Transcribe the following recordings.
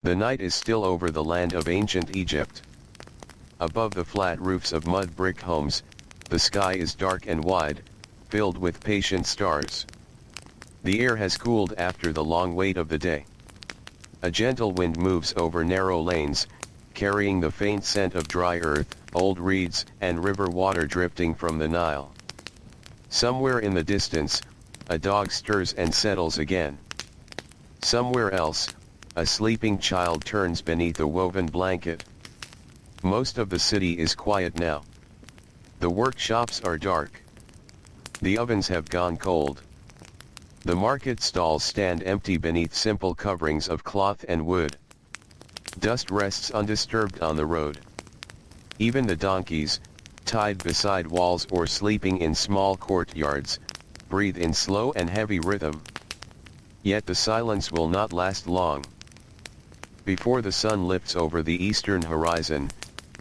The night is still over the land of ancient Egypt. Above the flat roofs of mud brick homes, the sky is dark and wide, filled with patient stars. The air has cooled after the long wait of the day. A gentle wind moves over narrow lanes, carrying the faint scent of dry earth, old reeds, and river water drifting from the Nile. Somewhere in the distance, a dog stirs and settles again. Somewhere else, a sleeping child turns beneath a woven blanket. Most of the city is quiet now. The workshops are dark. The ovens have gone cold. The market stalls stand empty beneath simple coverings of cloth and wood. Dust rests undisturbed on the road. Even the donkeys, tied beside walls or sleeping in small courtyards, breathe in slow and heavy rhythm. Yet the silence will not last long. Before the sun lifts over the eastern horizon,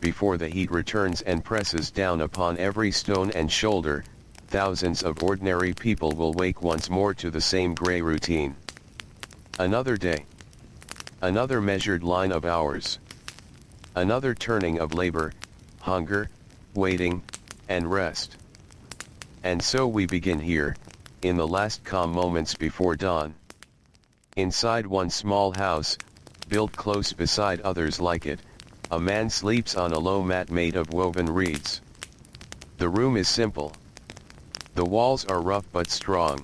before the heat returns and presses down upon every stone and shoulder, thousands of ordinary people will wake once more to the same gray routine. Another day. Another measured line of hours. Another turning of labor, hunger, waiting, and rest. And so we begin here, in the last calm moments before dawn. Inside one small house, built close beside others like it, a man sleeps on a low mat made of woven reeds. The room is simple. The walls are rough but strong.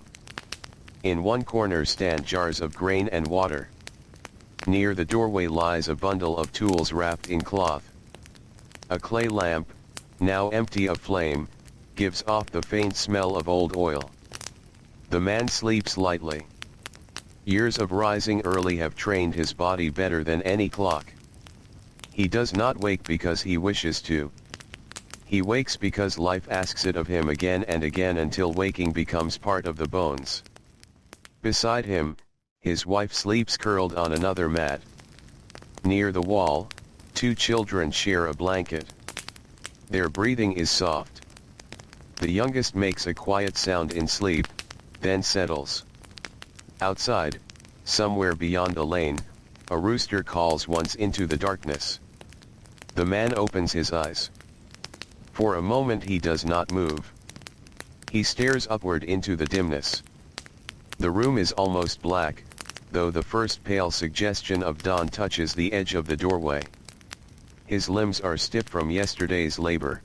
In one corner stand jars of grain and water. Near the doorway lies a bundle of tools wrapped in cloth. A clay lamp, now empty of flame, gives off the faint smell of old oil. The man sleeps lightly. Years of rising early have trained his body better than any clock. He does not wake because he wishes to. He wakes because life asks it of him again and again until waking becomes part of the bones. Beside him, his wife sleeps curled on another mat. Near the wall, two children share a blanket. Their breathing is soft. The youngest makes a quiet sound in sleep, then settles. Outside, somewhere beyond a lane, a rooster calls once into the darkness. The man opens his eyes. For a moment he does not move. He stares upward into the dimness. The room is almost black, though the first pale suggestion of dawn touches the edge of the doorway. His limbs are stiff from yesterday's labor.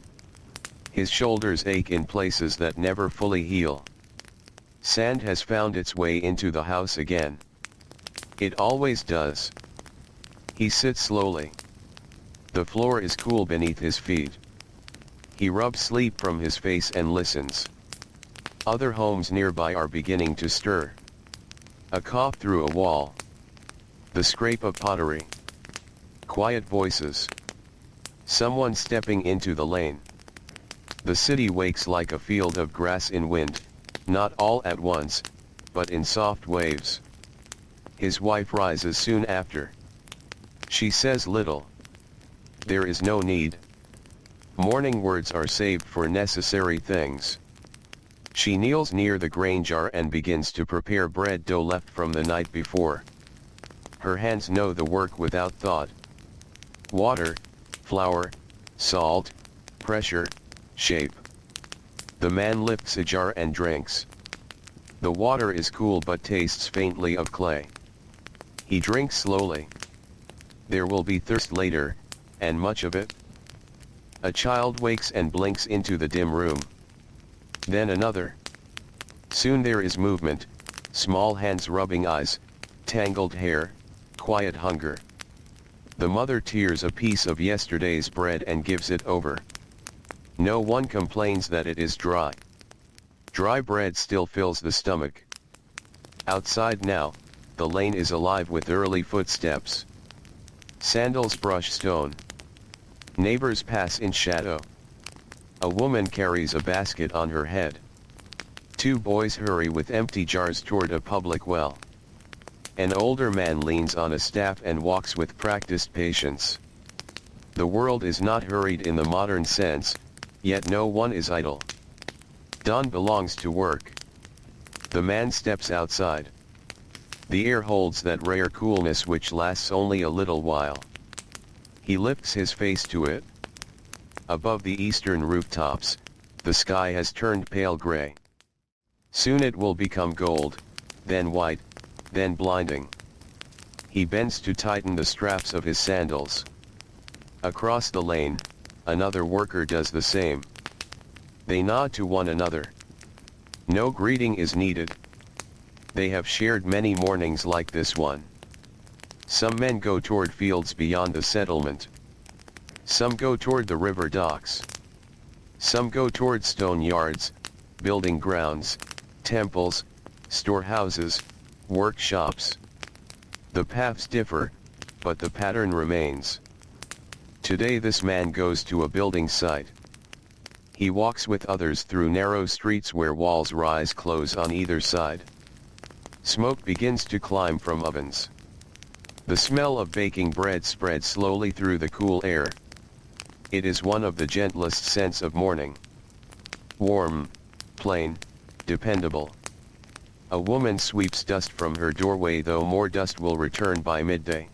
His shoulders ache in places that never fully heal. Sand has found its way into the house again. It always does. He sits slowly. The floor is cool beneath his feet. He rubs sleep from his face and listens. Other homes nearby are beginning to stir. A cough through a wall. The scrape of pottery. Quiet voices. Someone stepping into the lane. The city wakes like a field of grass in wind, not all at once, but in soft waves. His wife rises soon after. She says little. There is no need. Morning words are saved for necessary things. She kneels near the grain jar and begins to prepare bread dough left from the night before. Her hands know the work without thought. Water, flour, salt, pressure, shape. The man lifts a jar and drinks. The water is cool but tastes faintly of clay. He drinks slowly. There will be thirst later, and much of it. A child wakes and blinks into the dim room. Then another. Soon there is movement, small hands rubbing eyes, tangled hair, quiet hunger. The mother tears a piece of yesterday's bread and gives it over. No one complains that it is dry. Dry bread still fills the stomach. Outside now, the lane is alive with early footsteps. Sandals brush stone. Neighbors pass in shadow. A woman carries a basket on her head. Two boys hurry with empty jars toward a public well. An older man leans on a staff and walks with practiced patience. The world is not hurried in the modern sense, yet no one is idle. Dawn belongs to work. The man steps outside. The air holds that rare coolness which lasts only a little while. He lifts his face to it. Above the eastern rooftops, the sky has turned pale gray. Soon it will become gold, then white, then blinding. He bends to tighten the straps of his sandals. Across the lane, another worker does the same. They nod to one another. No greeting is needed. They have shared many mornings like this one. Some men go toward fields beyond the settlement. Some go toward the river docks. Some go toward stone yards, building grounds, temples, storehouses, workshops. The paths differ, but the pattern remains. Today this man goes to a building site. He walks with others through narrow streets where walls rise close on either side. Smoke begins to climb from ovens. The smell of baking bread spreads slowly through the cool air. It is one of the gentlest scents of morning. Warm, plain, dependable. A woman sweeps dust from her doorway, though more dust will return by midday.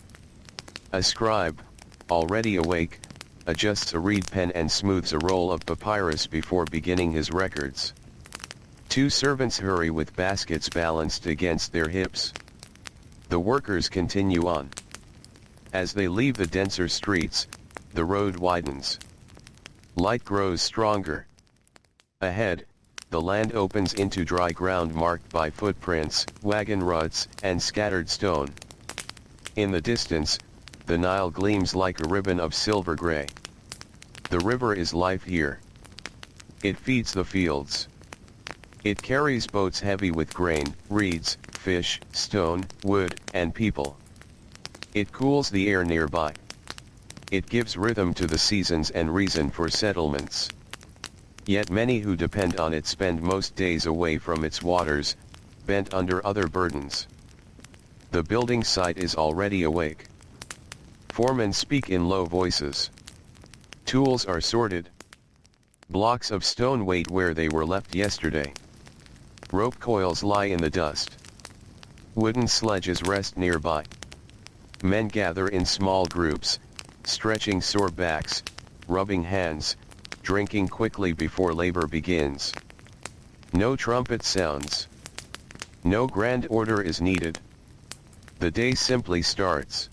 A scribe, already awake, adjusts a reed pen and smooths a roll of papyrus before beginning his records. Two servants hurry with baskets balanced against their hips. The workers continue on. As they leave the denser streets, the road widens. Light grows stronger. Ahead, the land opens into dry ground marked by footprints, wagon ruts, and scattered stone. In the distance, the Nile gleams like a ribbon of silver gray. The river is life here. It feeds the fields. It carries boats heavy with grain, reeds, fish, stone, wood, and people. It cools the air nearby. It gives rhythm to the seasons and reason for settlements. Yet many who depend on it spend most days away from its waters, bent under other burdens. The building site is already awake. Foremen speak in low voices. Tools are sorted. Blocks of stone wait where they were left yesterday. Rope coils lie in the dust. Wooden sledges rest nearby. Men gather in small groups, stretching sore backs, rubbing hands, drinking quickly before labor begins. No trumpet sounds. No grand order is needed. The day simply starts.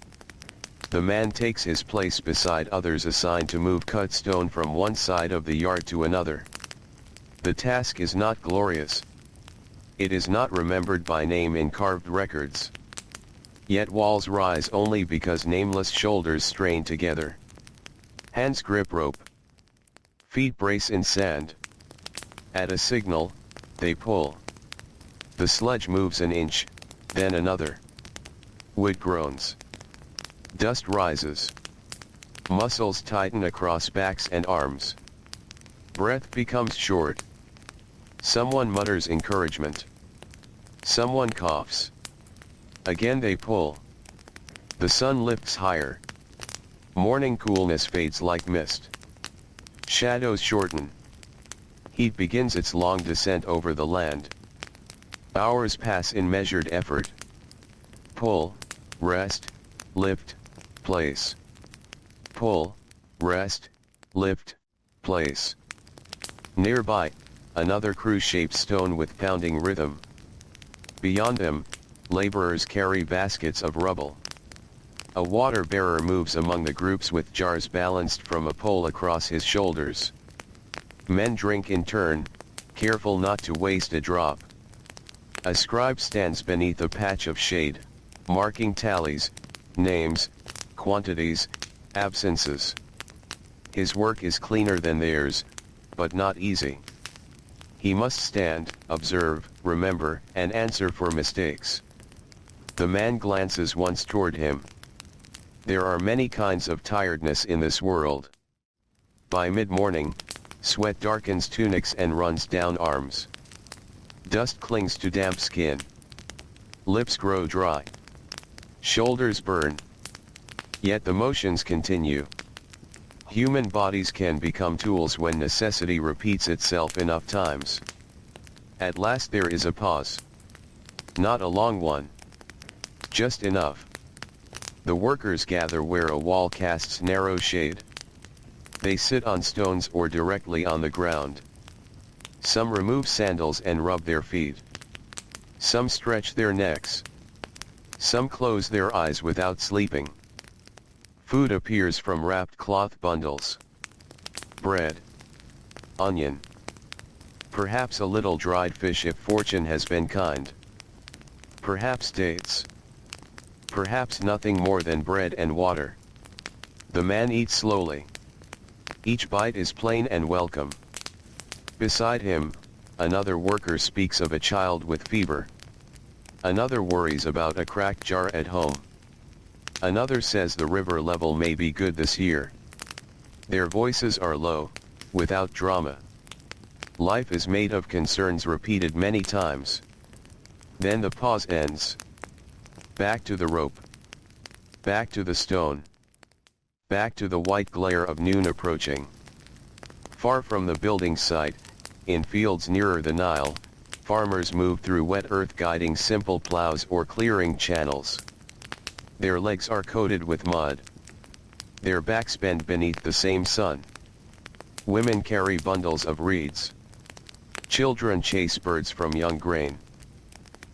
The man takes his place beside others assigned to move cut stone from one side of the yard to another. The task is not glorious. It is not remembered by name in carved records. Yet walls rise only because nameless shoulders strain together. Hands grip rope. Feet brace in sand. At a signal, they pull. The sledge moves an inch, then another. Wood groans. Dust rises. Muscles tighten across backs and arms. Breath becomes short. Someone mutters encouragement. Someone coughs. Again they pull. The sun lifts higher. Morning coolness fades like mist. Shadows shorten. Heat begins its long descent over the land. Hours pass in measured effort. Pull, rest, lift, place. Pull, rest, lift, place. Nearby, another crew shapes stone with pounding rhythm. Beyond them, laborers carry baskets of rubble. A water bearer moves among the groups with jars balanced from a pole across his shoulders. Men drink in turn, careful not to waste a drop. A scribe stands beneath a patch of shade, marking tallies, names, quantities, absences. His work is cleaner than theirs, but not easy. He must stand, observe, remember, and answer for mistakes. The man glances once toward him. There are many kinds of tiredness in this world. By mid-morning, sweat darkens tunics and runs down arms. Dust clings to damp skin. Lips grow dry. Shoulders burn. Yet the motions continue. Human bodies can become tools when necessity repeats itself enough times. At last there is a pause. Not a long one. Just enough. The workers gather where a wall casts narrow shade. They sit on stones or directly on the ground. Some remove sandals and rub their feet. Some stretch their necks. Some close their eyes without sleeping. Food appears from wrapped cloth bundles. Bread. Onion. Perhaps a little dried fish if fortune has been kind. Perhaps dates. Perhaps nothing more than bread and water. The man eats slowly. Each bite is plain and welcome. Beside him, another worker speaks of a child with fever. Another worries about a cracked jar at home. Another says the river level may be good this year. Their voices are low, without drama. Life is made of concerns repeated many times. Then the pause ends. Back to the rope. Back to the stone. Back to the white glare of noon approaching. Far from the building site, in fields nearer the Nile, farmers move through wet earth guiding simple plows or clearing channels. Their legs are coated with mud. Their backs bend beneath the same sun. Women carry bundles of reeds. Children chase birds from young grain.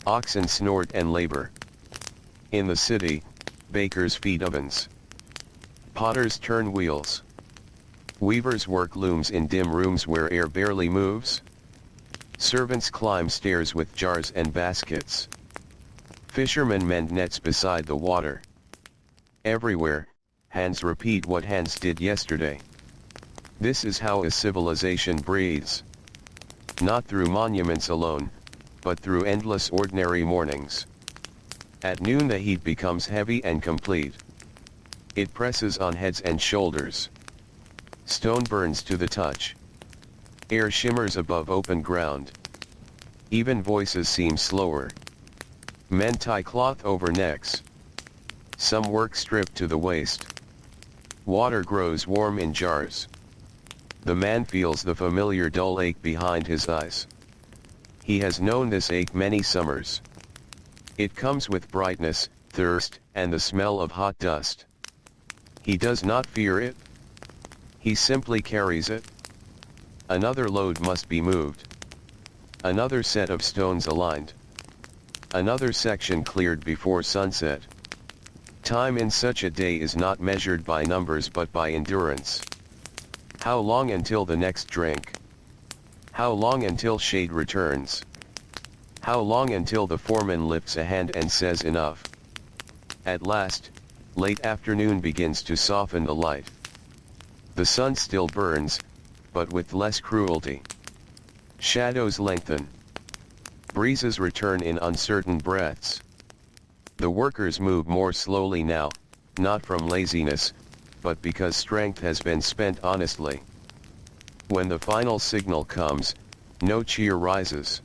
Oxen snort and labor. In the city, bakers feed ovens. Potters turn wheels. Weavers work looms in dim rooms where air barely moves. Servants climb stairs with jars and baskets. Fishermen mend nets beside the water. Everywhere, hands repeat what hands did yesterday. This is how a civilization breathes. Not through monuments alone, but through endless ordinary mornings. At noon the heat becomes heavy and complete. It presses on heads and shoulders. Stone burns to the touch. Air shimmers above open ground. Even voices seem slower. Men tie cloth over necks. Some work stripped to the waist. Water grows warm in jars. The man feels the familiar dull ache behind his eyes. He has known this ache many summers. It comes with brightness, thirst, and the smell of hot dust. He does not fear it. He simply carries it. Another load must be moved. Another set of stones aligned. Another section cleared before sunset. Time in such a day is not measured by numbers but by endurance. How long until the next drink? How long until shade returns? How long until the foreman lifts a hand and says enough? At last, late afternoon begins to soften the light. The sun still burns, but with less cruelty. Shadows lengthen. Breezes return in uncertain breaths. The workers move more slowly now, not from laziness, but because strength has been spent honestly. When the final signal comes, no cheer rises.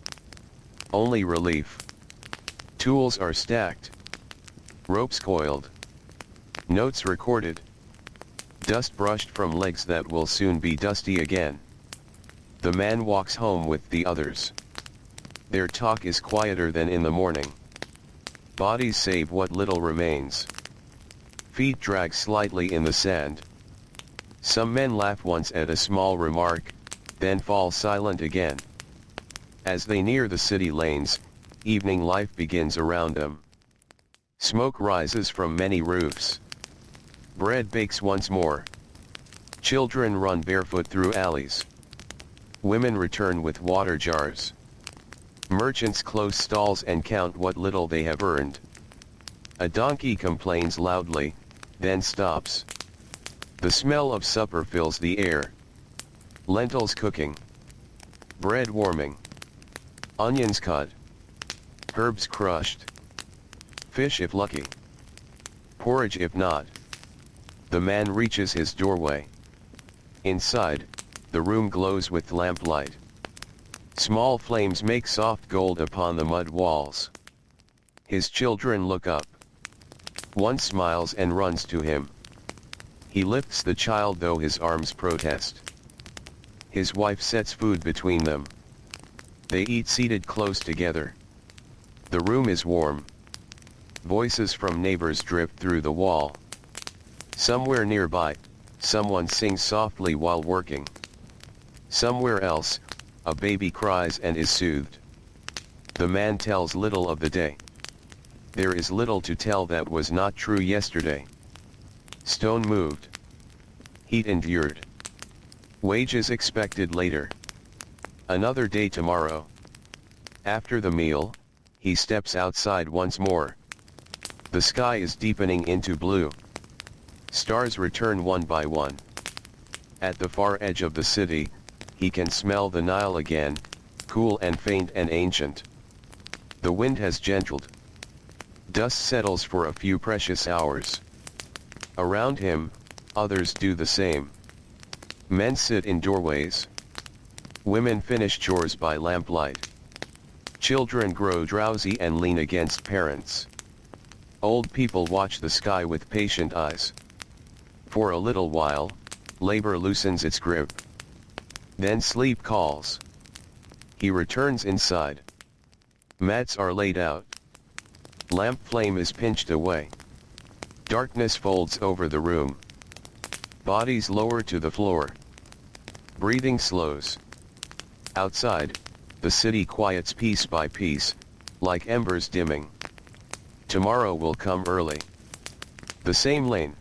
Only relief. Tools are stacked. Ropes coiled. Notes recorded. Dust brushed from legs that will soon be dusty again. The man walks home with the others. Their talk is quieter than in the morning. Bodies save what little remains. Feet drag slightly in the sand. Some men laugh once at a small remark, then fall silent again. As they near the city lanes, evening life begins around them. Smoke rises from many roofs. Bread bakes once more. Children run barefoot through alleys. Women return with water jars. Merchants close stalls and count what little they have earned. A donkey complains loudly, then stops. The smell of supper fills the air. Lentils cooking. Bread warming. Onions cut. Herbs crushed. Fish if lucky. Porridge if not. The man reaches his doorway. Inside, the room glows with lamplight. Small flames make soft gold upon the mud walls. His children look up. One smiles and runs to him. He lifts the child though his arms protest. His wife sets food between them. They eat seated close together. The room is warm. Voices from neighbors drip through the wall. Somewhere nearby, someone sings softly while working. Somewhere else, a baby cries and is soothed. The man tells little of the day. There is little to tell that was not true yesterday. Stone moved. Heat endured. Wages expected later. Another day tomorrow. After the meal, he steps outside once more. The sky is deepening into blue. Stars return one by one. At the far edge of the city, he can smell the Nile again, cool and faint and ancient. The wind has gentled. Dust settles for a few precious hours. Around him, others do the same. Men sit in doorways. Women finish chores by lamplight. Children grow drowsy and lean against parents. Old people watch the sky with patient eyes. For a little while, labor loosens its grip. Then sleep calls. He returns inside. Mats are laid out. Lamp flame is pinched away. Darkness folds over the room. Bodies lower to the floor. Breathing slows. Outside, the city quiets piece by piece, like embers dimming. Tomorrow will come early. The same lane.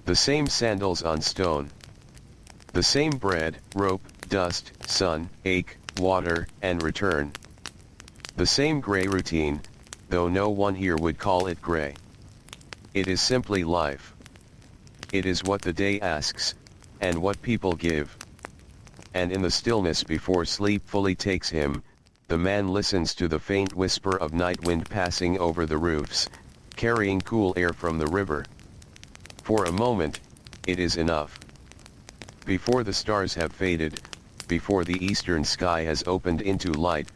The same sandals on stone. The same bread, rope, dust, sun, ache, water, and return. The same gray routine, though no one here would call it gray. It is simply life. It is what the day asks, and what people give. And in the stillness before sleep fully takes him, the man listens to the faint whisper of night wind passing over the roofs, carrying cool air from the river. For a moment, it is enough. Before the stars have faded, before the eastern sky has opened into light,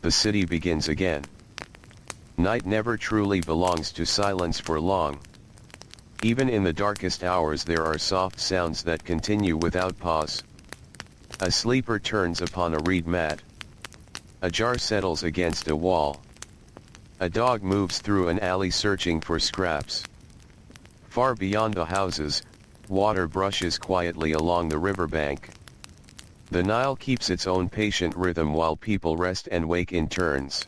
the city begins again. Night never truly belongs to silence for long. Even in the darkest hours there are soft sounds that continue without pause. A sleeper turns upon a reed mat. A jar settles against a wall. A dog moves through an alley searching for scraps. Far beyond the houses, water brushes quietly along the riverbank. The Nile keeps its own patient rhythm while people rest and wake in turns.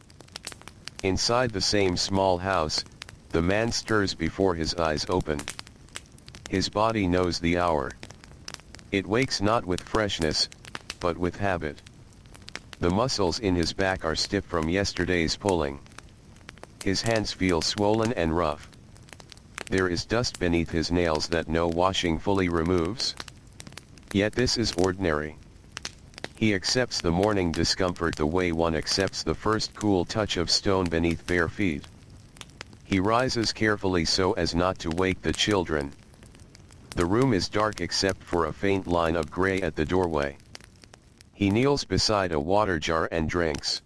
Inside the same small house, the man stirs before his eyes open. His body knows the hour. It wakes not with freshness, but with habit. The muscles in his back are stiff from yesterday's pulling. His hands feel swollen and rough. There is dust beneath his nails that no washing fully removes. Yet this is ordinary. He accepts the morning discomfort the way one accepts the first cool touch of stone beneath bare feet. He rises carefully so as not to wake the children. The room is dark except for a faint line of gray at the doorway. He kneels beside a water jar and drinks.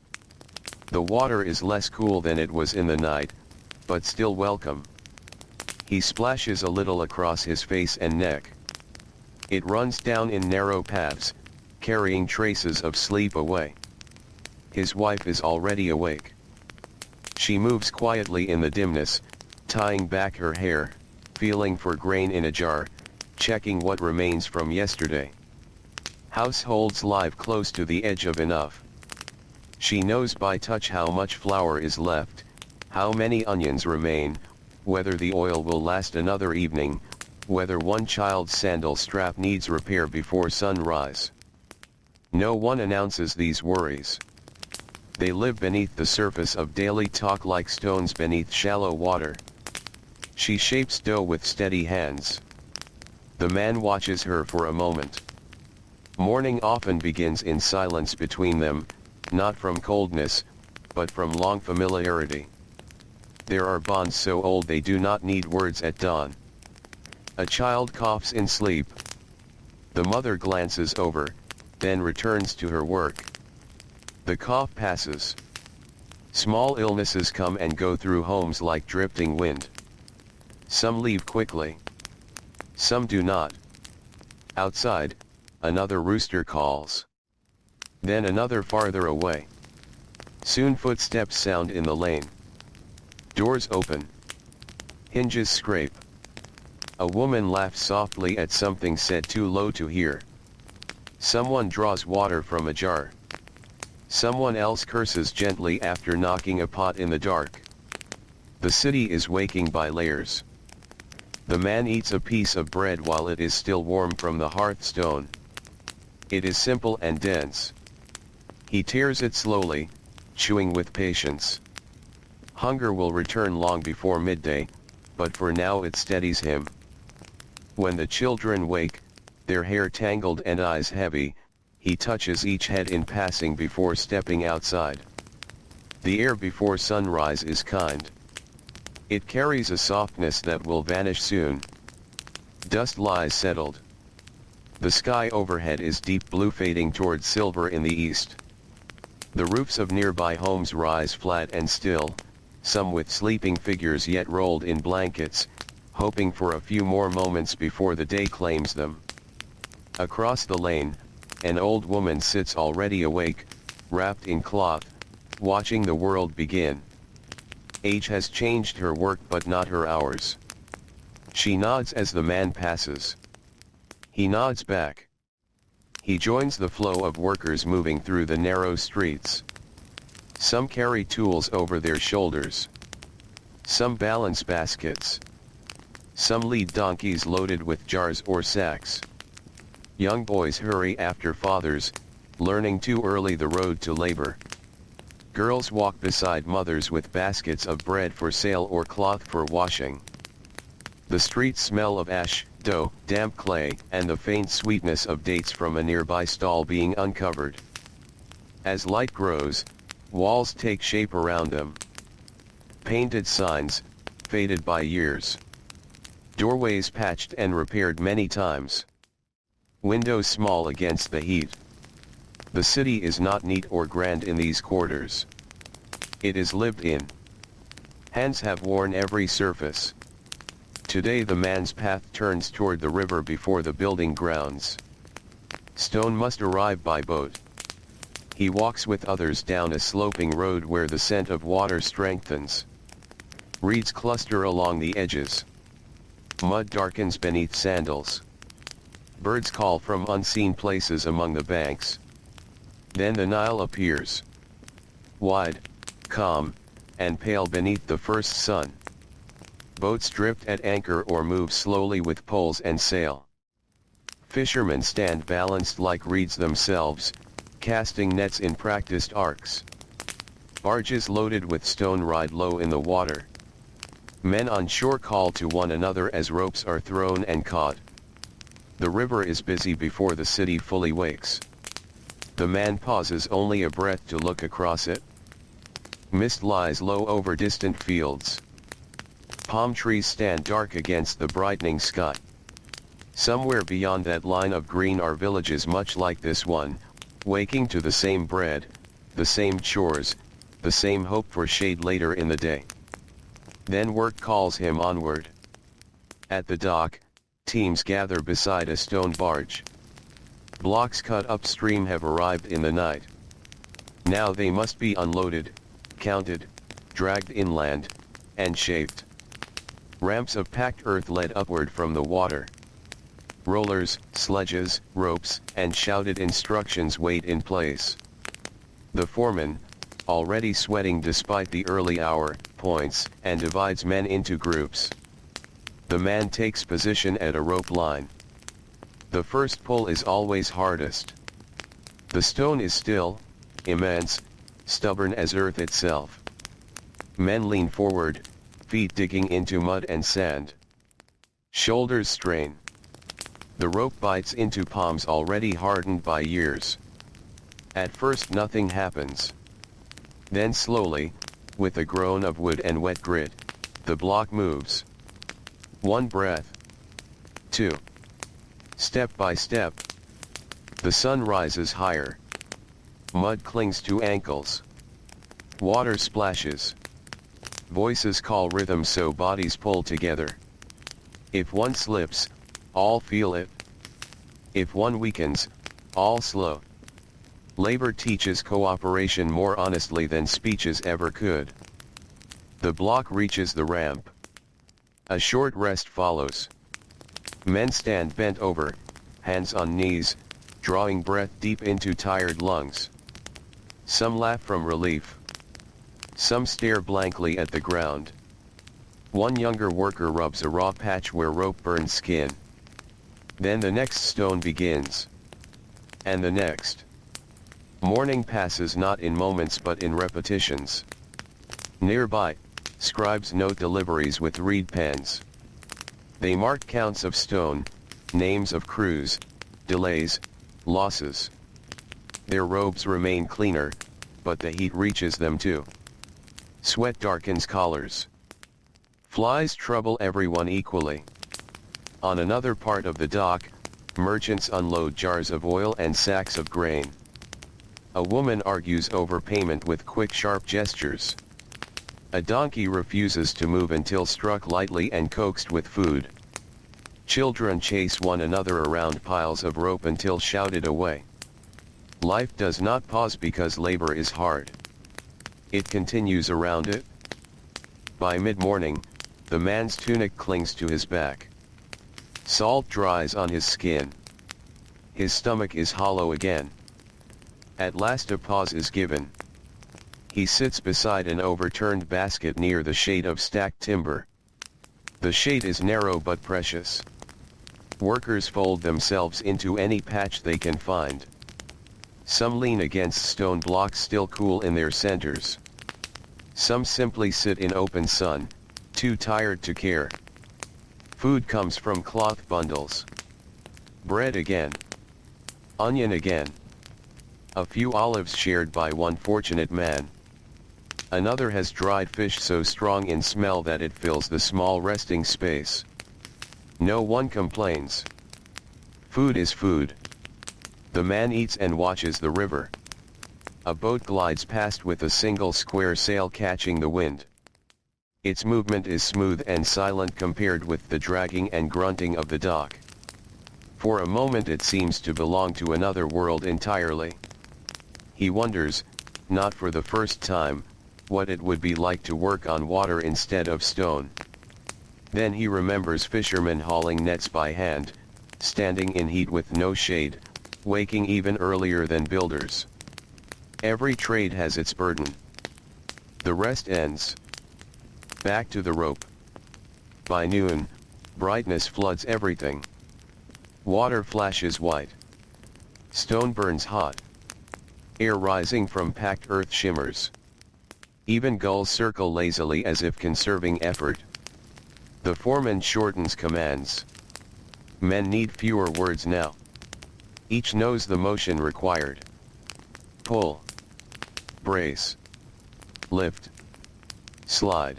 The water is less cool than it was in the night, but still welcome. He splashes a little across his face and neck. It runs down in narrow paths, carrying traces of sleep away. His wife is already awake. She moves quietly in the dimness, tying back her hair, feeling for grain in a jar, checking what remains from yesterday. Households live close to the edge of enough. She knows by touch how much flour is left, how many onions remain, whether the oil will last another evening, whether one child's sandal strap needs repair before sunrise. No one announces these worries. They live beneath the surface of daily talk like stones beneath shallow water. She shapes dough with steady hands. The man watches her for a moment. Morning often begins in silence between them, not from coldness, but from long familiarity. There are bonds so old they do not need words at dawn. A child coughs in sleep. The mother glances over, then returns to her work. The cough passes. Small illnesses come and go through homes like drifting wind. Some leave quickly. Some do not. Outside, another rooster calls. Then another farther away. Soon footsteps sound in the lane. Doors open. Hinges scrape. A woman laughs softly at something said too low to hear. Someone draws water from a jar. Someone else curses gently after knocking a pot in the dark. The city is waking by layers. The man eats a piece of bread while it is still warm from the hearthstone. It is simple and dense. He tears it slowly, chewing with patience. Hunger will return long before midday, but for now it steadies him. When the children wake, their hair tangled and eyes heavy, he touches each head in passing before stepping outside. The air before sunrise is kind. It carries a softness that will vanish soon. Dust lies settled. The sky overhead is deep blue fading towards silver in the east. The roofs of nearby homes rise flat and still, some with sleeping figures yet rolled in blankets, hoping for a few more moments before the day claims them. Across the lane, an old woman sits already awake, wrapped in cloth, watching the world begin. Age has changed her work but not her hours. She nods as the man passes. He nods back. He joins the flow of workers moving through the narrow streets. Some carry tools over their shoulders. Some balance baskets. Some lead donkeys loaded with jars or sacks. Young boys hurry after fathers, learning too early the road to labor. Girls walk beside mothers with baskets of bread for sale or cloth for washing. The streets smell of ash, dough, damp clay, and the faint sweetness of dates from a nearby stall being uncovered. As light grows, walls take shape around them. Painted signs, faded by years. Doorways patched and repaired many times. Windows small against the heat. The city is not neat or grand in these quarters. It is lived in. Hands have worn every surface. Today the man's path turns toward the river before the building grounds. Stone must arrive by boat. He walks with others down a sloping road where the scent of water strengthens. Reeds cluster along the edges. Mud darkens beneath sandals. Birds call from unseen places among the banks. Then the Nile appears. Wide, calm, and pale beneath the first sun. Boats drift at anchor or move slowly with poles and sail. Fishermen stand balanced like reeds themselves, casting nets in practiced arcs. Barges loaded with stone ride low in the water. Men on shore call to one another as ropes are thrown and caught. The river is busy before the city fully wakes. The man pauses only a breath to look across it. Mist lies low over distant fields. Palm trees stand dark against the brightening sky. Somewhere beyond that line of green are villages much like this one, waking to the same bread, the same chores, the same hope for shade later in the day. Then work calls him onward. At the dock, teams gather beside a stone barge. Blocks cut upstream have arrived in the night. Now they must be unloaded, counted, dragged inland, and shaped. Ramps of packed earth led upward from the water. Rollers, sledges, ropes, and shouted instructions wait in place. The foreman, already sweating despite the early hour, points and divides men into groups. The man takes position at a rope line. The first pull is always hardest. The stone is still, immense, stubborn as earth itself. Men lean forward, feet digging into mud and sand. Shoulders strain. The rope bites into palms already hardened by years. At first nothing happens. Then slowly, with a groan of wood and wet grit, the block moves. One breath. Two. Step by step. The sun rises higher. Mud clings to ankles. Water splashes. Voices call rhythm so bodies pull together. If one slips, all feel it. If one weakens, all slow. Labor teaches cooperation more honestly than speeches ever could. The block reaches the ramp. A short rest follows. Men stand bent over, hands on knees, drawing breath deep into tired lungs. Some laugh from relief. Some stare blankly at the ground. One younger worker rubs a raw patch where rope burns skin. Then the next stone begins. And the next. Morning passes not in moments but in repetitions. Nearby, scribes note deliveries with reed pens. They mark counts of stone, names of crews, delays, losses. Their robes remain cleaner, but the heat reaches them too. Sweat darkens collars. Flies trouble everyone equally. On another part of the dock, merchants unload jars of oil and sacks of grain. A woman argues over payment with quick sharp gestures. A donkey refuses to move until struck lightly and coaxed with food. Children chase one another around piles of rope until shouted away. Life does not pause because labor is hard. It continues around it. By mid-morning, the man's tunic clings to his back. Salt dries on his skin. His stomach is hollow again. At last a pause is given. He sits beside an overturned basket near the shade of stacked timber. The shade is narrow but precious. Workers fold themselves into any patch they can find. Some lean against stone blocks still cool in their centers. Some simply sit in open sun, too tired to care. Food comes from cloth bundles. Bread again. Onion again. A few olives shared by one fortunate man. Another has dried fish so strong in smell that it fills the small resting space. No one complains. Food is food. The man eats and watches the river. A boat glides past with a single square sail catching the wind. Its movement is smooth and silent compared with the dragging and grunting of the dock. For a moment it seems to belong to another world entirely. He wonders, not for the first time, what it would be like to work on water instead of stone. Then he remembers fishermen hauling nets by hand, standing in heat with no shade, waking even earlier than builders. Every trade has its burden. The rest ends. Back to the rope. By noon, brightness floods everything. Water flashes white. Stone burns hot. Air rising from packed earth shimmers. Even gulls circle lazily as if conserving effort. The foreman shortens commands. Men need fewer words now. Each knows the motion required. Pull. Brace. Lift. Slide.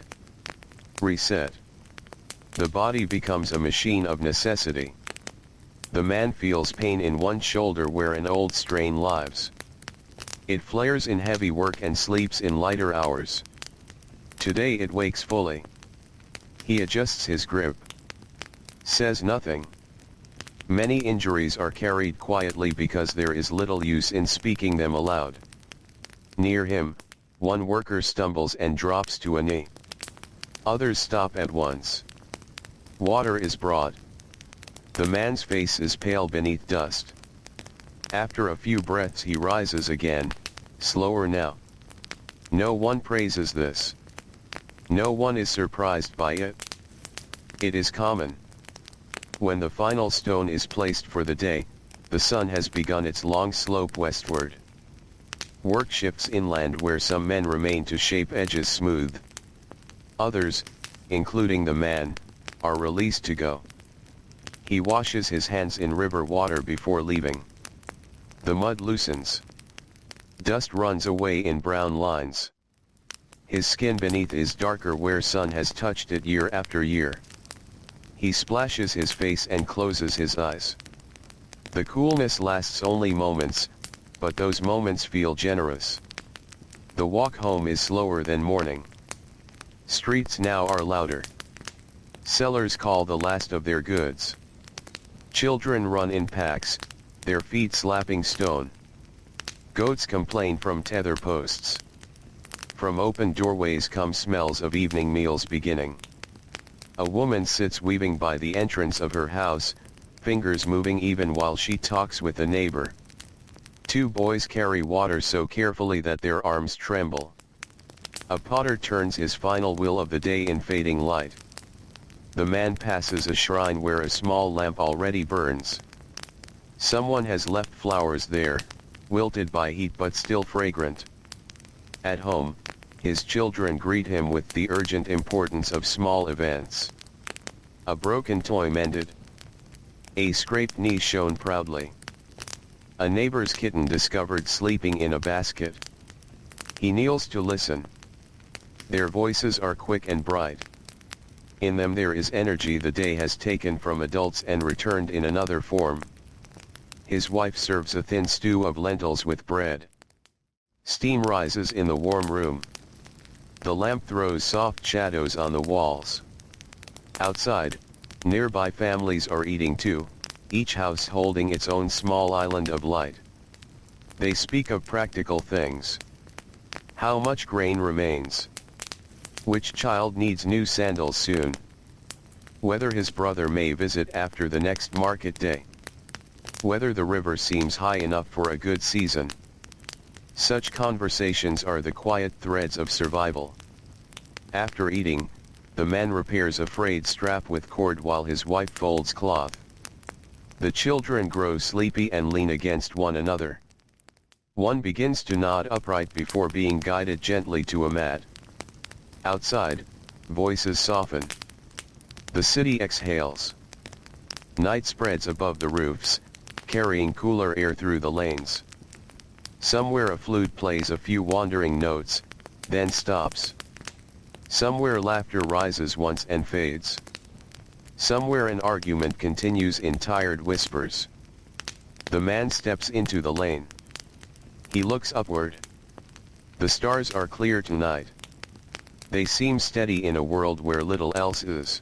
Reset. The body becomes a machine of necessity. The man feels pain in one shoulder where an old strain lives. It flares in heavy work and sleeps in lighter hours. Today it wakes fully. He adjusts his grip. Says nothing. Many injuries are carried quietly because there is little use in speaking them aloud. Near him, one worker stumbles and drops to a knee. Others stop at once. Water is brought. The man's face is pale beneath dust. After a few breaths he rises again, slower now. No one praises this. No one is surprised by it. It is common. When the final stone is placed for the day, the sun has begun its long slope westward. Work shifts inland where some men remain to shape edges smooth. Others, including the man, are released to go. He washes his hands in river water before leaving. The mud loosens. Dust runs away in brown lines. His skin beneath is darker where sun has touched it year after year. He splashes his face and closes his eyes. The coolness lasts only moments, but those moments feel generous. The walk home is slower than morning. Streets now are louder. Sellers call the last of their goods. Children run in packs, their feet slapping stone. Goats complain from tether posts. From open doorways come smells of evening meals beginning. A woman sits weaving by the entrance of her house, fingers moving even while she talks with a neighbor. Two boys carry water so carefully that their arms tremble. A potter turns his final wheel of the day in fading light. The man passes a shrine where a small lamp already burns. Someone has left flowers there, wilted by heat but still fragrant. At home, his children greet him with the urgent importance of small events. A broken toy mended. A scraped knee shown proudly. A neighbor's kitten discovered sleeping in a basket. He kneels to listen. Their voices are quick and bright. In them there is energy the day has taken from adults and returned in another form. His wife serves a thin stew of lentils with bread. Steam rises in the warm room. The lamp throws soft shadows on the walls. Outside, nearby families are eating too, each house holding its own small island of light. They speak of practical things. How much grain remains? Which child needs new sandals soon? Whether his brother may visit after the next market day. Whether the river seems high enough for a good season. Such conversations are the quiet threads of survival. After eating, the man repairs a frayed strap with cord while his wife folds cloth. The children grow sleepy and lean against one another. One begins to nod upright before being guided gently to a mat. Outside, voices soften. The city exhales. Night spreads above the roofs, carrying cooler air through the lanes. Somewhere a flute plays a few wandering notes, then stops. Somewhere laughter rises once and fades. Somewhere an argument continues in tired whispers. The man steps into the lane. He looks upward. The stars are clear tonight. They seem steady in a world where little else is.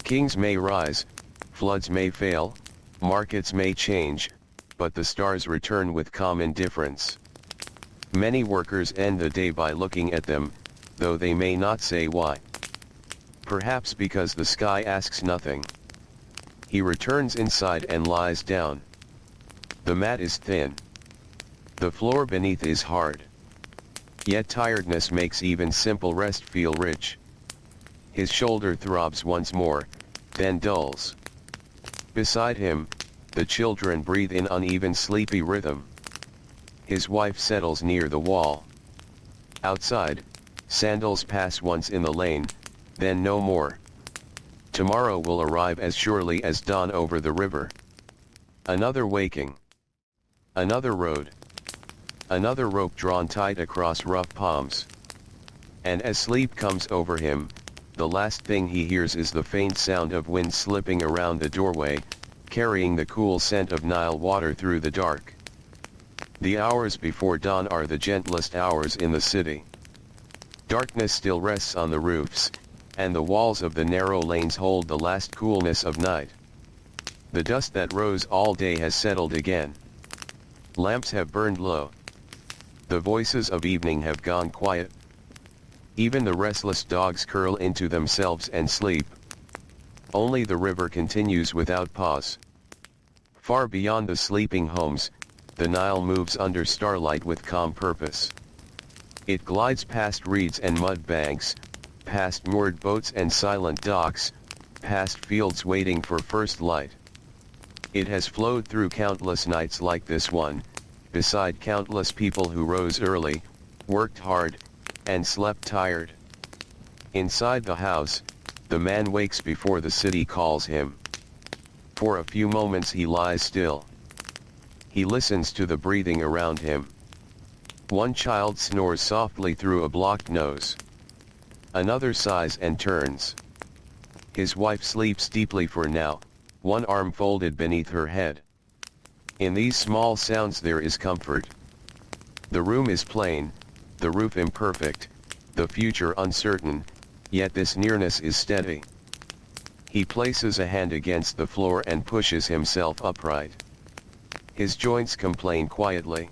Kings may rise, floods may fail, markets may change, but the stars return with calm indifference. Many workers end the day by looking at them, though they may not say why. Perhaps because the sky asks nothing. He returns inside and lies down. The mat is thin. The floor beneath is hard. Yet tiredness makes even simple rest feel rich. His shoulder throbs once more, then dulls. Beside him, the children breathe in uneven sleepy rhythm. His wife settles near the wall. Outside, sandals pass once in the lane, then no more. Tomorrow will arrive as surely as dawn over the river. Another waking. Another road. Another rope drawn tight across rough palms. And as sleep comes over him, the last thing he hears is the faint sound of wind slipping around the doorway, carrying the cool scent of Nile water through the dark. The hours before dawn are the gentlest hours in the city. Darkness still rests on the roofs, and the walls of the narrow lanes hold the last coolness of night. The dust that rose all day has settled again. Lamps have burned low. The voices of evening have gone quiet. Even the restless dogs curl into themselves and sleep. Only the river continues without pause. Far beyond the sleeping homes, the Nile moves under starlight with calm purpose. It glides past reeds and mud banks, past moored boats and silent docks, past fields waiting for first light. It has flowed through countless nights like this one, beside countless people who rose early, worked hard, and slept tired. Inside the house, the man wakes before the city calls him. For a few moments he lies still. He listens to the breathing around him. One child snores softly through a blocked nose. Another sighs and turns. His wife sleeps deeply for now, one arm folded beneath her head. In these small sounds there is comfort. The room is plain, the roof imperfect, the future uncertain, yet this nearness is steady. He places a hand against the floor and pushes himself upright. His joints complain quietly.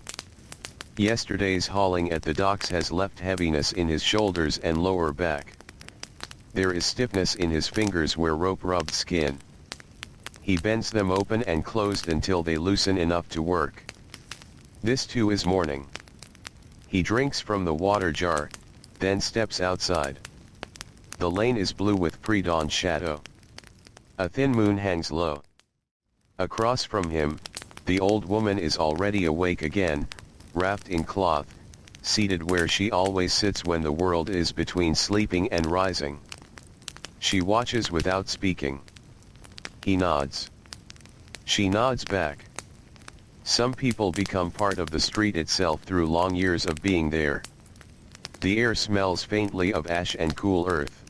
Yesterday's hauling at the docks has left heaviness in his shoulders and lower back. There is stiffness in his fingers where rope rubbed skin. He bends them open and closed until they loosen enough to work. This too is morning. He drinks from the water jar, then steps outside. The lane is blue with pre-dawn shadow. A thin moon hangs low. Across from him, the old woman is already awake again, wrapped in cloth, seated where she always sits when the world is between sleeping and rising. She watches without speaking. He nods. She nods back. Some people become part of the street itself through long years of being there. The air smells faintly of ash and cool earth.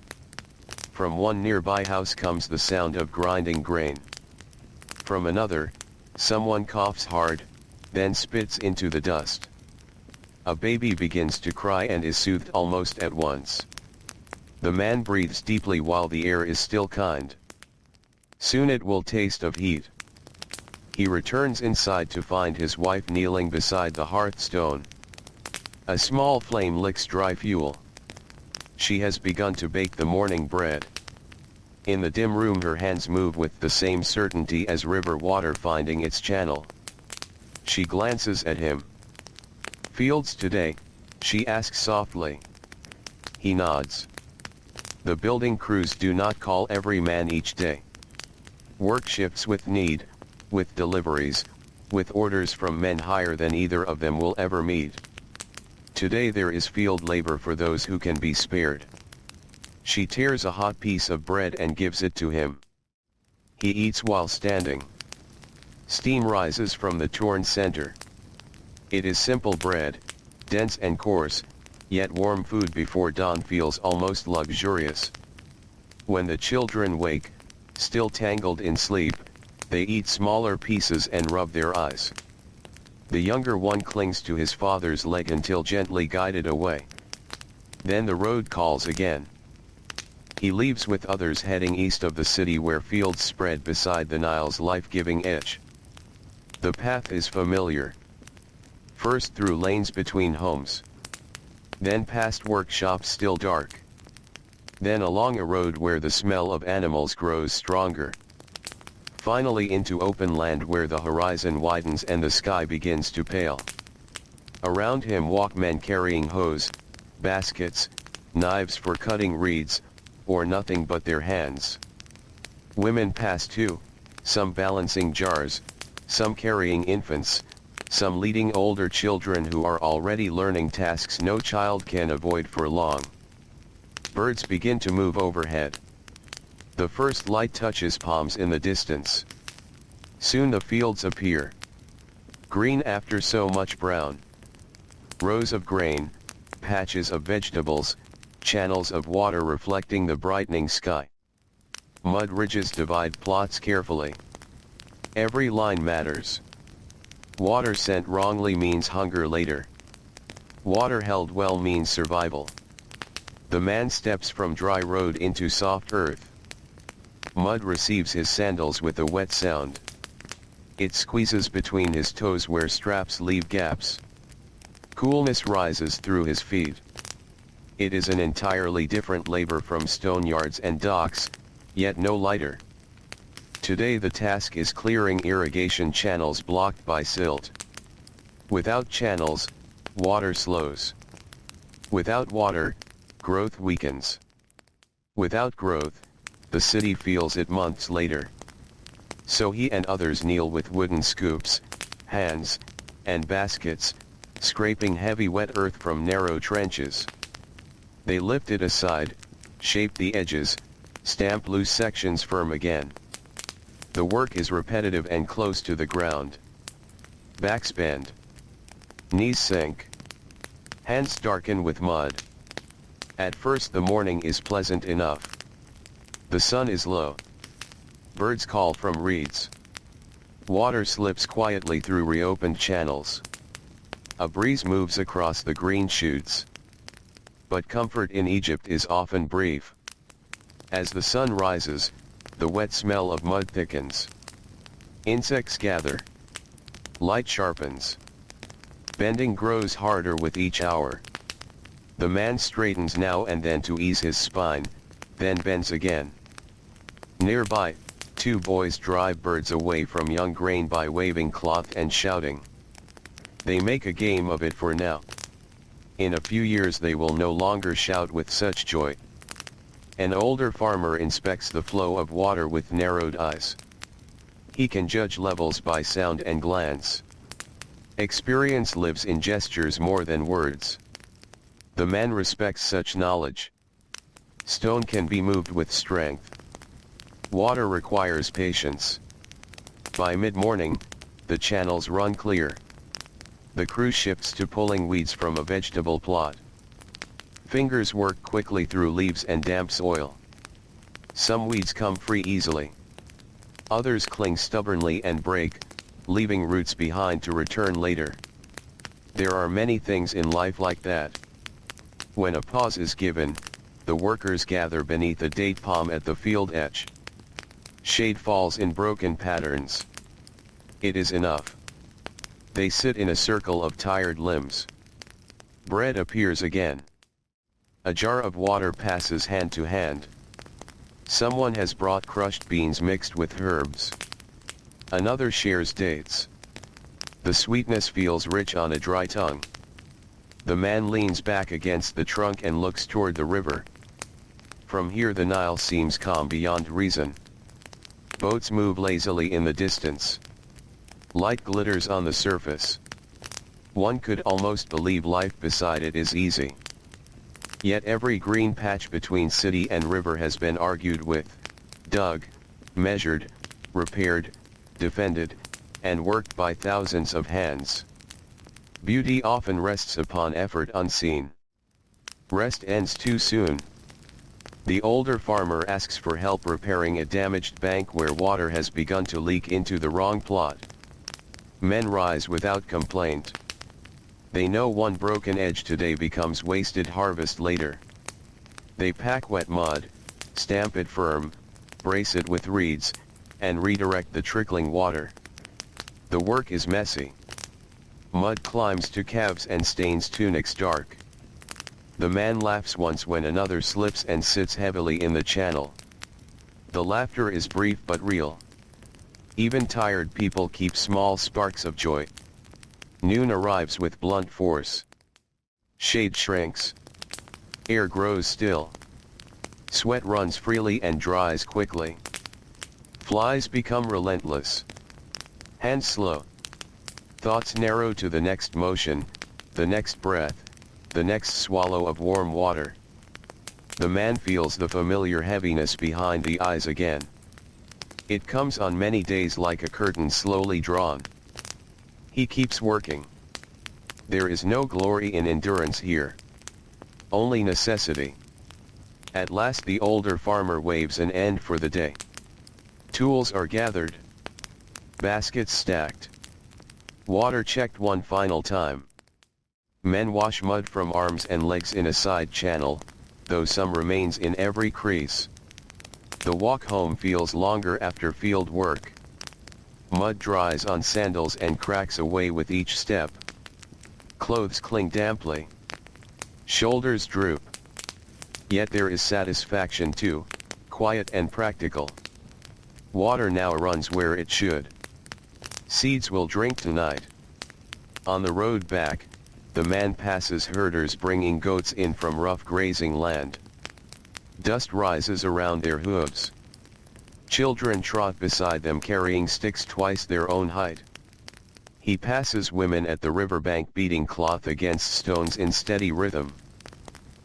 From one nearby house comes the sound of grinding grain. From another, someone coughs hard, then spits into the dust. A baby begins to cry and is soothed almost at once. The man breathes deeply while the air is still kind. Soon it will taste of heat. He returns inside to find his wife kneeling beside the hearthstone. A small flame licks dry fuel. She has begun to bake the morning bread. In the dim room her hands move with the same certainty as river water finding its channel. She glances at him. "Fields today?" she asks softly. He nods. The building crews do not call every man each day. Work shifts with need, with deliveries, with orders from men higher than either of them will ever meet. Today there is field labor for those who can be spared. She tears a hot piece of bread and gives it to him. He eats while standing. Steam rises from the torn center. It is simple bread, dense and coarse, yet warm food before dawn feels almost luxurious. When the children wake, still tangled in sleep, they eat smaller pieces and rub their eyes. The younger one clings to his father's leg until gently guided away. Then the road calls again. He leaves with others heading east of the city where fields spread beside the Nile's life-giving edge. The path is familiar. First through lanes between homes. Then past workshops still dark. Then along a road where the smell of animals grows stronger. Finally into open land where the horizon widens and the sky begins to pale. Around him walk men carrying hoes, baskets, knives for cutting reeds, or nothing but their hands. Women pass too, some balancing jars, some carrying infants, some leading older children who are already learning tasks no child can avoid for long. Birds begin to move overhead. The first light touches palms in the distance. Soon the fields appear. Green after so much brown. Rows of grain, patches of vegetables, channels of water reflecting the brightening sky. Mud ridges divide plots carefully. Every line matters. Water sent wrongly means hunger later. Water held well means survival. The man steps from dry road into soft earth. Mud receives his sandals with a wet sound. It squeezes between his toes where straps leave gaps. Coolness rises through his feet. It is an entirely different labor from stone yards and docks, yet no lighter. Today the task is clearing irrigation channels blocked by silt. Without channels, water slows. Without water, growth weakens. Without growth, the city feels it months later. So he and others kneel with wooden scoops, hands, and baskets, scraping heavy wet earth from narrow trenches. They lift it aside, shape the edges, stamp loose sections firm again. The work is repetitive and close to the ground. Backs bend. Knees sink. Hands darken with mud. At first the morning is pleasant enough. The sun is low. Birds call from reeds. Water slips quietly through reopened channels. A breeze moves across the green shoots. But comfort in Egypt is often brief. As the sun rises, the wet smell of mud thickens. Insects gather. Light sharpens. Bending grows harder with each hour. The man straightens now and then to ease his spine, then bends again. Nearby, two boys drive birds away from young grain by waving cloth and shouting. They make a game of it for now. In a few years they will no longer shout with such joy. An older farmer inspects the flow of water with narrowed eyes. He can judge levels by sound and glance. Experience lives in gestures more than words. The man respects such knowledge. Stone can be moved with strength. Water requires patience. By mid-morning, the channels run clear. The crew shifts to pulling weeds from a vegetable plot. Fingers work quickly through leaves and damp soil. Some weeds come free easily. Others cling stubbornly and break, leaving roots behind to return later. There are many things in life like that. When a pause is given, the workers gather beneath a date palm at the field edge. Shade falls in broken patterns. It is enough. They sit in a circle of tired limbs. Bread appears again. A jar of water passes hand to hand. Someone has brought crushed beans mixed with herbs. Another shares dates. The sweetness feels rich on a dry tongue. The man leans back against the trunk and looks toward the river. From here the Nile seems calm beyond reason. Boats move lazily in the distance. Light glitters on the surface. One could almost believe life beside it is easy. Yet every green patch between city and river has been argued with, dug, measured, repaired, defended, and worked by thousands of hands. Beauty often rests upon effort unseen. Rest ends too soon. The older farmer asks for help repairing a damaged bank where water has begun to leak into the wrong plot. Men rise without complaint. They know one broken edge today becomes wasted harvest later. They pack wet mud, stamp it firm, brace it with reeds, and redirect the trickling water. The work is messy. Mud climbs to calves and stains tunics dark. The man laughs once when another slips and sits heavily in the channel. The laughter is brief but real. Even tired people keep small sparks of joy. Noon arrives with blunt force. Shade shrinks. Air grows still. Sweat runs freely and dries quickly. Flies become relentless. Hands slow. Thoughts narrow to the next motion, the next breath, the next swallow of warm water. The man feels the familiar heaviness behind the eyes again. It comes on many days like a curtain slowly drawn. He keeps working. There is no glory in endurance here. Only necessity. At last the older farmer waves an end for the day. Tools are gathered. Baskets stacked. Water checked one final time. Men wash mud from arms and legs in a side channel, though some remains in every crease. The walk home feels longer after field work. Mud dries on sandals and cracks away with each step. Clothes cling damply. Shoulders droop. Yet there is satisfaction too, quiet and practical. Water now runs where it should. Seeds will drink tonight. On the road back, the man passes herders bringing goats in from rough grazing land. Dust rises around their hooves. Children trot beside them carrying sticks twice their own height. He passes women at the riverbank beating cloth against stones in steady rhythm.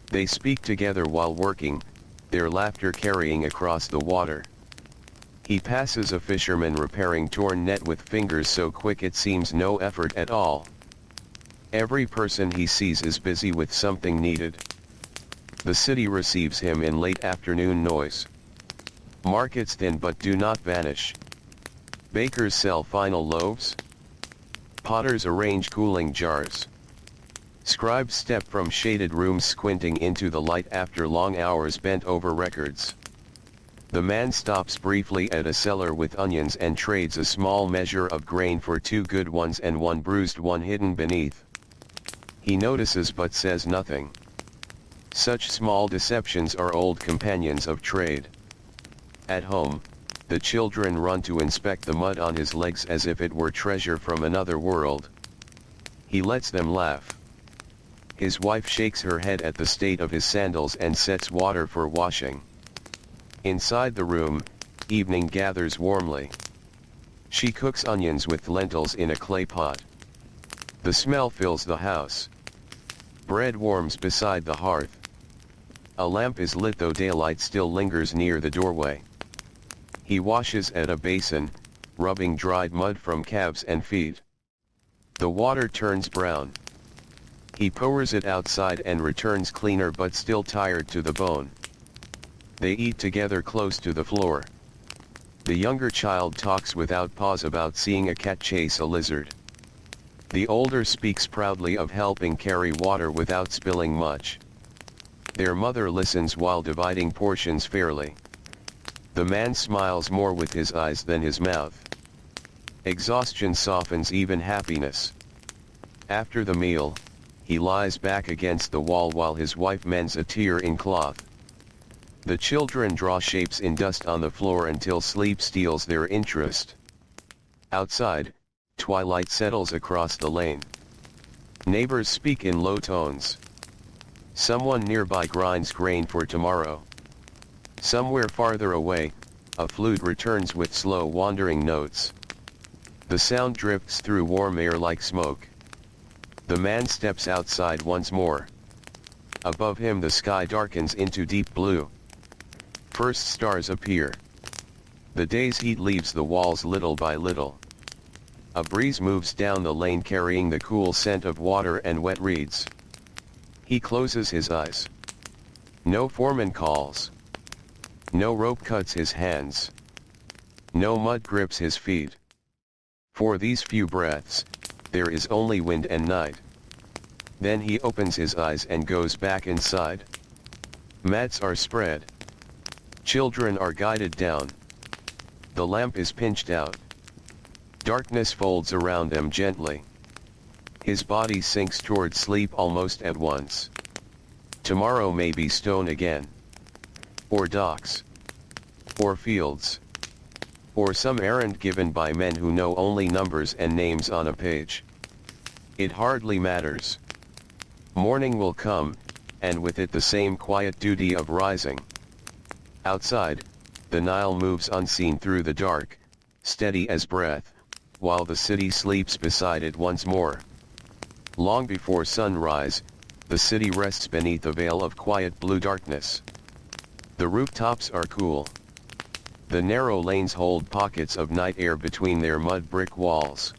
They speak together while working, their laughter carrying across the water. He passes a fisherman repairing torn net with fingers so quick it seems no effort at all. Every person he sees is busy with something needed. The city receives him in late afternoon noise. Markets thin but do not vanish. Bakers sell final loaves. Potters arrange cooling jars. Scribes step from shaded rooms squinting into the light after long hours bent over records. The man stops briefly at a cellar with onions and trades a small measure of grain for 2 good ones and 1 bruised one hidden beneath. He notices but says nothing. Such small deceptions are old companions of trade. At home, the children run to inspect the mud on his legs as if it were treasure from another world. He lets them laugh. His wife shakes her head at the state of his sandals and sets water for washing. Inside the room, evening gathers warmly. She cooks onions with lentils in a clay pot. The smell fills the house. Bread warms beside the hearth. A lamp is lit though daylight still lingers near the doorway. He washes at a basin, rubbing dried mud from calves and feet. The water turns brown. He pours it outside and returns cleaner but still tired to the bone. They eat together close to the floor. The younger child talks without pause about seeing a cat chase a lizard. The older speaks proudly of helping carry water without spilling much. Their mother listens while dividing portions fairly. The man smiles more with his eyes than his mouth. Exhaustion softens even happiness. After the meal, he lies back against the wall while his wife mends a tear in cloth. The children draw shapes in dust on the floor until sleep steals their interest. Outside, twilight settles across the lane. Neighbors speak in low tones. Someone nearby grinds grain for tomorrow. Somewhere farther away, a flute returns with slow wandering notes. The sound drifts through warm air like smoke. The man steps outside once more. Above him the sky darkens into deep blue. First stars appear. The day's heat leaves the walls little by little. A breeze moves down the lane carrying the cool scent of water and wet reeds. He closes his eyes. No foreman calls. No rope cuts his hands. No mud grips his feet. For these few breaths, there is only wind and night. Then he opens his eyes and goes back inside. Mats are spread. Children are guided down. The lamp is pinched out. Darkness folds around them gently. His body sinks toward sleep almost at once. Tomorrow may be stone again. Or docks. Or fields. Or some errand given by men who know only numbers and names on a page. It hardly matters. Morning will come, and with it the same quiet duty of rising. Outside, the Nile moves unseen through the dark, steady as breath, while the city sleeps beside it once more. Long before sunrise, the city rests beneath a veil of quiet blue darkness. The rooftops are cool. The narrow lanes hold pockets of night air between their mud brick walls.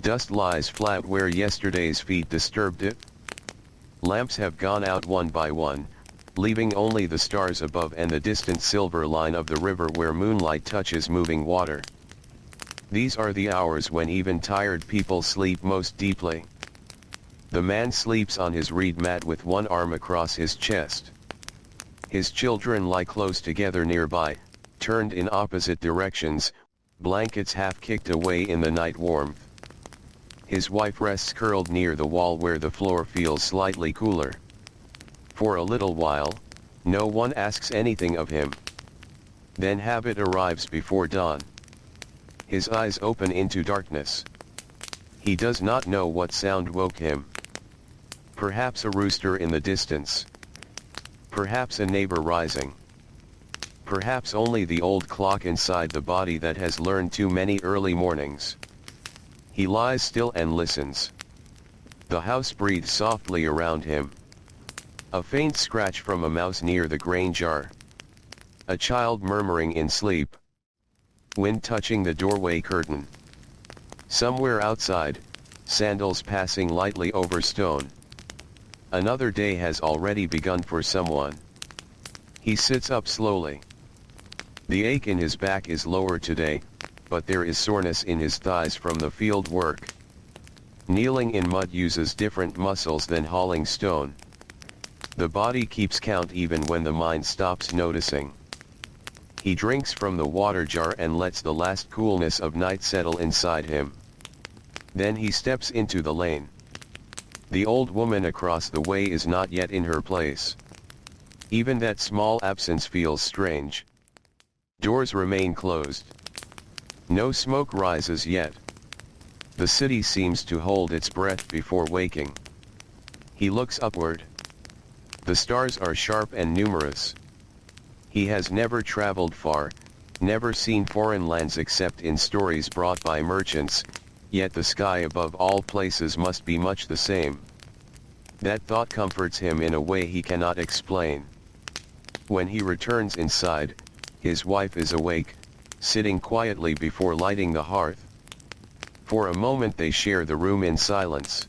Dust lies flat where yesterday's feet disturbed it. Lamps have gone out one by one, leaving only the stars above and the distant silver line of the river where moonlight touches moving water. These are the hours when even tired people sleep most deeply. The man sleeps on his reed mat with one arm across his chest. His children lie close together nearby, turned in opposite directions, blankets half kicked away in the night warmth. His wife rests curled near the wall where the floor feels slightly cooler. For a little while, no one asks anything of him. Then habit arrives before dawn. His eyes open into darkness. He does not know what sound woke him. Perhaps a rooster in the distance. Perhaps a neighbor rising. Perhaps only the old clock inside the body that has learned too many early mornings. He lies still and listens. The house breathes softly around him. A faint scratch from a mouse near the grain jar. A child murmuring in sleep. Wind touching the doorway curtain. Somewhere outside, sandals passing lightly over stone. Another day has already begun for someone. He sits up slowly. The ache in his back is lower today, but there is soreness in his thighs from the field work. Kneeling in mud uses different muscles than hauling stone. The body keeps count even when the mind stops noticing. He drinks from the water jar and lets the last coolness of night settle inside him. Then he steps into the lane. The old woman across the way is not yet in her place. Even that small absence feels strange. Doors remain closed. No smoke rises yet. The city seems to hold its breath before waking. He looks upward. The stars are sharp and numerous. He has never traveled far, never seen foreign lands except in stories brought by merchants, yet the sky above all places must be much the same. That thought comforts him in a way he cannot explain. When he returns inside, his wife is awake, sitting quietly before lighting the hearth. For a moment they share the room in silence.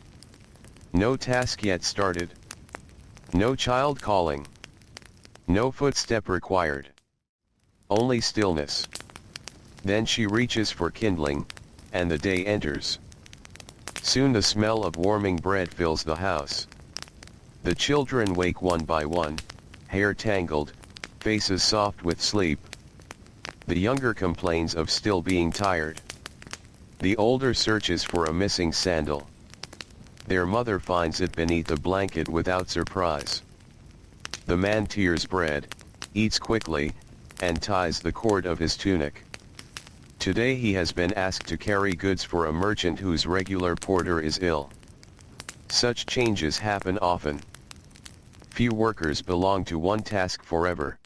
No task yet started. No child calling. No footstep required. Only stillness. Then she reaches for kindling, and the day enters. Soon the smell of warming bread fills the house. The children wake one by one, hair tangled, faces soft with sleep. The younger complains of still being tired. The older searches for a missing sandal. Their mother finds it beneath a blanket without surprise. The man tears bread, eats quickly, and ties the cord of his tunic. Today he has been asked to carry goods for a merchant whose regular porter is ill. Such changes happen often. Few workers belong to one task forever.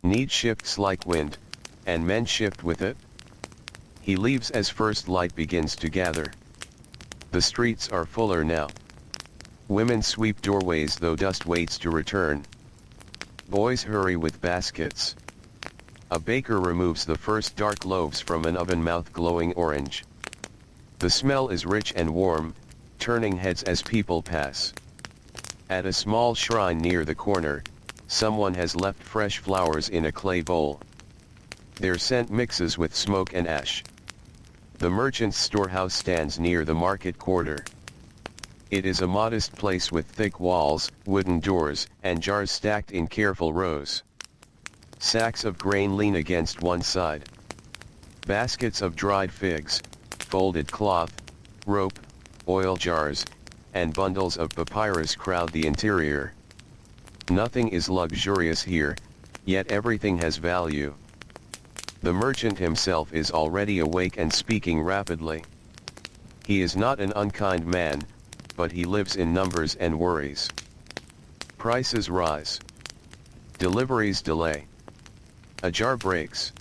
Need shifts like wind, and men shift with it. He leaves as first light begins to gather. The streets are fuller now. Women sweep doorways though dust waits to return. Boys hurry with baskets. A baker removes the first dark loaves from an oven, mouth glowing orange. The smell is rich and warm, turning heads as people pass. At a small shrine near the corner, someone has left fresh flowers in a clay bowl. Their scent mixes with smoke and ash. The merchant's storehouse stands near the market quarter. It is a modest place with thick walls, wooden doors, and jars stacked in careful rows. Sacks of grain lean against one side. Baskets of dried figs, folded cloth, rope, oil jars, and bundles of papyrus crowd the interior. Nothing is luxurious here, yet everything has value. The merchant himself is already awake and speaking rapidly. He is not an unkind man, but he lives in numbers and worries. Prices rise. Deliveries delay. A jar breaks.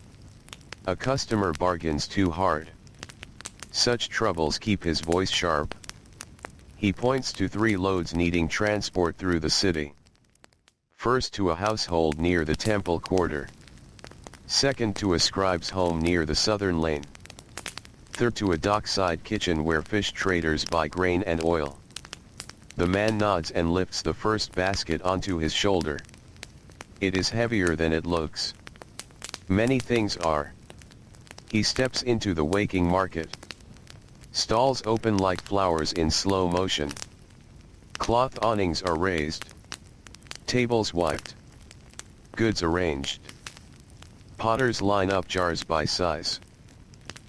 A customer bargains too hard. Such troubles keep his voice sharp. He points to 3 loads needing transport through the city. First to a household near the temple quarter. Second to a scribe's home near the southern lane. Third to a dockside kitchen where fish traders buy grain and oil. The man nods and lifts the first basket onto his shoulder. It is heavier than it looks. Many things are. He steps into the waking market. Stalls open like flowers in slow motion. Cloth awnings are raised. Tables wiped. Goods arranged. Potters line up jars by size.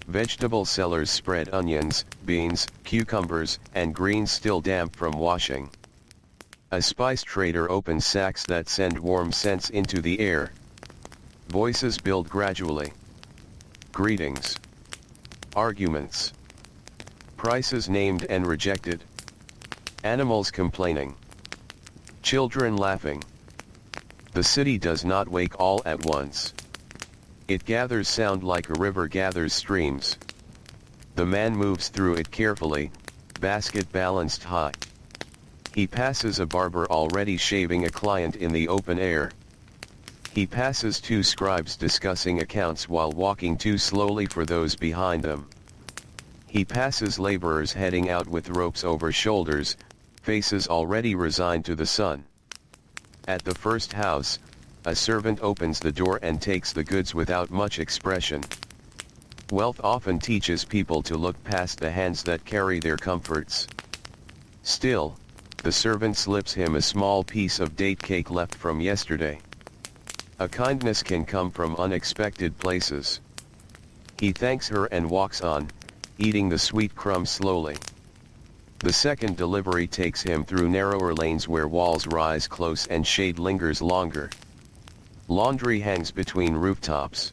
Vegetable sellers spread onions, beans, cucumbers, and greens still damp from washing. A spice trader opens sacks that send warm scents into the air. Voices build gradually. Greetings. Arguments. Prices named and rejected. Animals complaining. Children laughing. The city does not wake all at once. It gathers sound like a river gathers streams. The man moves through it carefully, basket balanced high. He passes a barber already shaving a client in the open air. He passes 2 scribes discussing accounts while walking too slowly for those behind them. He passes laborers heading out with ropes over shoulders, faces already resigned to the sun. At the first house, a servant opens the door and takes the goods without much expression. Wealth often teaches people to look past the hands that carry their comforts. Still, the servant slips him a small piece of date cake left from yesterday. A kindness can come from unexpected places. He thanks her and walks on, eating the sweet crumb slowly. The second delivery takes him through narrower lanes where walls rise close and shade lingers longer. Laundry hangs between rooftops.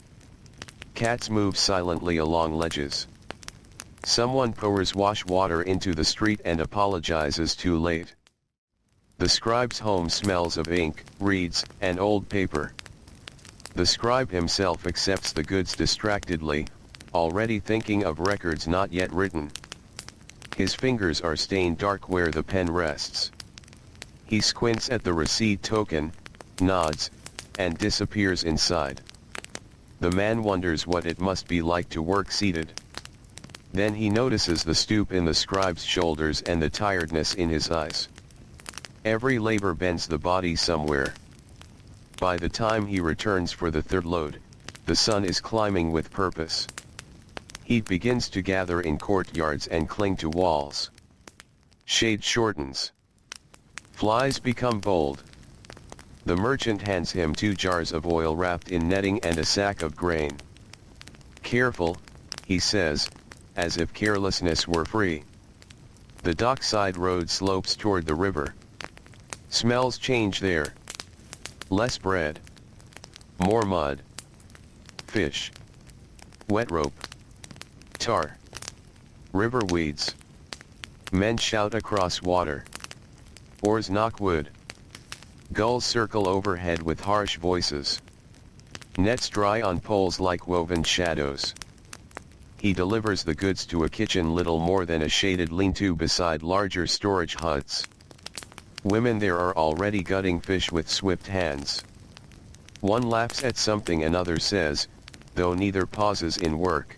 Cats move silently along ledges. Someone pours wash water into the street and apologizes too late. The scribe's home smells of ink, reeds, and old paper. The scribe himself accepts the goods distractedly, already thinking of records not yet written. His fingers are stained dark where the pen rests. He squints at the receipt token, nods, and disappears inside. The man wonders what it must be like to work seated. Then he notices the stoop in the scribe's shoulders and the tiredness in his eyes. Every labor bends the body somewhere. By the time he returns for the third load, the sun is climbing with purpose. Heat begins to gather in courtyards and cling to walls. Shade shortens. Flies become bold. The merchant hands him 2 jars of oil wrapped in netting and a sack of grain. "Careful," he says, as if carelessness were free. The dockside road slopes toward the river. Smells change there. Less bread. More mud. Fish. Wet rope. Tar. River weeds. Men shout across water. Oars knock wood. Gulls circle overhead with harsh voices. Nets dry on poles like woven shadows. He delivers the goods to a kitchen little more than a shaded lean-to beside larger storage huts. Women there are already gutting fish with swift hands. One laughs at something another says, though neither pauses in work.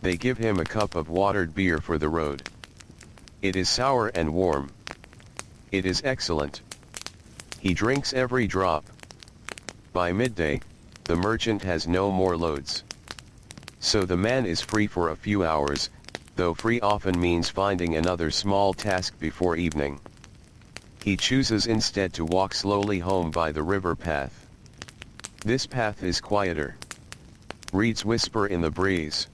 They give him a cup of watered beer for the road. It is sour and warm. It is excellent. He drinks every drop. By midday, the merchant has no more loads. So the man is free for a few hours, though free often means finding another small task before evening. He chooses instead to walk slowly home by the river path. This path is quieter. Reeds whisper in the breeze.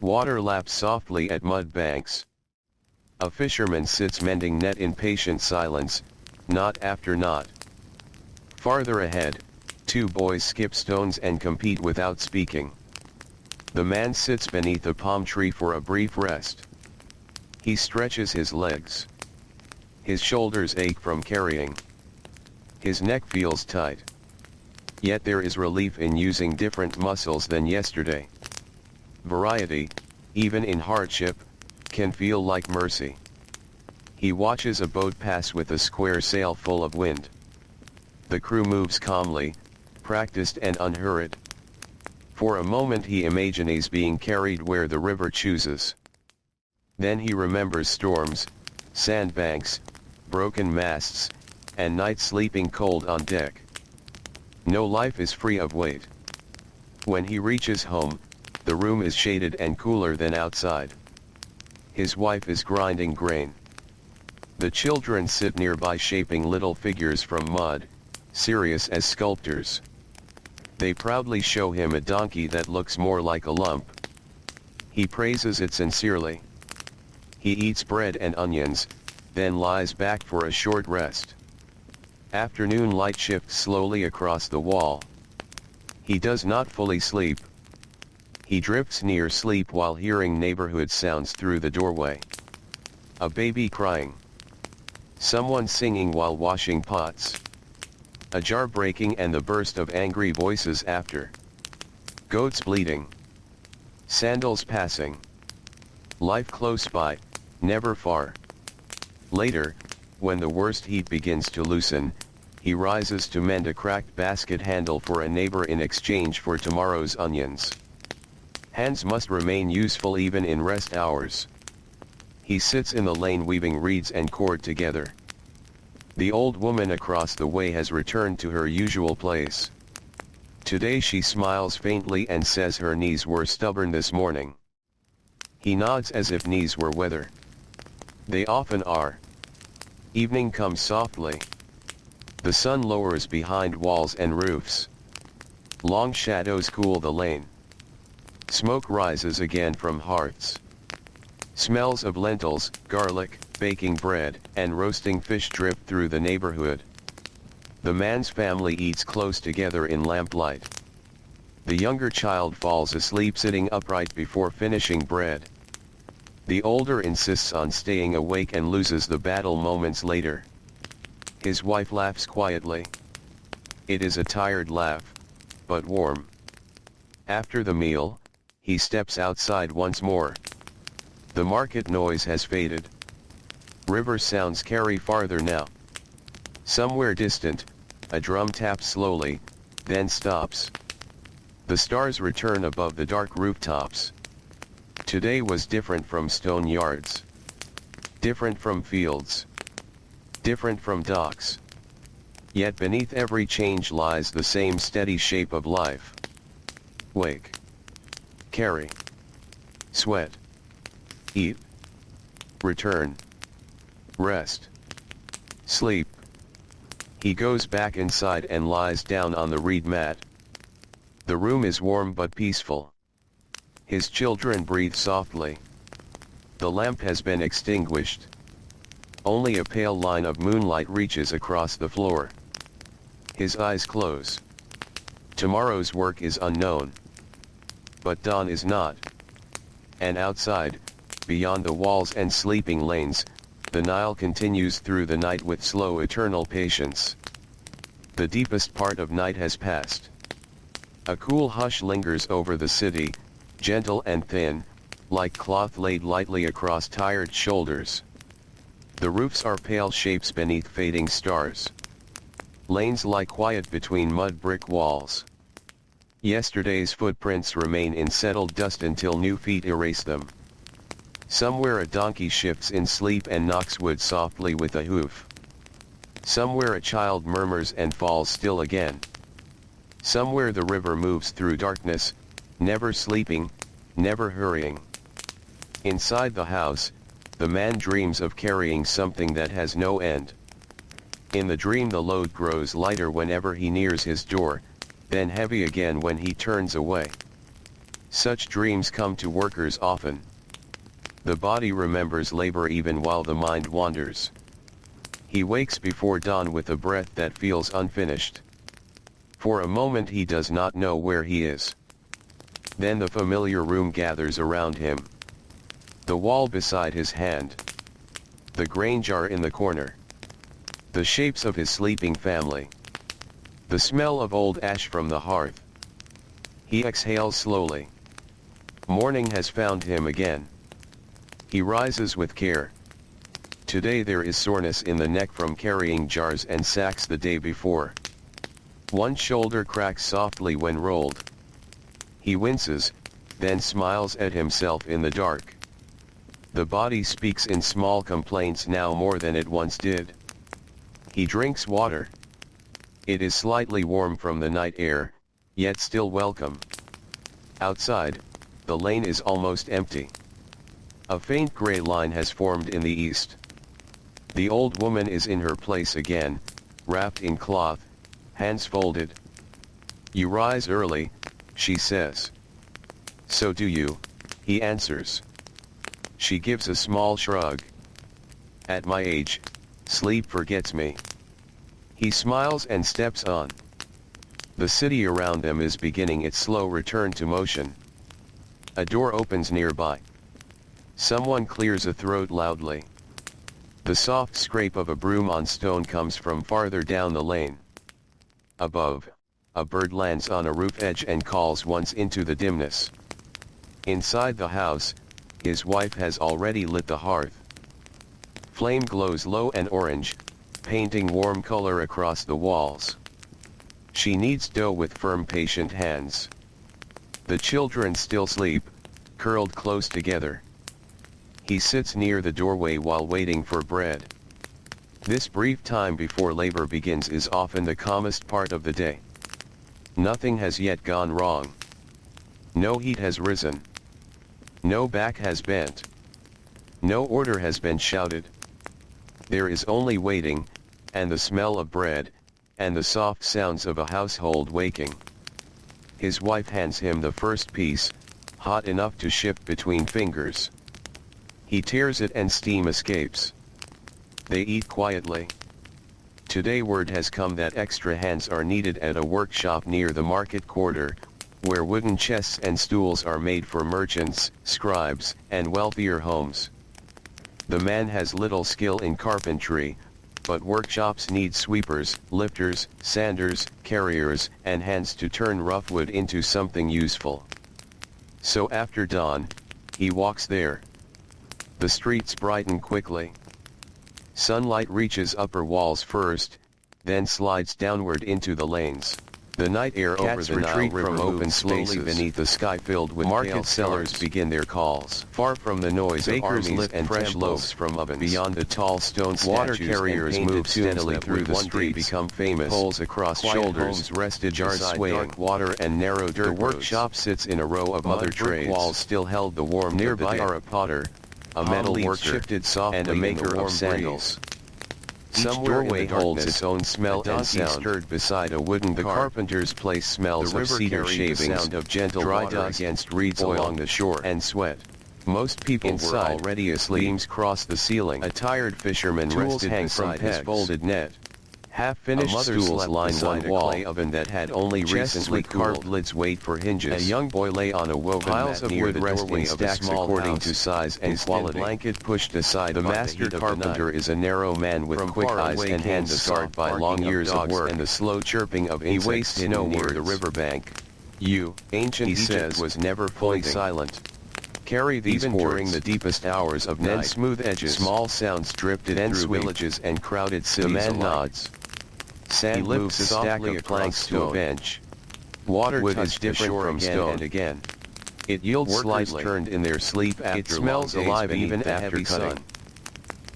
Water laps softly at mud banks. A fisherman sits mending net in patient silence, knot after knot. Farther ahead, 2 boys skip stones and compete without speaking. The man sits beneath a palm tree for a brief rest. He stretches his legs. His shoulders ache from carrying. His neck feels tight. Yet there is relief in using different muscles than yesterday. Variety, even in hardship, can feel like mercy. He watches a boat pass with a square sail full of wind. The crew moves calmly, practiced and unhurried. For a moment he imagines being carried where the river chooses. Then he remembers storms, sandbanks, broken masts, and nights sleeping cold on deck. No life is free of weight. When he reaches home, the room is shaded and cooler than outside. His wife is grinding grain. The children sit nearby shaping little figures from mud, serious as sculptors. They proudly show him a donkey that looks more like a lump. He praises it sincerely. He eats bread and onions, then lies back for a short rest. Afternoon light shifts slowly across the wall. He does not fully sleep. He drifts near sleep while hearing neighborhood sounds through the doorway. A baby crying. Someone singing while washing pots. A jar breaking and the burst of angry voices after. Goats bleating. Sandals passing. Life close by, never far. Later, when the worst heat begins to loosen, he rises to mend a cracked basket handle for a neighbor in exchange for tomorrow's onions. Hands must remain useful even in rest hours. He sits in the lane weaving reeds and cord together. The old woman across the way has returned to her usual place. Today she smiles faintly and says her knees were stubborn this morning. He nods as if knees were weather. They often are. Evening comes softly. The sun lowers behind walls and roofs. Long shadows cool the lane. Smoke rises again from hearths. Smells of lentils, garlic, baking bread, and roasting fish drip through the neighborhood. The man's family eats close together in lamplight. The younger child falls asleep sitting upright before finishing bread. The older insists on staying awake and loses the battle moments later. His wife laughs quietly. It is a tired laugh, but warm. After the meal, he steps outside once more. The market noise has faded. River sounds carry farther now. Somewhere distant, a drum taps slowly, then stops. The stars return above the dark rooftops. Today was different from stone yards. Different from fields. Different from docks. Yet beneath every change lies the same steady shape of life. Wake. Carry. Sweat. Eat. Return. Rest. Sleep. He goes back inside and lies down on the reed mat. The room is warm but peaceful. His children breathe softly. The lamp has been extinguished. Only a pale line of moonlight reaches across the floor. His eyes close. Tomorrow's work is unknown. But dawn is not. And outside, beyond the walls and sleeping lanes, the Nile continues through the night with slow eternal patience. The deepest part of night has passed. A cool hush lingers over the city, gentle and thin, like cloth laid lightly across tired shoulders. The roofs are pale shapes beneath fading stars. Lanes lie quiet between mud brick walls. Yesterday's footprints remain in settled dust until new feet erase them. Somewhere a donkey shifts in sleep and knocks wood softly with a hoof. Somewhere a child murmurs and falls still again. Somewhere the river moves through darkness, never sleeping, never hurrying. Inside the house, the man dreams of carrying something that has no end. In the dream the load grows lighter whenever he nears his door, then heavy again when he turns away. Such dreams come to workers often. The body remembers labor even while the mind wanders. He wakes before dawn with a breath that feels unfinished. For a moment he does not know where he is. Then the familiar room gathers around him. The wall beside his hand. The grain jar in the corner. The shapes of his sleeping family. The smell of old ash from the hearth. He exhales slowly. Morning has found him again. He rises with care. Today there is soreness in the neck from carrying jars and sacks the day before. One shoulder cracks softly when rolled. He winces, then smiles at himself in the dark. The body speaks in small complaints now more than it once did. He drinks water. It is slightly warm from the night air, yet still welcome. Outside, the lane is almost empty. A faint gray line has formed in the east. The old woman is in her place again, wrapped in cloth, hands folded. "You rise early," she says. "So do you," he answers. She gives a small shrug. "At my age, sleep forgets me." He smiles and steps on. The city around them is beginning its slow return to motion. A door opens nearby. Someone clears a throat loudly. The soft scrape of a broom on stone comes from farther down the lane. Above, a bird lands on a roof edge and calls once into the dimness. Inside the house, his wife has already lit the hearth. Flame glows low and orange, painting warm color across the walls. She kneads dough with firm, patient hands. The children still sleep, curled close together. He sits near the doorway while waiting for bread. This brief time before labor begins is often the calmest part of the day. Nothing has yet gone wrong. No heat has risen. No back has bent. No order has been shouted. There is only waiting, and the smell of bread, and the soft sounds of a household waking. His wife hands him the first piece, hot enough to shift between fingers. He tears it and steam escapes. They eat quietly. Today word has come that extra hands are needed at a workshop near the market quarter, where wooden chests and stools are made for merchants, scribes, and wealthier homes. The man has little skill in carpentry, but workshops need sweepers, lifters, sanders, carriers, and hands to turn rough wood into something useful. So after dawn, he walks there. The streets brighten quickly. Sunlight reaches upper walls first, then slides downward into the lanes. The night air over the Nile River from open spaces beneath the sky filled with market sellers begin their calls. Far from the noise of armies lift and fresh loaves from ovens. Beyond the tall stone statues, water carriers move steadily through the streets. Become famous. Poles across shoulders, rested jars swaying. Dark water and narrow dirt. The workshop sits in a row of other trays. Walls still held the warmth. Nearby are a potter, a metal worker, shifted softly, and a maker of sandals. Each doorway holds its own smell and sound. Stirred beside a wooden the carpenter's place smells of cedar shavings, sound of gentle dry dust against reeds along the shore, and sweat. Most people inside were already asleep. Beams cross the ceiling. A tired fisherman rested beside his folded net. Half-finished stools line one wall. A clay oven that had only recently carved lids wait for hinges. A young boy lay on a woven piles mat of near wood the doorway of a small according house. To size and quality. Blanket pushed aside. The master carpenter is a narrow man with quick eyes and hands scarred by long years of work and the slow chirping of insects. He wastes no near the riverbank. You, ancient Egypt, was never fully silent. Carry these even during the deepest hours of night. Then smooth edges, small sounds drifted through villages and crowded cities. The man nods. Sand moves a stack of planks to a bench. Water wood is different from stone and again. It yields slightly turned in their sleep after it smells alive even after cutting.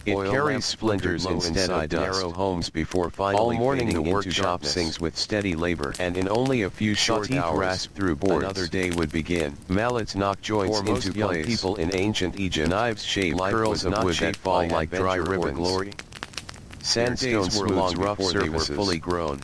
It carries splinters instead of narrow homes before finally all morning the workshop sings with steady labor, and in only a few short hours rasp through boards. Another day would begin. Mallets knock joints into place. Young people in ancient Egypt, knives shave curls of wood that fall like dry ribbons. Sandstones were long rough before they were fully grown.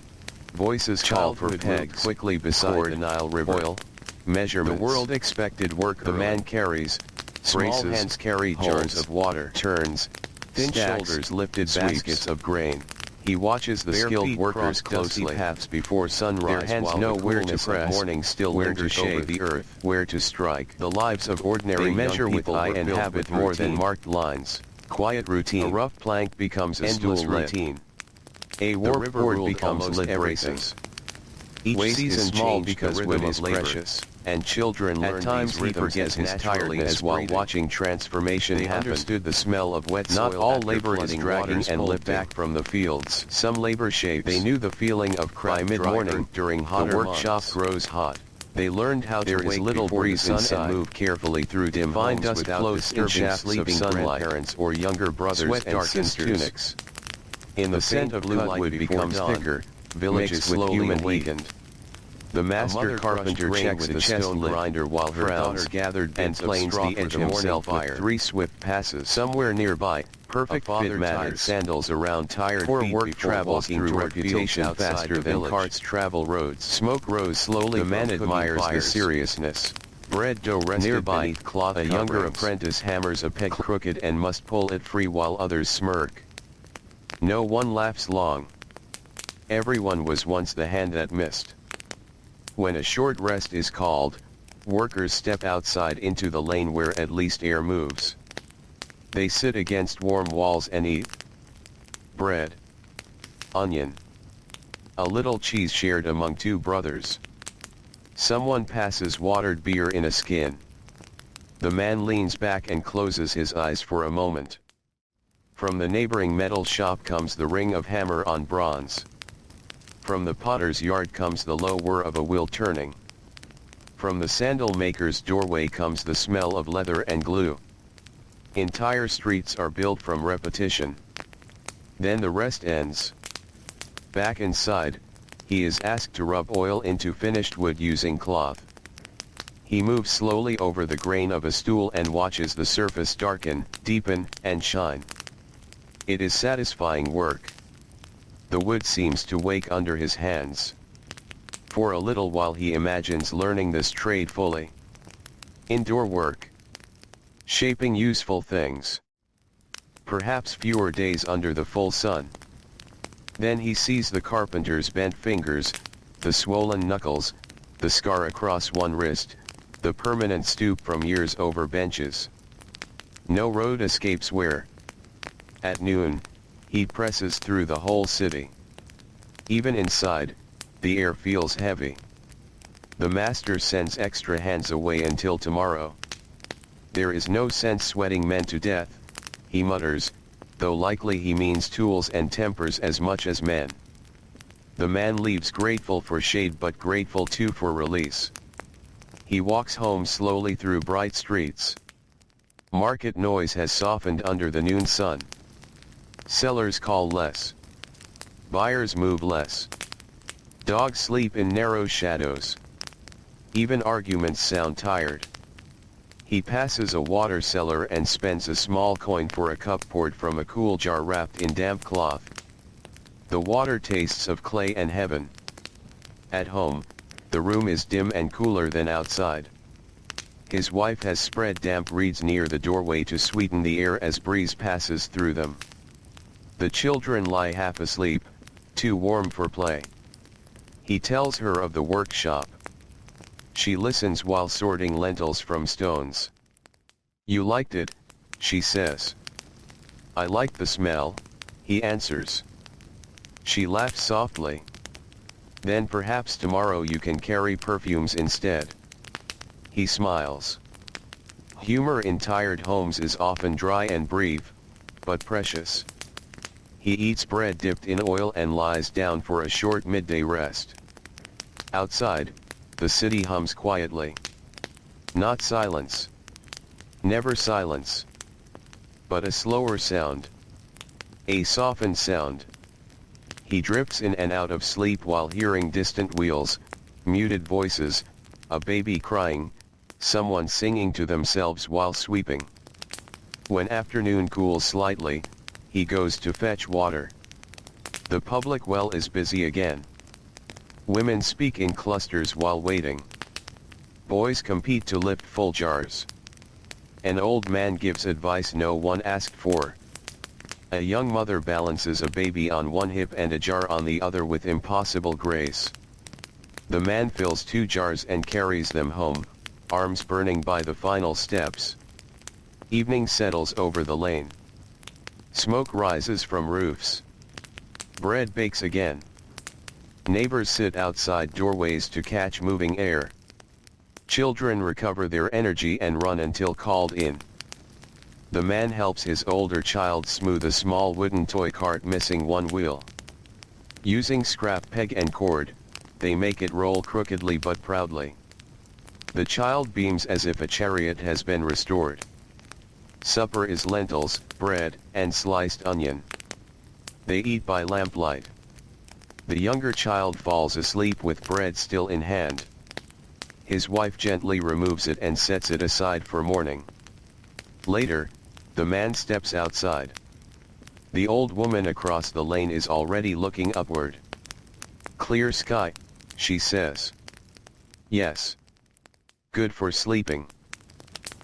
Voices called for pegs quickly beside the Nile River. Oil, measurements. The world expected work. The man carries. Small hands carry jars of water. Turns. Thin shoulders lifted baskets of grain. He watches the skilled workers closely paths before sunrise. Their hands know where to press. Morning still where to shave the earth, where to strike. The lives of ordinary young measure with eye and habit more than marked lines. Quiet routine. A rough plank becomes a endless routine. A warped board becomes liberating. Each season small because wood is precious, and children learn at times he forgets his tiredness while watching transformation happen. Understood the smell of wet soil. Not all labor is dragging and lifted back from the fields. Some labor shapes. They knew the feeling of by mid-morning during hotter months. The workshop grows hot. They learned how to wake little breeze inside and move carefully through dim fine dust close in shafts of sunlight. Parents or younger brothers sweat and sisters. Tunics. In the scent of blue wood becomes thicker. Villages slowly awakened. The master carpenter checks the stone grinder while her daughter gathered and planes the edge himself with 3 swift passes. Somewhere nearby, perfect fit matted sandals around tired feet work travels through reputation faster than carts travel roads. Smoke rose slowly. The man admires the seriousness. Bread dough rested nearby beneath cloth. A younger apprentice hammers a peg crooked and must pull it free while others smirk. No one laughs long. Everyone was once the hand that missed. When a short rest is called, workers step outside into the lane where at least air moves. They sit against warm walls and eat bread, onion, a little cheese shared among 2 brothers. Someone passes watered beer in a skin. The man leans back and closes his eyes for a moment. From the neighboring metal shop comes the ring of hammer on bronze. From the potter's yard comes the low whir of a wheel turning. From the sandal maker's doorway comes the smell of leather and glue. Entire streets are built from repetition. Then the rest ends. Back inside, he is asked to rub oil into finished wood using cloth. He moves slowly over the grain of a stool and watches the surface darken, deepen, and shine. It is satisfying work. The wood seems to wake under his hands. For a little while he imagines learning this trade fully. Indoor work. Shaping useful things. Perhaps fewer days under the full sun. Then he sees the carpenter's bent fingers, the swollen knuckles, the scar across one wrist, the permanent stoop from years over benches. No road escapes where. At noon, he presses through the whole city. Even inside, the air feels heavy. The master sends extra hands away until tomorrow. There is no sense sweating men to death, he mutters, though likely he means tools and tempers as much as men. The man leaves grateful for shade but grateful too for release. He walks home slowly through bright streets. Market noise has softened under the noon sun. Sellers call less. Buyers move less. Dogs sleep in narrow shadows. Even arguments sound tired. He passes a water cellar and spends a small coin for a cup poured from a cool jar wrapped in damp cloth. The water tastes of clay and heaven. At home, the room is dim and cooler than outside. His wife has spread damp reeds near the doorway to sweeten the air as breeze passes through them. The children lie half asleep, too warm for play. He tells her of the workshop. She listens while sorting lentils from stones. "You liked it," she says. "I like the smell," he answers. She laughs softly. "Then perhaps tomorrow you can carry perfumes instead." He smiles. Humor in tired homes is often dry and brief, but precious. He eats bread dipped in oil and lies down for a short midday rest. Outside, the city hums quietly. Not silence. Never silence. But a slower sound. A softened sound. He drifts in and out of sleep while hearing distant wheels, muted voices, a baby crying, someone singing to themselves while sweeping. When afternoon cools slightly, he goes to fetch water. The public well is busy again. Women speak in clusters while waiting. Boys compete to lift full jars. An old man gives advice no one asked for. A young mother balances a baby on one hip and a jar on the other with impossible grace. The man fills 2 jars and carries them home, arms burning by the final steps. Evening settles over the lane. Smoke rises from roofs. Bread bakes again. Neighbors sit outside doorways to catch moving air. Children recover their energy and run until called in. The man helps his older child smooth a small wooden toy cart missing one wheel. Using scrap peg and cord, they make it roll crookedly but proudly. The child beams as if a chariot has been restored. Supper is lentils, bread, and sliced onion. They eat by lamplight. The younger child falls asleep with bread still in hand. His wife gently removes it and sets it aside for morning. Later, the man steps outside. The old woman across the lane is already looking upward. "Clear sky," she says. "Yes. Good for sleeping."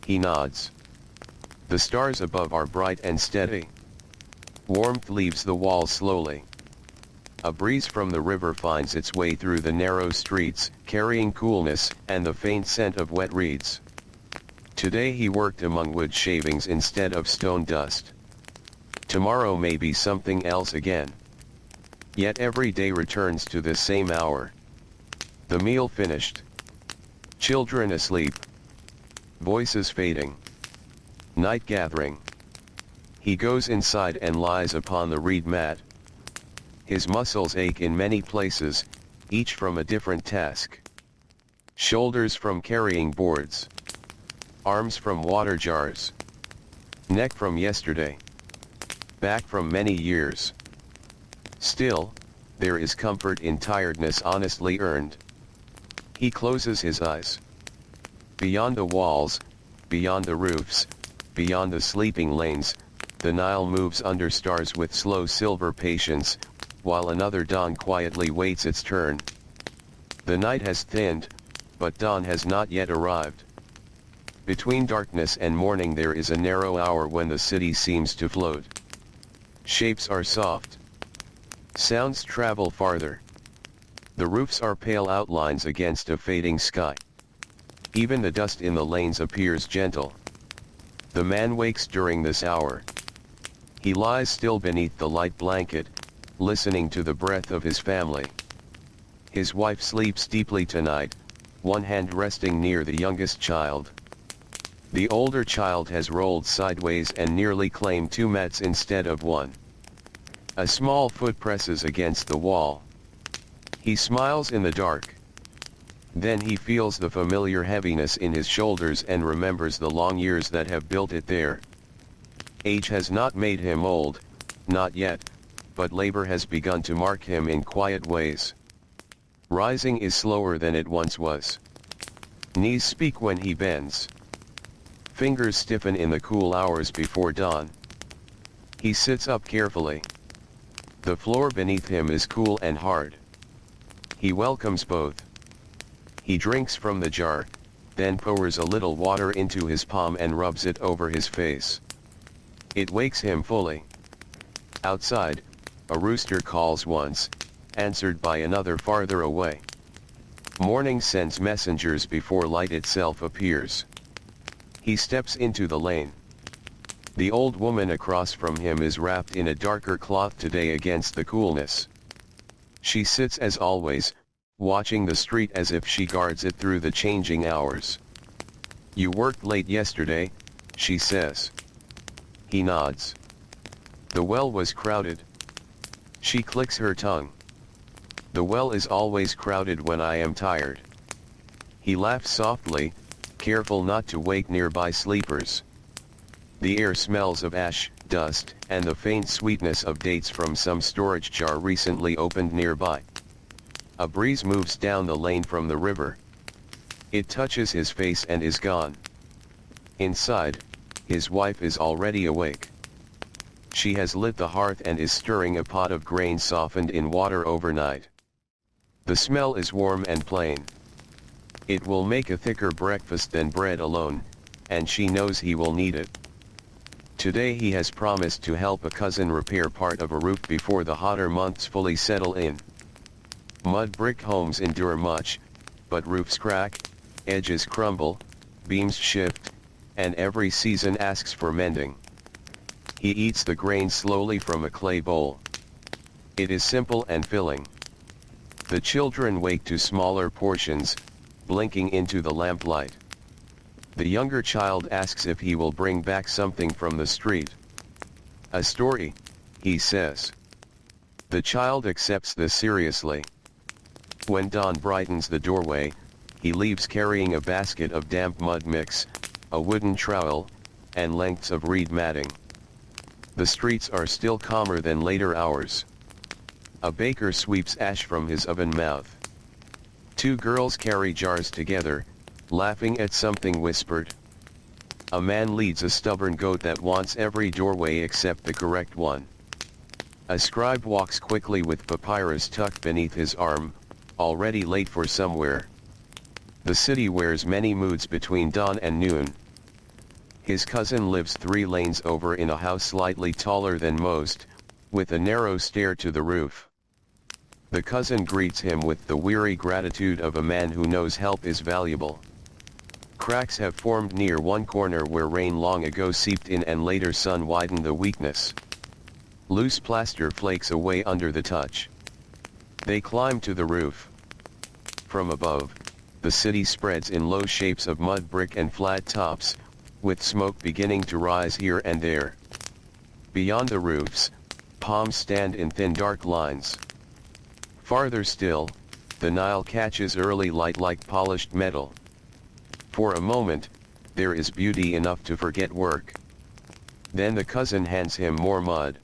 He nods. The stars above are bright and steady. Warmth leaves the walls slowly. A breeze from the river finds its way through the narrow streets, carrying coolness and the faint scent of wet reeds. Today he worked among wood shavings instead of stone dust. Tomorrow may be something else again. Yet every day returns to the same hour. The meal finished. Children asleep. Voices fading. Night gathering. He goes inside and lies upon the reed mat. His muscles ache in many places, each from a different task. Shoulders from carrying boards. Arms from water jars. Neck from yesterday. Back from many years. Still, there is comfort in tiredness honestly earned. He closes his eyes. Beyond the walls, beyond the roofs, beyond the sleeping lanes, the Nile moves under stars with slow silver patience, while another dawn quietly waits its turn. The night has thinned, but dawn has not yet arrived. Between darkness and morning there is a narrow hour when the city seems to float. Shapes are soft. Sounds travel farther. The roofs are pale outlines against a fading sky. Even the dust in the lanes appears gentle. The man wakes during this hour. He lies still beneath the light blanket, listening to the breath of his family. His wife sleeps deeply tonight, one hand resting near the youngest child. The older child has rolled sideways and nearly claimed two mats instead of one. A small foot presses against the wall. He smiles in the dark. Then he feels the familiar heaviness in his shoulders and remembers the long years that have built it there. Age has not made him old, not yet, but labor has begun to mark him in quiet ways. Rising is slower than it once was. Knees speak when he bends. Fingers stiffen in the cool hours before dawn. He sits up carefully. The floor beneath him is cool and hard. He welcomes both. He drinks from the jar, then pours a little water into his palm and rubs it over his face. It wakes him fully. Outside, a rooster calls once, answered by another farther away. Morning sends messengers before light itself appears. He steps into the lane. The old woman across from him is wrapped in a darker cloth today against the coolness. She sits as always, watching the street as if she guards it through the changing hours. "You worked late yesterday," she says. He nods. "The well was crowded." She clicks her tongue. "The well is always crowded when I am tired." He laughs softly, careful not to wake nearby sleepers. The air smells of ash, dust, and the faint sweetness of dates from some storage jar recently opened nearby. A breeze moves down the lane from the river. It touches his face and is gone. Inside, his wife is already awake. She has lit the hearth and is stirring a pot of grain softened in water overnight. The smell is warm and plain. It will make a thicker breakfast than bread alone, and she knows he will need it. Today he has promised to help a cousin repair part of a roof before the hotter months fully settle in. Mud brick homes endure much, but roofs crack, edges crumble, beams shift, and every season asks for mending. He eats the grain slowly from a clay bowl. It is simple and filling. The children wake to smaller portions, blinking into the lamplight. The younger child asks if he will bring back something from the street. "A story," he says. The child accepts this seriously. When dawn brightens the doorway, he leaves carrying a basket of damp mud mix, a wooden trowel, and lengths of reed matting. The streets are still calmer than later hours. A baker sweeps ash from his oven mouth. Two girls carry jars together, laughing at something whispered. A man leads a stubborn goat that wants every doorway except the correct one. A scribe walks quickly with papyrus tucked beneath his arm, already late for somewhere. The city wears many moods between dawn and noon. His cousin lives 3 lanes over in a house slightly taller than most, with a narrow stair to the roof. The cousin greets him with the weary gratitude of a man who knows help is valuable. Cracks have formed near one corner where rain long ago seeped in and later sun widened the weakness. Loose plaster flakes away under the touch. They climb to the roof. From above, the city spreads in low shapes of mud brick and flat tops, with smoke beginning to rise here and there. Beyond the roofs, palms stand in thin dark lines. Farther still, the Nile catches early light like polished metal. For a moment, there is beauty enough to forget work. Then the cousin hands him more mud.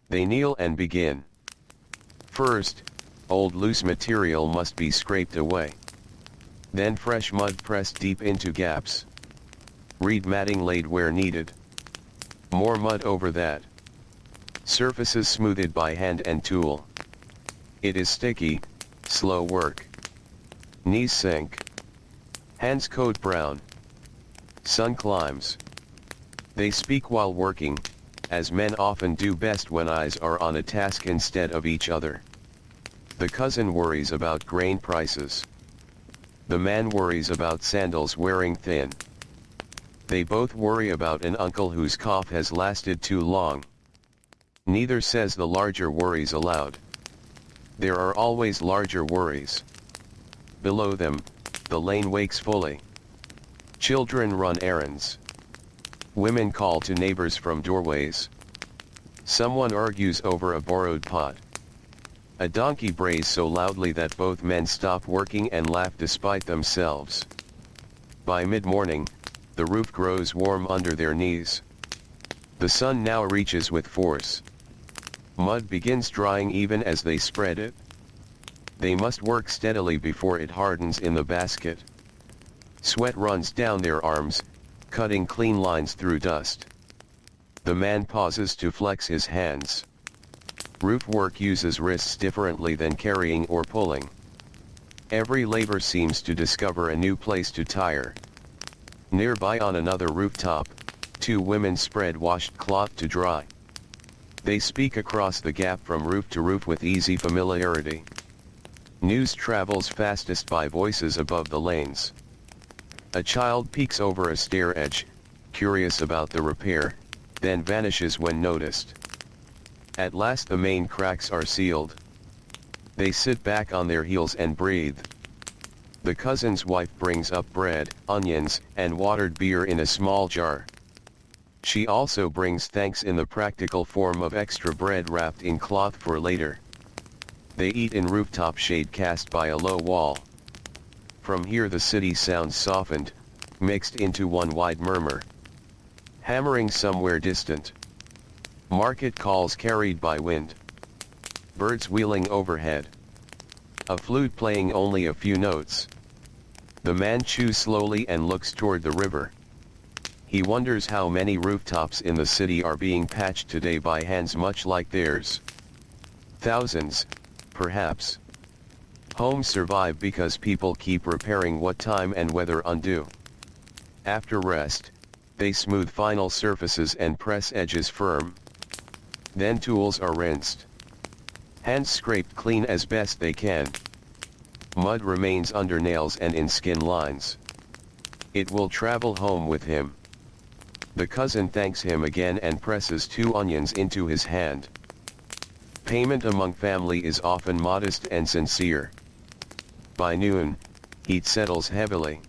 They kneel and begin. First, old loose material must be scraped away. Then fresh mud pressed deep into gaps. Reed matting laid where needed. More mud over that. Surfaces smoothed by hand and tool. It is sticky, slow work. Knees sink. Hands coat brown. Sun climbs. They speak while working, as men often do best when eyes are on a task instead of each other. The cousin worries about grain prices. The man worries about sandals wearing thin. They both worry about an uncle whose cough has lasted too long. Neither says the larger worries aloud. There are always larger worries. Below them, the lane wakes fully. Children run errands. Women call to neighbors from doorways. Someone argues over a borrowed pot. A donkey brays so loudly that both men stop working and laugh despite themselves. By mid-morning, the roof grows warm under their knees. The sun now reaches with force. Mud begins drying even as they spread it. They must work steadily before it hardens in the basket. Sweat runs down their arms, cutting clean lines through dust. The man pauses to flex his hands. Roof work uses wrists differently than carrying or pulling. Every labor seems to discover a new place to tire. Nearby on another rooftop, two women spread washed cloth to dry. They speak across the gap from roof to roof with easy familiarity. News travels fastest by voices above the lanes. A child peeks over a stair edge, curious about the repair, then vanishes when noticed. At last the main cracks are sealed. They sit back on their heels and breathe. The cousin's wife brings up bread, onions, and watered beer in a small jar. She also brings thanks in the practical form of extra bread wrapped in cloth for later. They eat in rooftop shade cast by a low wall. From here the city sounds softened, mixed into one wide murmur. Hammering somewhere distant. Market calls carried by wind. Birds wheeling overhead. A flute playing only a few notes. The man chews slowly and looks toward the river. He wonders how many rooftops in the city are being patched today by hands much like theirs. Thousands, perhaps. Homes survive because people keep repairing what time and weather undo. After rest, they smooth final surfaces and press edges firm. Then tools are rinsed. Hands scraped clean as best they can. Mud remains under nails and in skin lines. It will travel home with him. The cousin thanks him again and presses 2 onions into his hand. Payment among family is often modest and sincere. By noon, heat settles heavily.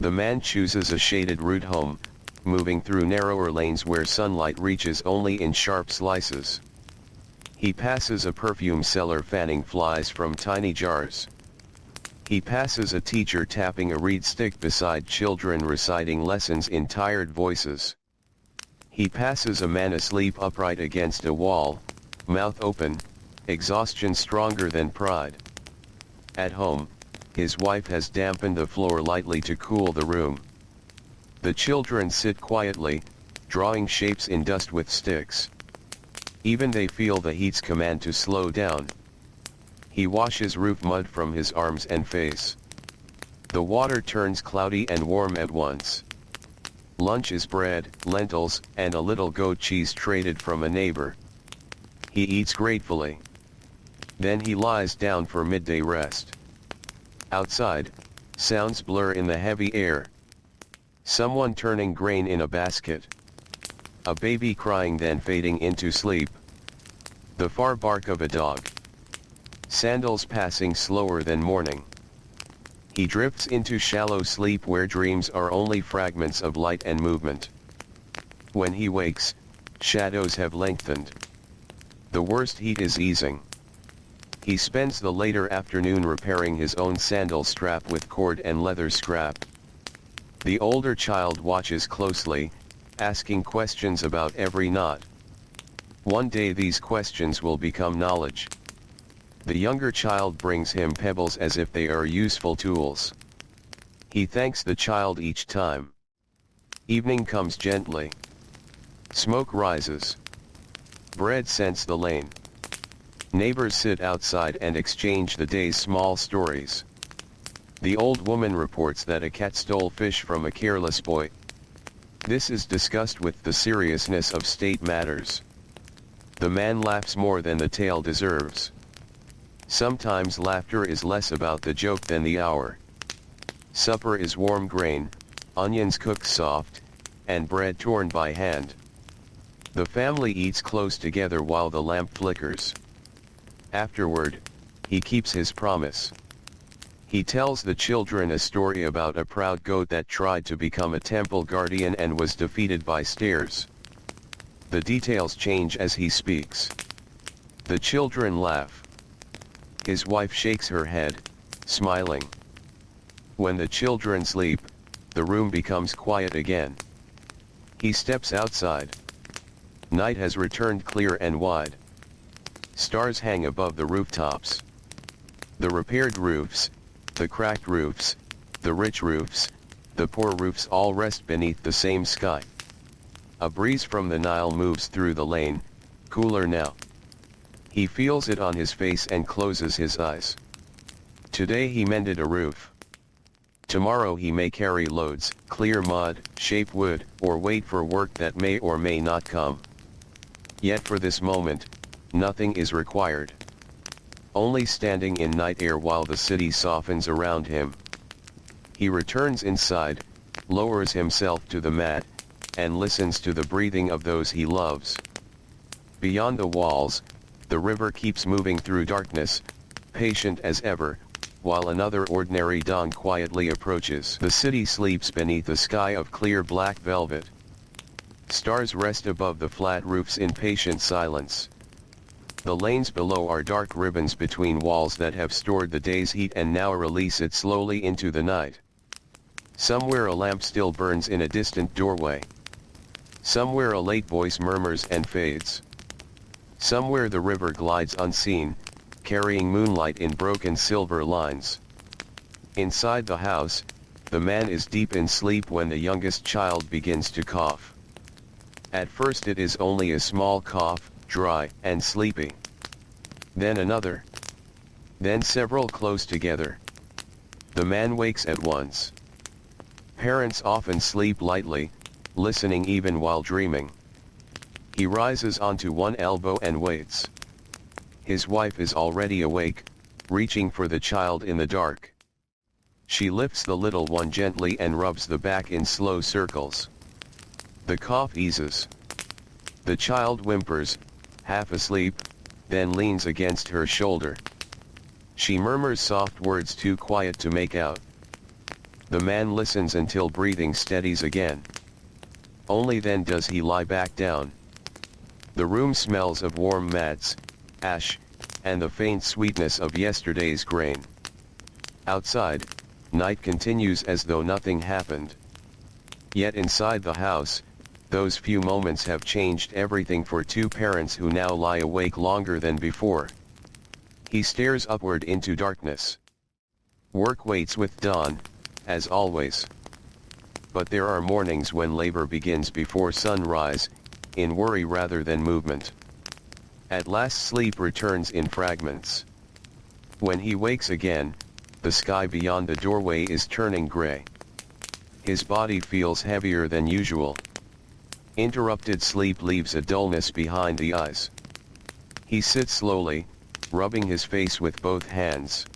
The man chooses a shaded route home, moving through narrower lanes where sunlight reaches only in sharp slices. He passes a perfume seller fanning flies from tiny jars. He passes a teacher tapping a reed stick beside children reciting lessons in tired voices. He passes a man asleep upright against a wall, mouth open, exhaustion stronger than pride. At home, his wife has dampened the floor lightly to cool the room. The children sit quietly, drawing shapes in dust with sticks. Even they feel the heat's command to slow down. He washes roof mud from his arms and face. The water turns cloudy and warm at once. Lunch is bread, lentils, and a little goat cheese traded from a neighbor. He eats gratefully. Then he lies down for midday rest. Outside, sounds blur in the heavy air. Someone turning grain in a basket. A baby crying then fading into sleep. The far bark of a dog. Sandals passing slower than morning. He drifts into shallow sleep where dreams are only fragments of light and movement. When he wakes, shadows have lengthened. The worst heat is easing. He spends the later afternoon repairing his own sandal strap with cord and leather scrap. The older child watches closely, asking questions about every knot. One day these questions will become knowledge. The younger child brings him pebbles as if they are useful tools. He thanks the child each time. Evening comes gently. Smoke rises. Bread scents the lane. Neighbors sit outside and exchange the day's small stories. The old woman reports that a cat stole fish from a careless boy. This is discussed with the seriousness of state matters. The man laughs more than the tale deserves. Sometimes laughter is less about the joke than the hour. Supper is warm grain, onions cooked soft, and bread torn by hand. The family eats close together while the lamp flickers. Afterward, he keeps his promise. He tells the children a story about a proud goat that tried to become a temple guardian and was defeated by stairs. The details change as he speaks. The children laugh. His wife shakes her head, smiling. When the children sleep, the room becomes quiet again. He steps outside. Night has returned clear and wide. Stars hang above the rooftops. The repaired roofs, the cracked roofs, the rich roofs, the poor roofs all rest beneath the same sky. A breeze from the Nile moves through the lane, cooler now. He feels it on his face and closes his eyes. Today he mended a roof. Tomorrow he may carry loads, clear mud, shape wood, or wait for work that may or may not come. Yet for this moment, nothing is required. Only standing in night air while the city softens around him. He returns inside, lowers himself to the mat, and listens to the breathing of those he loves. Beyond the walls, the river keeps moving through darkness, patient as ever, while another ordinary dawn quietly approaches. The city sleeps beneath a sky of clear black velvet. Stars rest above the flat roofs in patient silence. The lanes below are dark ribbons between walls that have stored the day's heat and now release it slowly into the night. Somewhere a lamp still burns in a distant doorway. Somewhere a late voice murmurs and fades. Somewhere the river glides unseen, carrying moonlight in broken silver lines. Inside the house, the man is deep in sleep when the youngest child begins to cough. At first it is only a small cough, dry and sleepy. Then another. Then several close together. The man wakes at once. Parents often sleep lightly, listening even while dreaming. He rises onto one elbow and waits. His wife is already awake, reaching for the child in the dark. She lifts the little one gently and rubs the back in slow circles. The cough eases. The child whimpers, half asleep, then leans against her shoulder. She murmurs soft words too quiet to make out. The man listens until breathing steadies again. Only then does he lie back down. The room smells of warm mats, ash, and the faint sweetness of yesterday's grain. Outside, night continues as though nothing happened. Yet inside the house, those few moments have changed everything for two parents who now lie awake longer than before. He stares upward into darkness. Work waits with dawn, as always. But there are mornings when labor begins before sunrise, in worry rather than movement. At last sleep returns in fragments. When he wakes again, the sky beyond the doorway is turning gray. His body feels heavier than usual. Interrupted sleep leaves a dullness behind the eyes. He sits slowly, rubbing his face with both hands.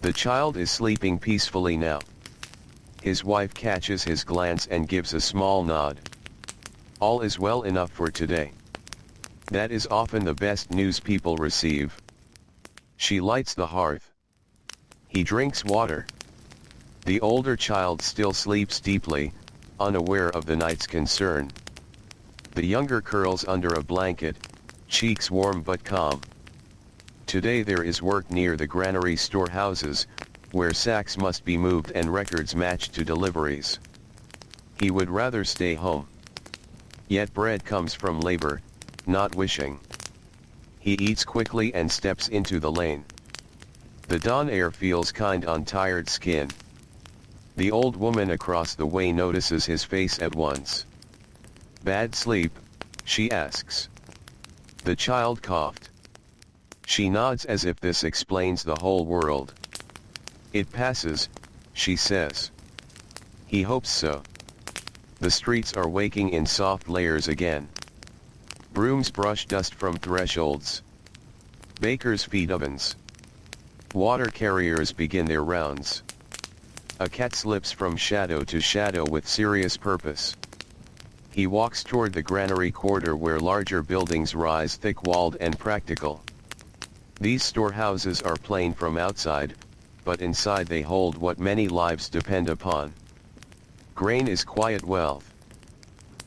The child is sleeping peacefully now. His wife catches his glance and gives a small nod. All is well enough for today. That is often the best news people receive. She lights the hearth. He drinks water. The older child still sleeps deeply, unaware of the night's concern. The younger curls under a blanket, cheeks warm but calm. Today there is work near the granary storehouses, where sacks must be moved and records matched to deliveries. He would rather stay home. Yet bread comes from labor, not wishing. He eats quickly and steps into the lane. The dawn air feels kind on tired skin. The old woman across the way notices his face at once. "Bad sleep?" she asks. The child coughed. She nods as if this explains the whole world. It passes, she says. He hopes so. The streets are waking in soft layers again. Brooms brush dust from thresholds. Bakers feed ovens. Water carriers begin their rounds. A cat slips from shadow to shadow with serious purpose. He walks toward the granary quarter where larger buildings rise thick-walled and practical. These storehouses are plain from outside, but inside they hold what many lives depend upon. Grain is quiet wealth.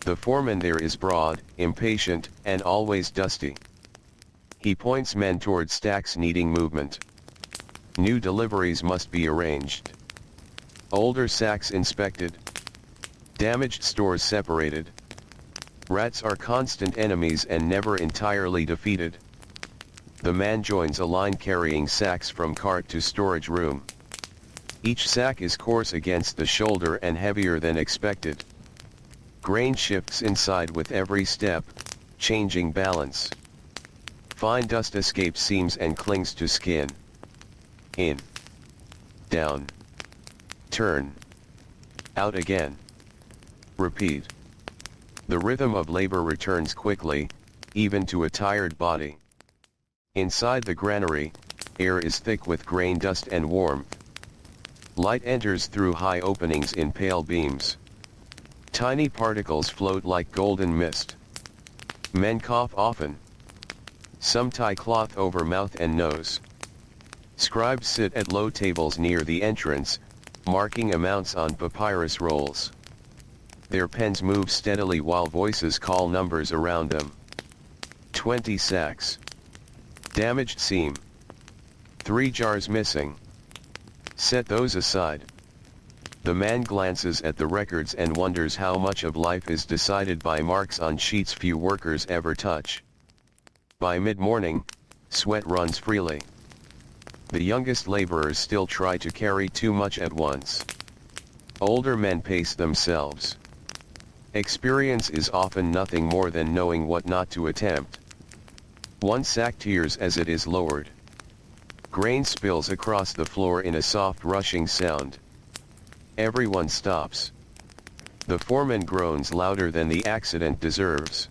The foreman there is broad, impatient, and always dusty. He points men toward stacks needing movement. New deliveries must be arranged. Older sacks inspected. Damaged stores separated. Rats are constant enemies and never entirely defeated. The man joins a line carrying sacks from cart to storage room. Each sack is coarse against the shoulder and heavier than expected. Grain shifts inside with every step, changing balance. Fine dust escapes seams and clings to skin. In. Down. Turn. Out again. Repeat. The rhythm of labor returns quickly, even to a tired body. Inside the granary, air is thick with grain dust and warmth. Light enters through high openings in pale beams. Tiny particles float like golden mist. Men cough often. Some tie cloth over mouth and nose. Scribes sit at low tables near the entrance, marking amounts on papyrus rolls. Their pens move steadily while voices call numbers around them. 20 sacks. Damaged seam. 3 jars missing. Set those aside. The man glances at the records and wonders how much of life is decided by marks on sheets few workers ever touch. By mid-morning, sweat runs freely. The youngest laborers still try to carry too much at once. Older men pace themselves. Experience is often nothing more than knowing what not to attempt. One sack tears as it is lowered. Grain spills across the floor in a soft rushing sound. Everyone stops. The foreman groans louder than the accident deserves.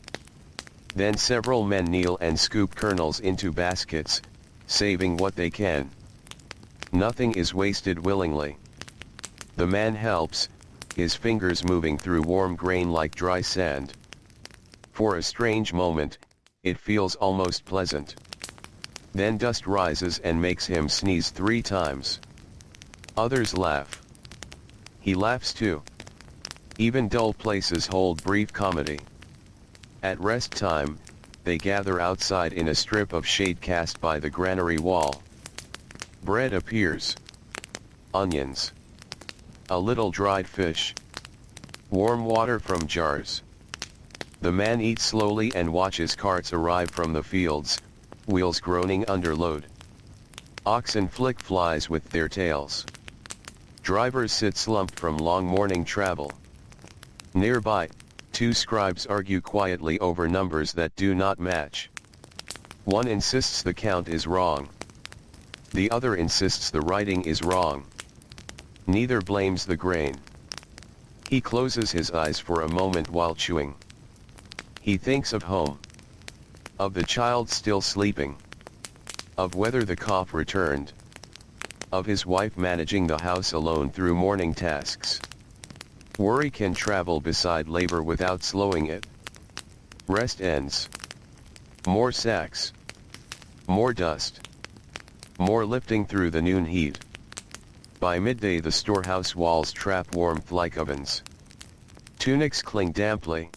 Then several men kneel and scoop kernels into baskets, saving what they can. Nothing is wasted willingly. The man helps, his fingers moving through warm grain like dry sand. For a strange moment, it feels almost pleasant. Then dust rises and makes him sneeze 3 times. Others laugh. He laughs too. Even dull places hold brief comedy. At rest time, they gather outside in a strip of shade cast by the granary wall. Bread appears. Onions. A little dried fish. Warm water from jars. The man eats slowly and watches carts arrive from the fields, wheels groaning under load. Oxen flick flies with their tails. Drivers sit slumped from long morning travel. Nearby, 2 scribes argue quietly over numbers that do not match. One insists the count is wrong. The other insists the writing is wrong. Neither blames the grain. He closes his eyes for a moment while chewing. He thinks of home. Of the child still sleeping. Of whether the cough returned. Of his wife managing the house alone through morning tasks. Worry can travel beside labor without slowing it. Rest ends. More sacks. More dust. More lifting through the noon heat. By midday the storehouse walls trap warmth like ovens. Tunics cling damply.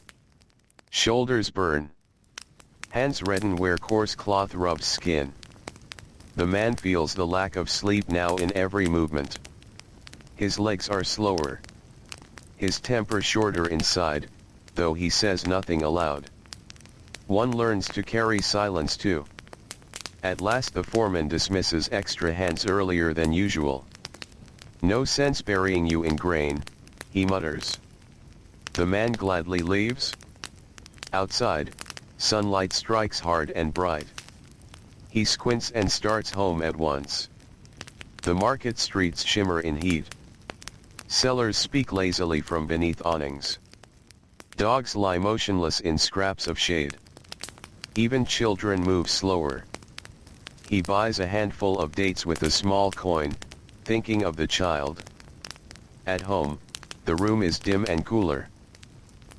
Shoulders burn. Hands redden where coarse cloth rubs skin. The man feels the lack of sleep now in every movement. His legs are slower. His temper shorter inside, though he says nothing aloud. One learns to carry silence too. At last the foreman dismisses extra hands earlier than usual. No sense burying you in grain, he mutters. The man gladly leaves. Outside, sunlight strikes hard and bright. He squints and starts home at once. The market streets shimmer in heat. Sellers speak lazily from beneath awnings. Dogs lie motionless in scraps of shade. Even children move slower. He buys a handful of dates with a small coin, thinking of the child. At home, the room is dim and cooler.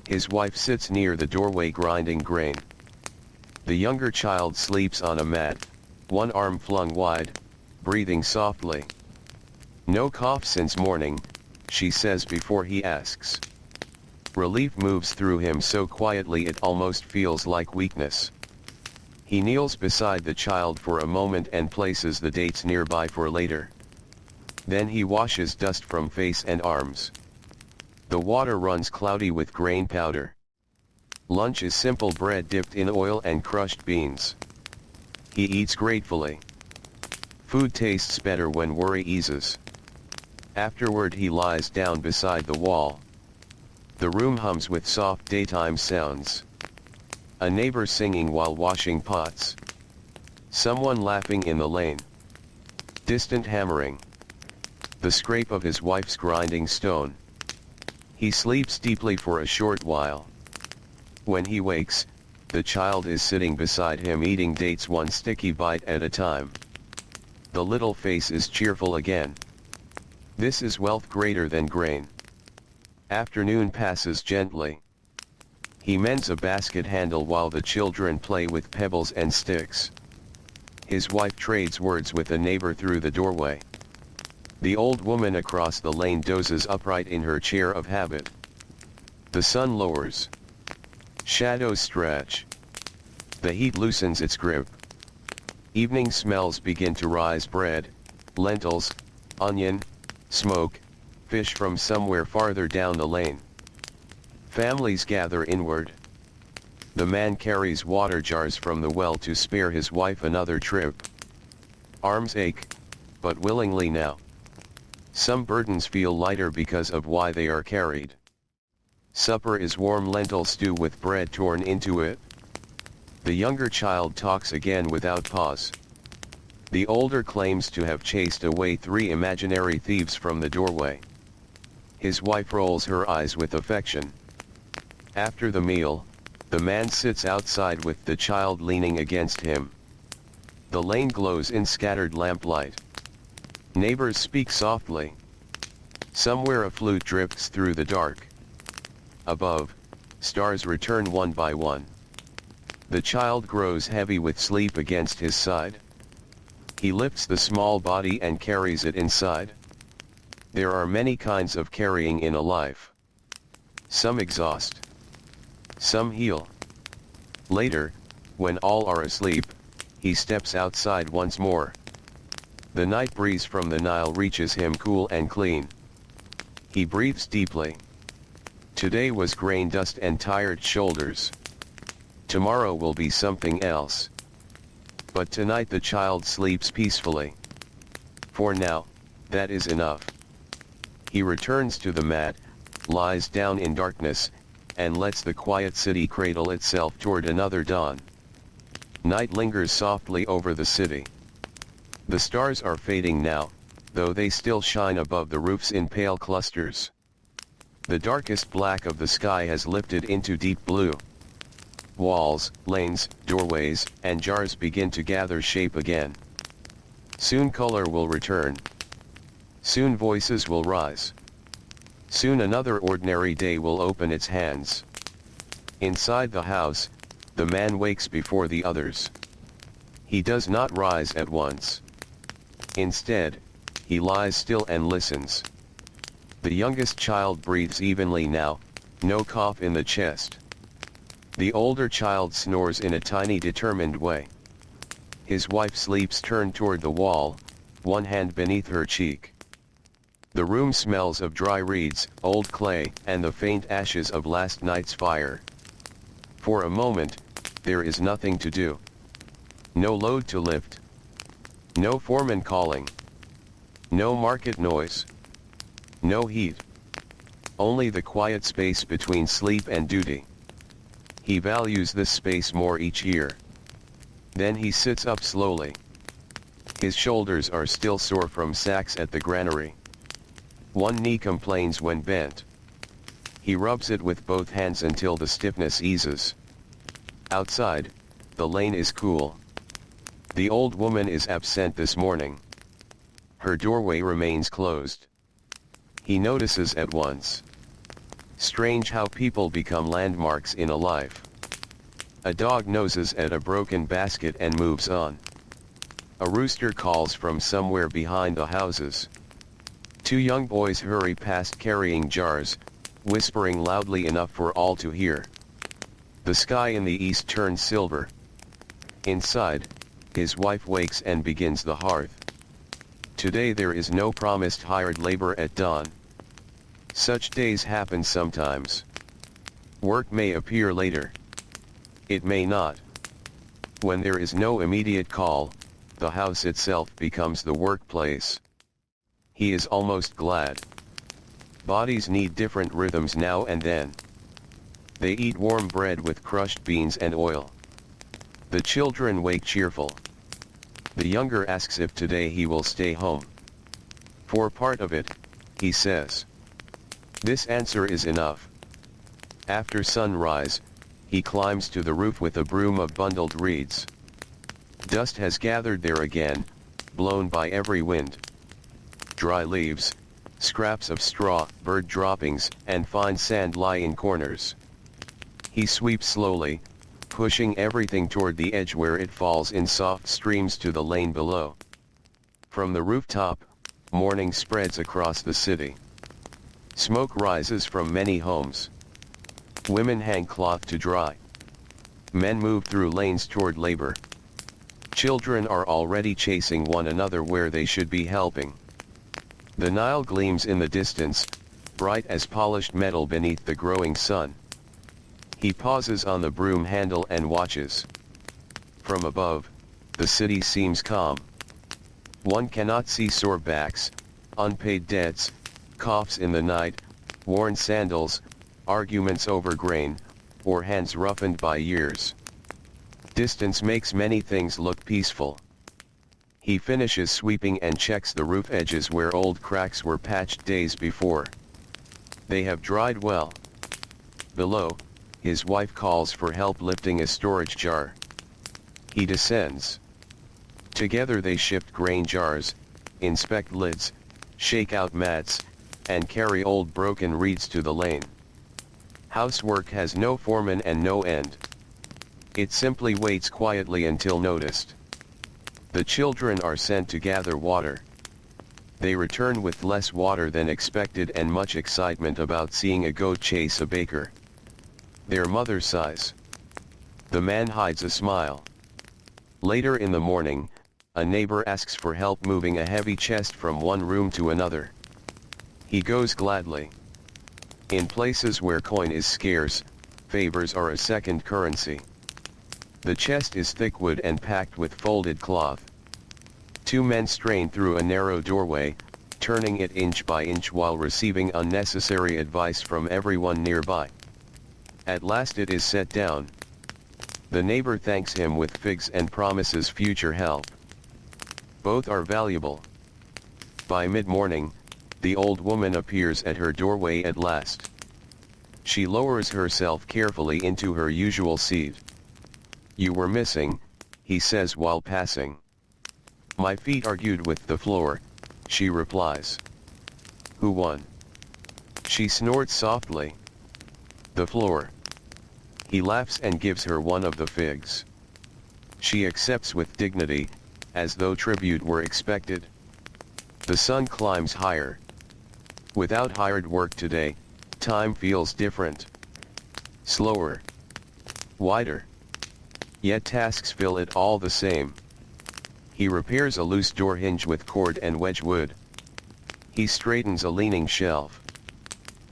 His wife sits near the doorway grinding grain. The younger child sleeps on a mat, one arm flung wide, breathing softly. "No cough since morning," she says before he asks. Relief moves through him so quietly it almost feels like weakness. He kneels beside the child for a moment and places the dates nearby for later. Then he washes dust from face and arms. The water runs cloudy with grain powder. Lunch is simple bread dipped in oil and crushed beans. He eats gratefully. Food tastes better when worry eases. Afterward he lies down beside the wall. The room hums with soft daytime sounds. A neighbor singing while washing pots. Someone laughing in the lane. Distant hammering. The scrape of his wife's grinding stone. He sleeps deeply for a short while. When he wakes, the child is sitting beside him eating dates one sticky bite at a time. The little face is cheerful again. This is wealth greater than grain. Afternoon passes gently. He mends a basket handle while the children play with pebbles and sticks. His wife trades words with a neighbor through the doorway. The old woman across the lane dozes upright in her chair of habit. The sun lowers. Shadows stretch. The heat loosens its grip. Evening smells begin to rise: bread, lentils, onion, smoke, fish from somewhere farther down the lane. Families gather inward. The man carries water jars from the well to spare his wife another trip. Arms ache, but willingly now. Some burdens feel lighter because of why they are carried. Supper is warm lentil stew with bread torn into it. The younger child talks again without pause. The older claims to have chased away 3 imaginary thieves from the doorway. His wife rolls her eyes with affection. After the meal, the man sits outside with the child leaning against him. The lane glows in scattered lamplight. Neighbors speak softly. Somewhere a flute drifts through the dark. Above, stars return one by one. The child grows heavy with sleep against his side. He lifts the small body and carries it inside. There are many kinds of carrying in a life. Some exhaust. Some heal. Later, when all are asleep, he steps outside once more. The night breeze from the Nile reaches him cool and clean. He breathes deeply. Today was grain dust and tired shoulders. Tomorrow will be something else. But tonight the child sleeps peacefully. For now, that is enough. He returns to the mat, lies down in darkness, and lets the quiet city cradle itself toward another dawn. Night lingers softly over the city. The stars are fading now, though they still shine above the roofs in pale clusters. The darkest black of the sky has lifted into deep blue. Walls, lanes, doorways, and jars begin to gather shape again. Soon color will return. Soon voices will rise. Soon another ordinary day will open its hands. Inside the house, the man wakes before the others. He does not rise at once. Instead, he lies still and listens. The youngest child breathes evenly now, no cough in the chest. The older child snores in a tiny determined way. His wife sleeps turned toward the wall, one hand beneath her cheek. The room smells of dry reeds, old clay, and the faint ashes of last night's fire. For a moment, there is nothing to do. No load to lift. No foreman calling. No market noise. No heat. Only the quiet space between sleep and duty. He values this space more each year. Then he sits up slowly. His shoulders are still sore from sacks at the granary. One knee complains when bent. He rubs it with both hands until the stiffness eases. Outside, the lane is cool. The old woman is absent this morning. Her doorway remains closed. He notices at once. Strange how people become landmarks in a life. A dog noses at a broken basket and moves on. A rooster calls from somewhere behind the houses. Two young boys hurry past carrying jars, whispering loudly enough for all to hear. The sky in the east turns silver. Inside, his wife wakes and begins the hearth. Today there is no promised hired labor at dawn. Such days happen sometimes. Work may appear later. It may not. When there is no immediate call, the house itself becomes the workplace. He is almost glad. Bodies need different rhythms now and then. They eat warm bread with crushed beans and oil. The children wake cheerful. The younger asks if today he will stay home. For part of it, he says. This answer is enough. After sunrise, he climbs to the roof with a broom of bundled reeds. Dust has gathered there again, blown by every wind. Dry leaves, scraps of straw, bird droppings, and fine sand lie in corners. He sweeps slowly, pushing everything toward the edge where it falls in soft streams to the lane below. From the rooftop, morning spreads across the city. Smoke rises from many homes. Women hang cloth to dry. Men move through lanes toward labor. Children are already chasing one another where they should be helping. The Nile gleams in the distance, bright as polished metal beneath the growing sun. He pauses on the broom handle and watches. From above, the city seems calm. One cannot see sore backs, unpaid debts, coughs in the night, worn sandals, arguments over grain, or hands roughened by years. Distance makes many things look peaceful. He finishes sweeping and checks the roof edges where old cracks were patched days before. They have dried well. Below, his wife calls for help lifting a storage jar. He descends. Together they shift grain jars, inspect lids, shake out mats, and carry old broken reeds to the lane. Housework has no foreman and no end. It simply waits quietly until noticed. The children are sent to gather water. They return with less water than expected and much excitement about seeing a goat chase a baker. Their mother sighs. The man hides a smile. Later in the morning, a neighbor asks for help moving a heavy chest from one room to another. He goes gladly. In places where coin is scarce, favors are a second currency. The chest is thick wood and packed with folded cloth. Two men strain through a narrow doorway, turning it inch by inch while receiving unnecessary advice from everyone nearby. At last it is set down. The neighbor thanks him with figs and promises future help. Both are valuable. By mid-morning, the old woman appears at her doorway at last. She lowers herself carefully into her usual seat. "You were missing," he says while passing. "My feet argued with the floor," she replies. "Who won?" She snorts softly. "The floor." He laughs and gives her one of the figs. She accepts with dignity, as though tribute were expected. The sun climbs higher. Without hired work today, time feels different. Slower. Wider. Yet tasks fill it all the same. He repairs a loose door hinge with cord and wedge wood. He straightens a leaning shelf.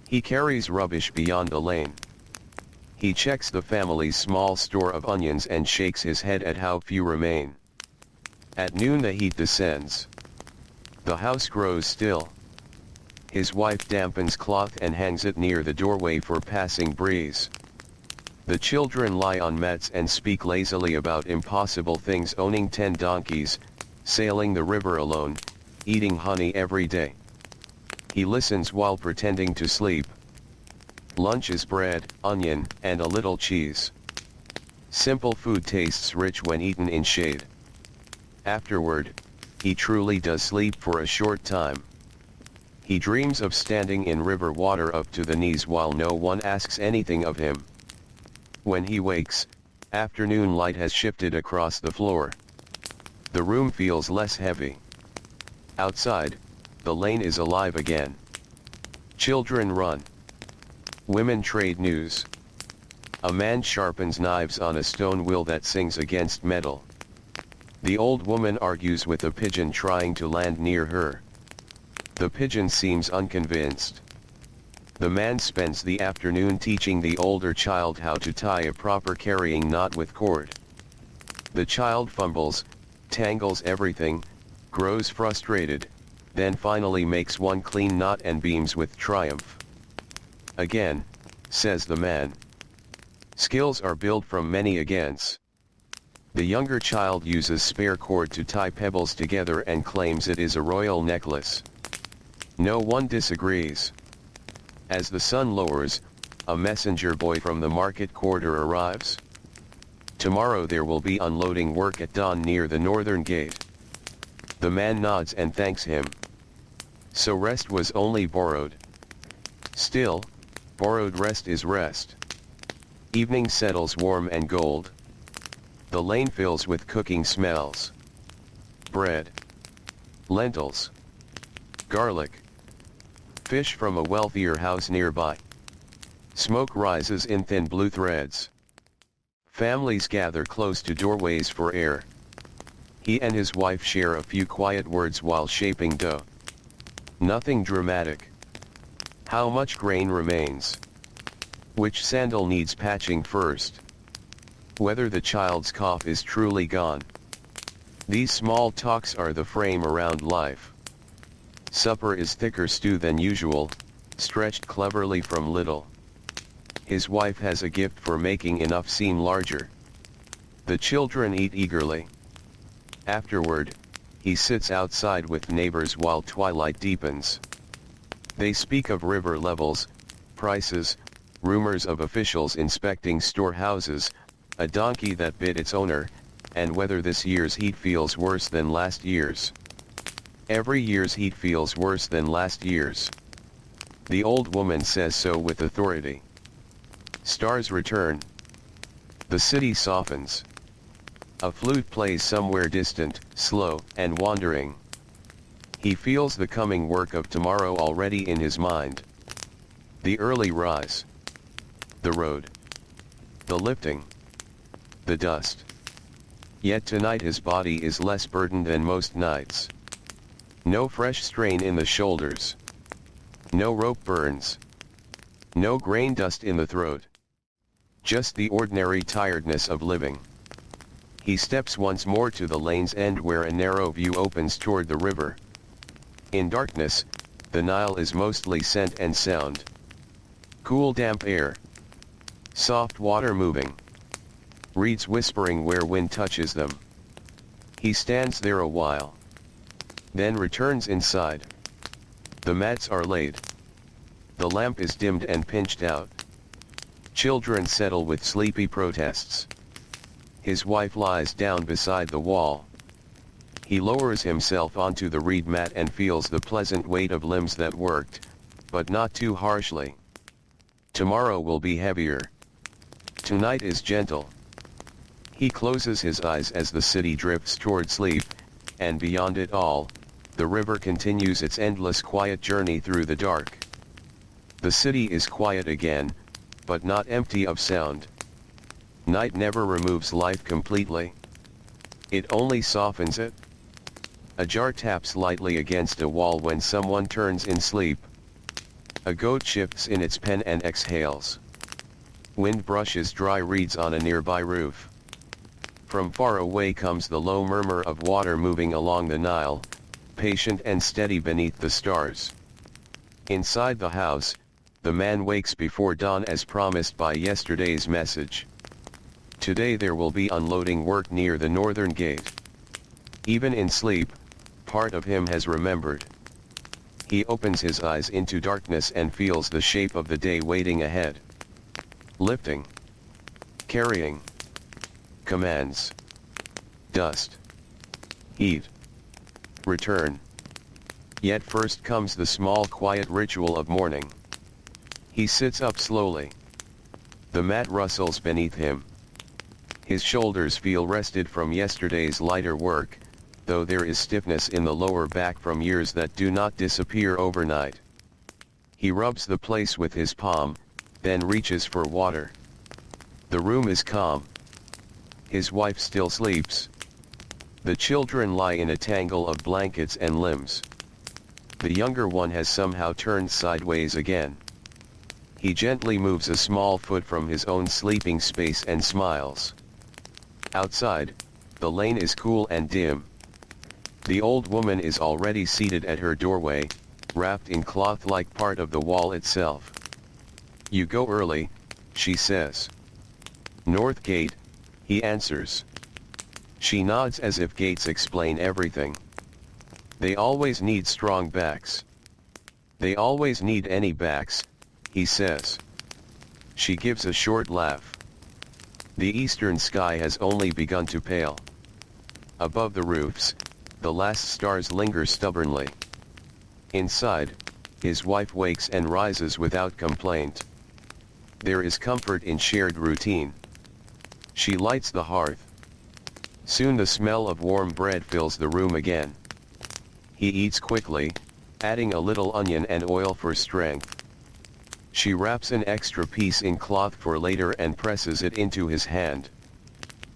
He carries rubbish beyond the lane. He checks the family's small store of onions and shakes his head at how few remain. At noon the heat descends. The house grows still. His wife dampens cloth and hangs it near the doorway for passing breeze. The children lie on mats and speak lazily about impossible things, owning 10 donkeys, sailing the river alone, eating honey every day. He listens while pretending to sleep. Lunch is bread, onion, and a little cheese. Simple food tastes rich when eaten in shade. Afterward, he truly does sleep for a short time. He dreams of standing in river water up to the knees while no one asks anything of him. When he wakes, afternoon light has shifted across the floor. The room feels less heavy. Outside, the lane is alive again. Children run. Women trade news. A man sharpens knives on a stone wheel that sings against metal. The old woman argues with a pigeon trying to land near her. The pigeon seems unconvinced. The man spends the afternoon teaching the older child how to tie a proper carrying knot with cord. The child fumbles, tangles everything, grows frustrated, then finally makes one clean knot and beams with triumph. Again, says the man. Skills are built from many agains. The younger child uses spare cord to tie pebbles together and claims it is a royal necklace. No one disagrees. As the sun lowers, a messenger boy from the market quarter arrives. Tomorrow there will be unloading work at dawn near the northern gate. The man nods and thanks him. So rest was only borrowed. Still, borrowed rest is rest. Evening settles warm and gold. The lane fills with cooking smells. Bread. Lentils. Garlic. Fish from a wealthier house nearby. Smoke rises in thin blue threads. Families gather close to doorways for air. He and his wife share a few quiet words while shaping dough. Nothing dramatic. How much grain remains? Which sandal needs patching first? Whether the child's cough is truly gone. These small talks are the frame around life. Supper is thicker stew than usual, stretched cleverly from little. His wife has a gift for making enough seem larger. The children eat eagerly. Afterward, he sits outside with neighbors while twilight deepens. They speak of river levels, prices, rumors of officials inspecting storehouses, a donkey that bit its owner, and whether this year's heat feels worse than last year's. Every year's heat feels worse than last year's. The old woman says so with authority. Stars return. The city softens. A flute plays somewhere distant, slow, and wandering. He feels the coming work of tomorrow already in his mind. The early rise. The road. The lifting. The dust. Yet tonight his body is less burdened than most nights. No fresh strain in the shoulders. No rope burns. No grain dust in the throat. Just the ordinary tiredness of living. He steps once more to the lane's end where a narrow view opens toward the river. In darkness, the Nile is mostly scent and sound. Cool damp air. Soft water moving. Reeds whispering where wind touches them. He stands there a while. Then returns inside. The mats are laid. The lamp is dimmed and pinched out. Children settle with sleepy protests. His wife lies down beside the wall. He lowers himself onto the reed mat and feels the pleasant weight of limbs that worked, but not too harshly. Tomorrow will be heavier. Tonight is gentle. He closes his eyes as the city drifts toward sleep, and beyond it all, the river continues its endless quiet journey through the dark. The city is quiet again, but not empty of sound. Night never removes life completely. It only softens it. A jar taps lightly against a wall when someone turns in sleep. A goat shifts in its pen and exhales. Wind brushes dry reeds on a nearby roof. From far away comes the low murmur of water moving along the Nile, patient and steady beneath the stars. Inside the house, the man wakes before dawn as promised by yesterday's message. Today there will be unloading work near the northern gate. Even in sleep, part of him has remembered. He opens his eyes into darkness and feels the shape of the day waiting ahead. Lifting. Carrying. Commands. Dust. Eat. Return. Yet first comes the small quiet ritual of morning. He sits up slowly. The mat rustles beneath him. His shoulders feel rested from yesterday's lighter work, though there is stiffness in the lower back from years that do not disappear overnight. He rubs the place with his palm, then reaches for water. The room is calm. His wife still sleeps. The children lie in a tangle of blankets and limbs. The younger one has somehow turned sideways again. He gently moves a small foot from his own sleeping space and smiles. Outside, the lane is cool and dim. The old woman is already seated at her doorway, wrapped in cloth like part of the wall itself. "You go early," she says. "North Gate," he answers. She nods as if gates explain everything. "They always need strong backs." "They always need any backs," he says. She gives a short laugh. The eastern sky has only begun to pale. Above the roofs, the last stars linger stubbornly. Inside, his wife wakes and rises without complaint. There is comfort in shared routine. She lights the hearth. Soon the smell of warm bread fills the room again. He eats quickly, adding a little onion and oil for strength. She wraps an extra piece in cloth for later and presses it into his hand.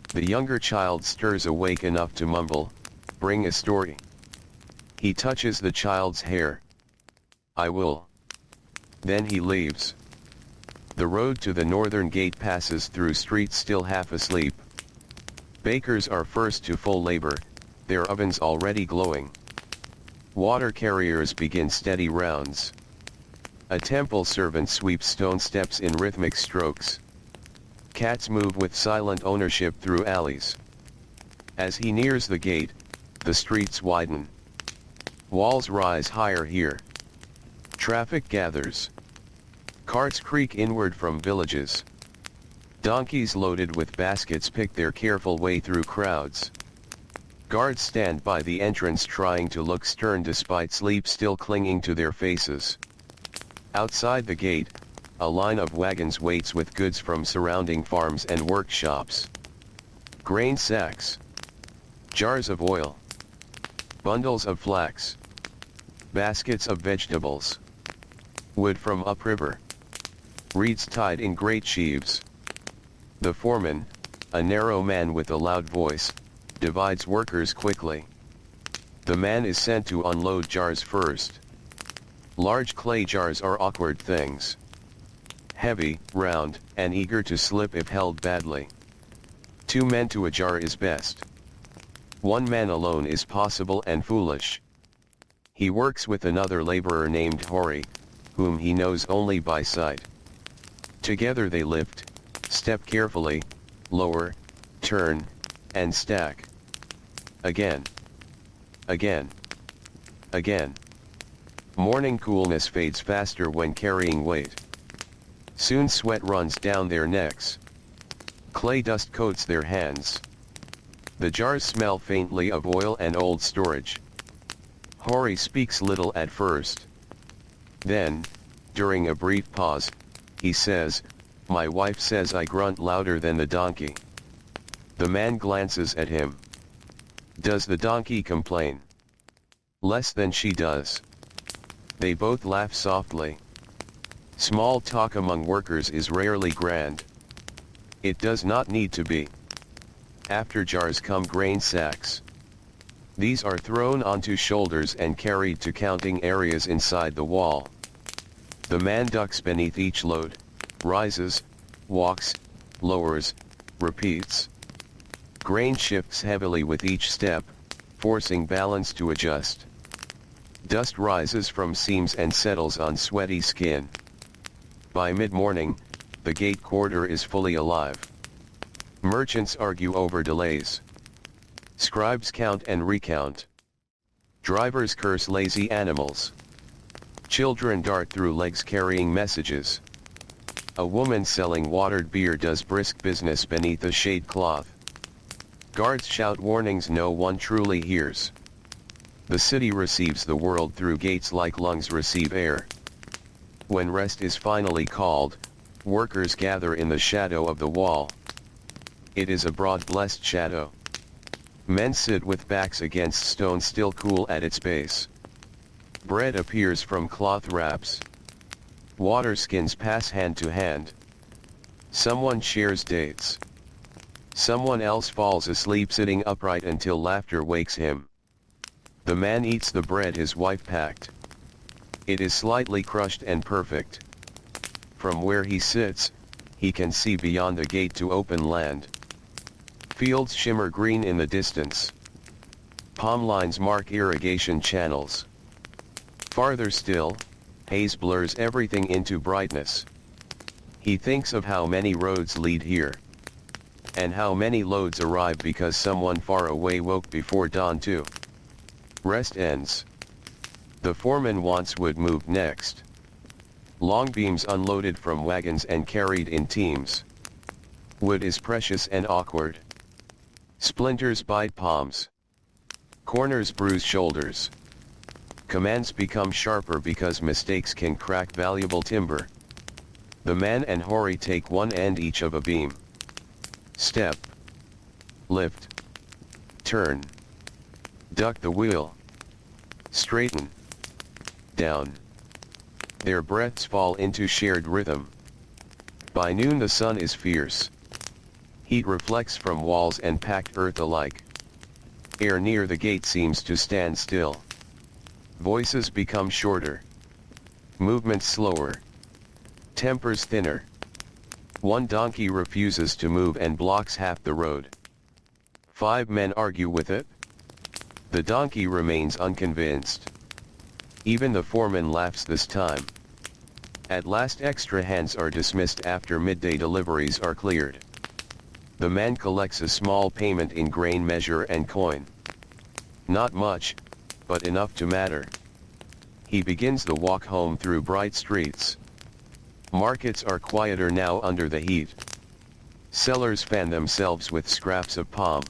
The younger child stirs awake enough to mumble, "Bring a story." He touches the child's hair. "I will." Then he leaves. The road to the northern gate passes through streets still half asleep. Bakers are first to full labor, their ovens already glowing. Water carriers begin steady rounds. A temple servant sweeps stone steps in rhythmic strokes. Cats move with silent ownership through alleys. As he nears the gate, the streets widen. Walls rise higher here. Traffic gathers. Carts creak inward from villages. Donkeys loaded with baskets pick their careful way through crowds. Guards stand by the entrance trying to look stern despite sleep still clinging to their faces. Outside the gate, a line of wagons waits with goods from surrounding farms and workshops. Grain sacks. Jars of oil. Bundles of flax. Baskets of vegetables. Wood from upriver. Reeds tied in great sheaves. The foreman, a narrow man with a loud voice, divides workers quickly. The man is sent to unload jars first. Large clay jars are awkward things. Heavy, round, and eager to slip if held badly. 2 men to a jar is best. 1 man alone is possible and foolish. He works with another laborer named Hori, whom he knows only by sight. Together they lift, step carefully, lower, turn, and stack. Again. Again. Again. Morning coolness fades faster when carrying weight. Soon sweat runs down their necks. Clay dust coats their hands. The jars smell faintly of oil and old storage. Hori speaks little at first. Then, during a brief pause, he says, "My wife says I grunt louder than the donkey." The man glances at him. Does the donkey complain? Less than she does. They both laugh softly. Small talk among workers is rarely grand. It does not need to be. After jars come grain sacks. These are thrown onto shoulders and carried to counting areas inside the wall. The man ducks beneath each load, rises, walks, lowers, repeats. Grain shifts heavily with each step, forcing balance to adjust. Dust rises from seams and settles on sweaty skin. By mid-morning, the gate quarter is fully alive. Merchants argue over delays. Scribes count and recount. Drivers curse lazy animals. Children dart through legs carrying messages. A woman selling watered beer does brisk business beneath a shade cloth. Guards shout warnings no one truly hears. The city receives the world through gates like lungs receive air. When rest is finally called, workers gather in the shadow of the wall. It is a broad blessed shadow. Men sit with backs against stone still cool at its base. Bread appears from cloth wraps. Water skins pass hand to hand. Someone shares dates. Someone else falls asleep sitting upright until laughter wakes him. The man eats the bread his wife packed. It is slightly crushed and perfect. From where he sits, he can see beyond the gate to open land. Fields shimmer green in the distance. Palm lines mark irrigation channels. Farther still, haze blurs everything into brightness. He thinks of how many roads lead here. And how many loads arrive because someone far away woke before dawn too. Rest ends. The foreman wants wood moved next. Long beams unloaded from wagons and carried in teams. Wood is precious and awkward. Splinters bite palms. Corners bruise shoulders. Commands become sharper because mistakes can crack valuable timber. The man and Hori take one end each of a beam. Step. Lift. Turn. Duck the wheel. Straighten. Down. Their breaths fall into shared rhythm. By noon the sun is fierce. Heat reflects from walls and packed earth alike. Air near the gate seems to stand still. Voices become shorter. Movements slower. Tempers thinner. One donkey refuses to move and blocks half the road. 5 men argue with it. The donkey remains unconvinced. Even the foreman laughs this time. At last extra hands are dismissed after midday deliveries are cleared. The man collects a small payment in grain measure and coin. Not much, but enough to matter. He begins the walk home through bright streets. Markets are quieter now under the heat. Sellers fan themselves with scraps of palm.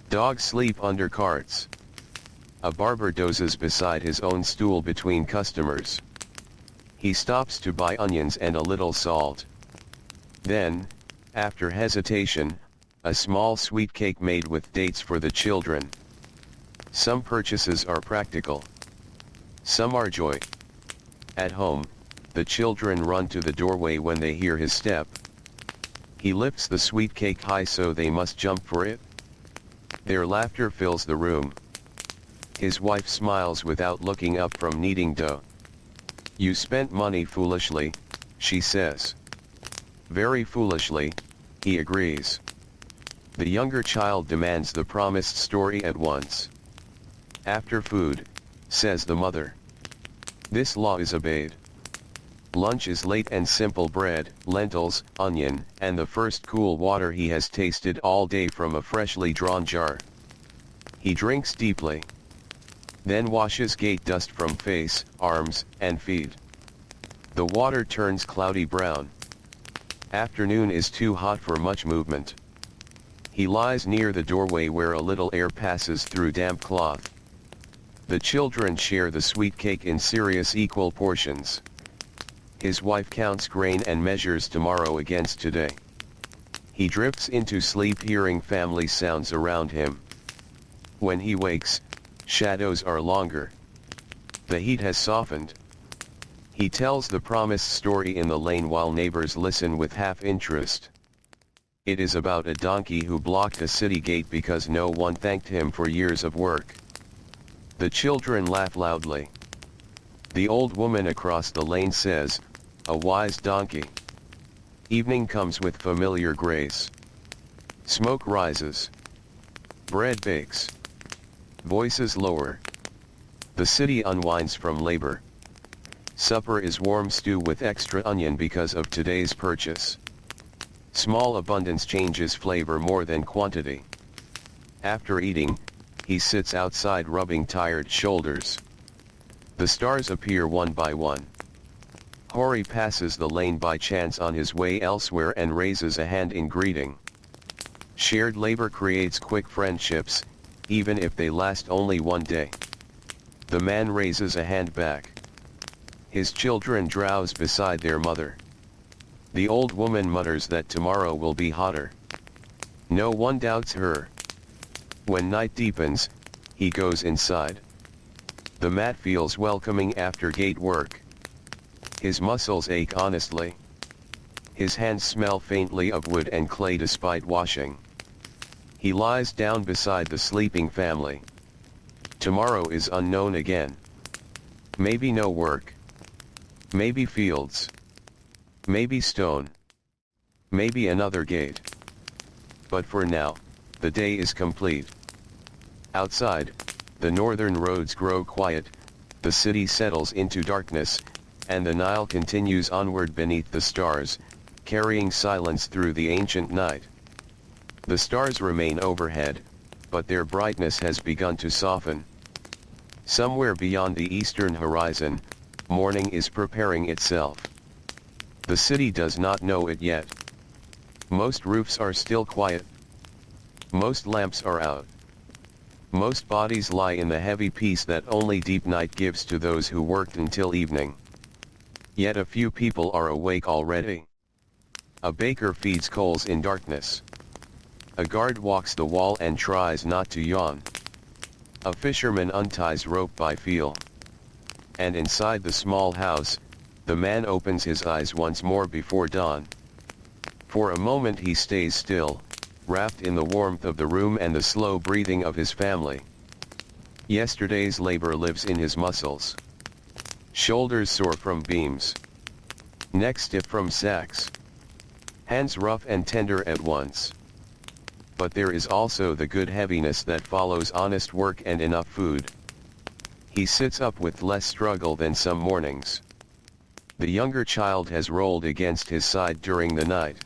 Dogs sleep under carts. A barber dozes beside his own stool between customers. He stops to buy onions and a little salt. Then, after hesitation, a small sweet cake made with dates for the children. Some purchases are practical. Some are joy. At home, the children run to the doorway when they hear his step. He lifts the sweet cake high so they must jump for it. Their laughter fills the room. His wife smiles without looking up from kneading dough. You spent money foolishly, she says. Very foolishly, he agrees. The younger child demands the promised story at once. After food, says the mother. This law is obeyed. Lunch is late and simple bread, lentils, onion, and the first cool water he has tasted all day from a freshly drawn jar. He drinks deeply. Then washes gate dust from face, arms, and feet. The water turns cloudy brown. Afternoon is too hot for much movement. He lies near the doorway where a little air passes through damp cloth. The children share the sweet cake in serious equal portions. His wife counts grain and measures tomorrow against today. He drifts into sleep hearing family sounds around him. When he wakes, shadows are longer. The heat has softened. He tells the promised story in the lane while neighbors listen with half interest. It is about a donkey who blocked a city gate because no one thanked him for years of work. The children laugh loudly. The old woman across the lane says, "A wise donkey." Evening comes with familiar grace. Smoke rises. Bread bakes. Voices lower. The city unwinds from labor. Supper is warm stew with extra onion because of today's purchase. Small abundance changes flavor more than quantity. After eating, he sits outside rubbing tired shoulders. The stars appear one by one. Hori passes the lane by chance on his way elsewhere and raises a hand in greeting. Shared labor creates quick friendships, even if they last only one day. The man raises a hand back. His children drowse beside their mother. The old woman mutters that tomorrow will be hotter. No one doubts her. When night deepens, he goes inside. The mat feels welcoming after gate work. His muscles ache honestly. His hands smell faintly of wood and clay despite washing. He lies down beside the sleeping family. Tomorrow is unknown again. Maybe no work. Maybe fields. Maybe stone. Maybe another gate. But for now, the day is complete. Outside, the northern roads grow quiet, the city settles into darkness, and the Nile continues onward beneath the stars, carrying silence through the ancient night. The stars remain overhead, but their brightness has begun to soften. Somewhere beyond the eastern horizon, morning is preparing itself. The city does not know it yet. Most roofs are still quiet. Most lamps are out. Most bodies lie in the heavy peace that only deep night gives to those who worked until evening. Yet a few people are awake already. A baker feeds coals in darkness. A guard walks the wall and tries not to yawn. A fisherman unties rope by feel. And inside the small house, the man opens his eyes once more before dawn. For a moment he stays still, wrapped in the warmth of the room and the slow breathing of his family. Yesterday's labor lives in his muscles. Shoulders sore from beams. Neck stiff from sacks. Hands rough and tender at once. But there is also the good heaviness that follows honest work and enough food. He sits up with less struggle than some mornings. The younger child has rolled against his side during the night.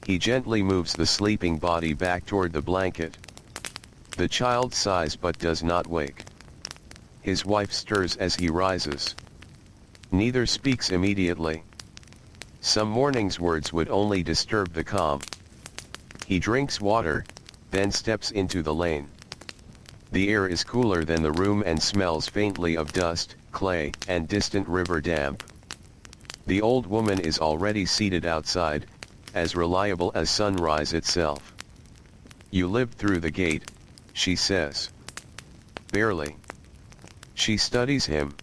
He gently moves the sleeping body back toward the blanket. The child sighs but does not wake. His wife stirs as he rises. Neither speaks immediately. Some morning's words would only disturb the calm. He drinks water, then steps into the lane. The air is cooler than the room and smells faintly of dust, clay, and distant river damp. The old woman is already seated outside, as reliable as sunrise itself. "You lived through the gate," she says. "Barely." She studies him.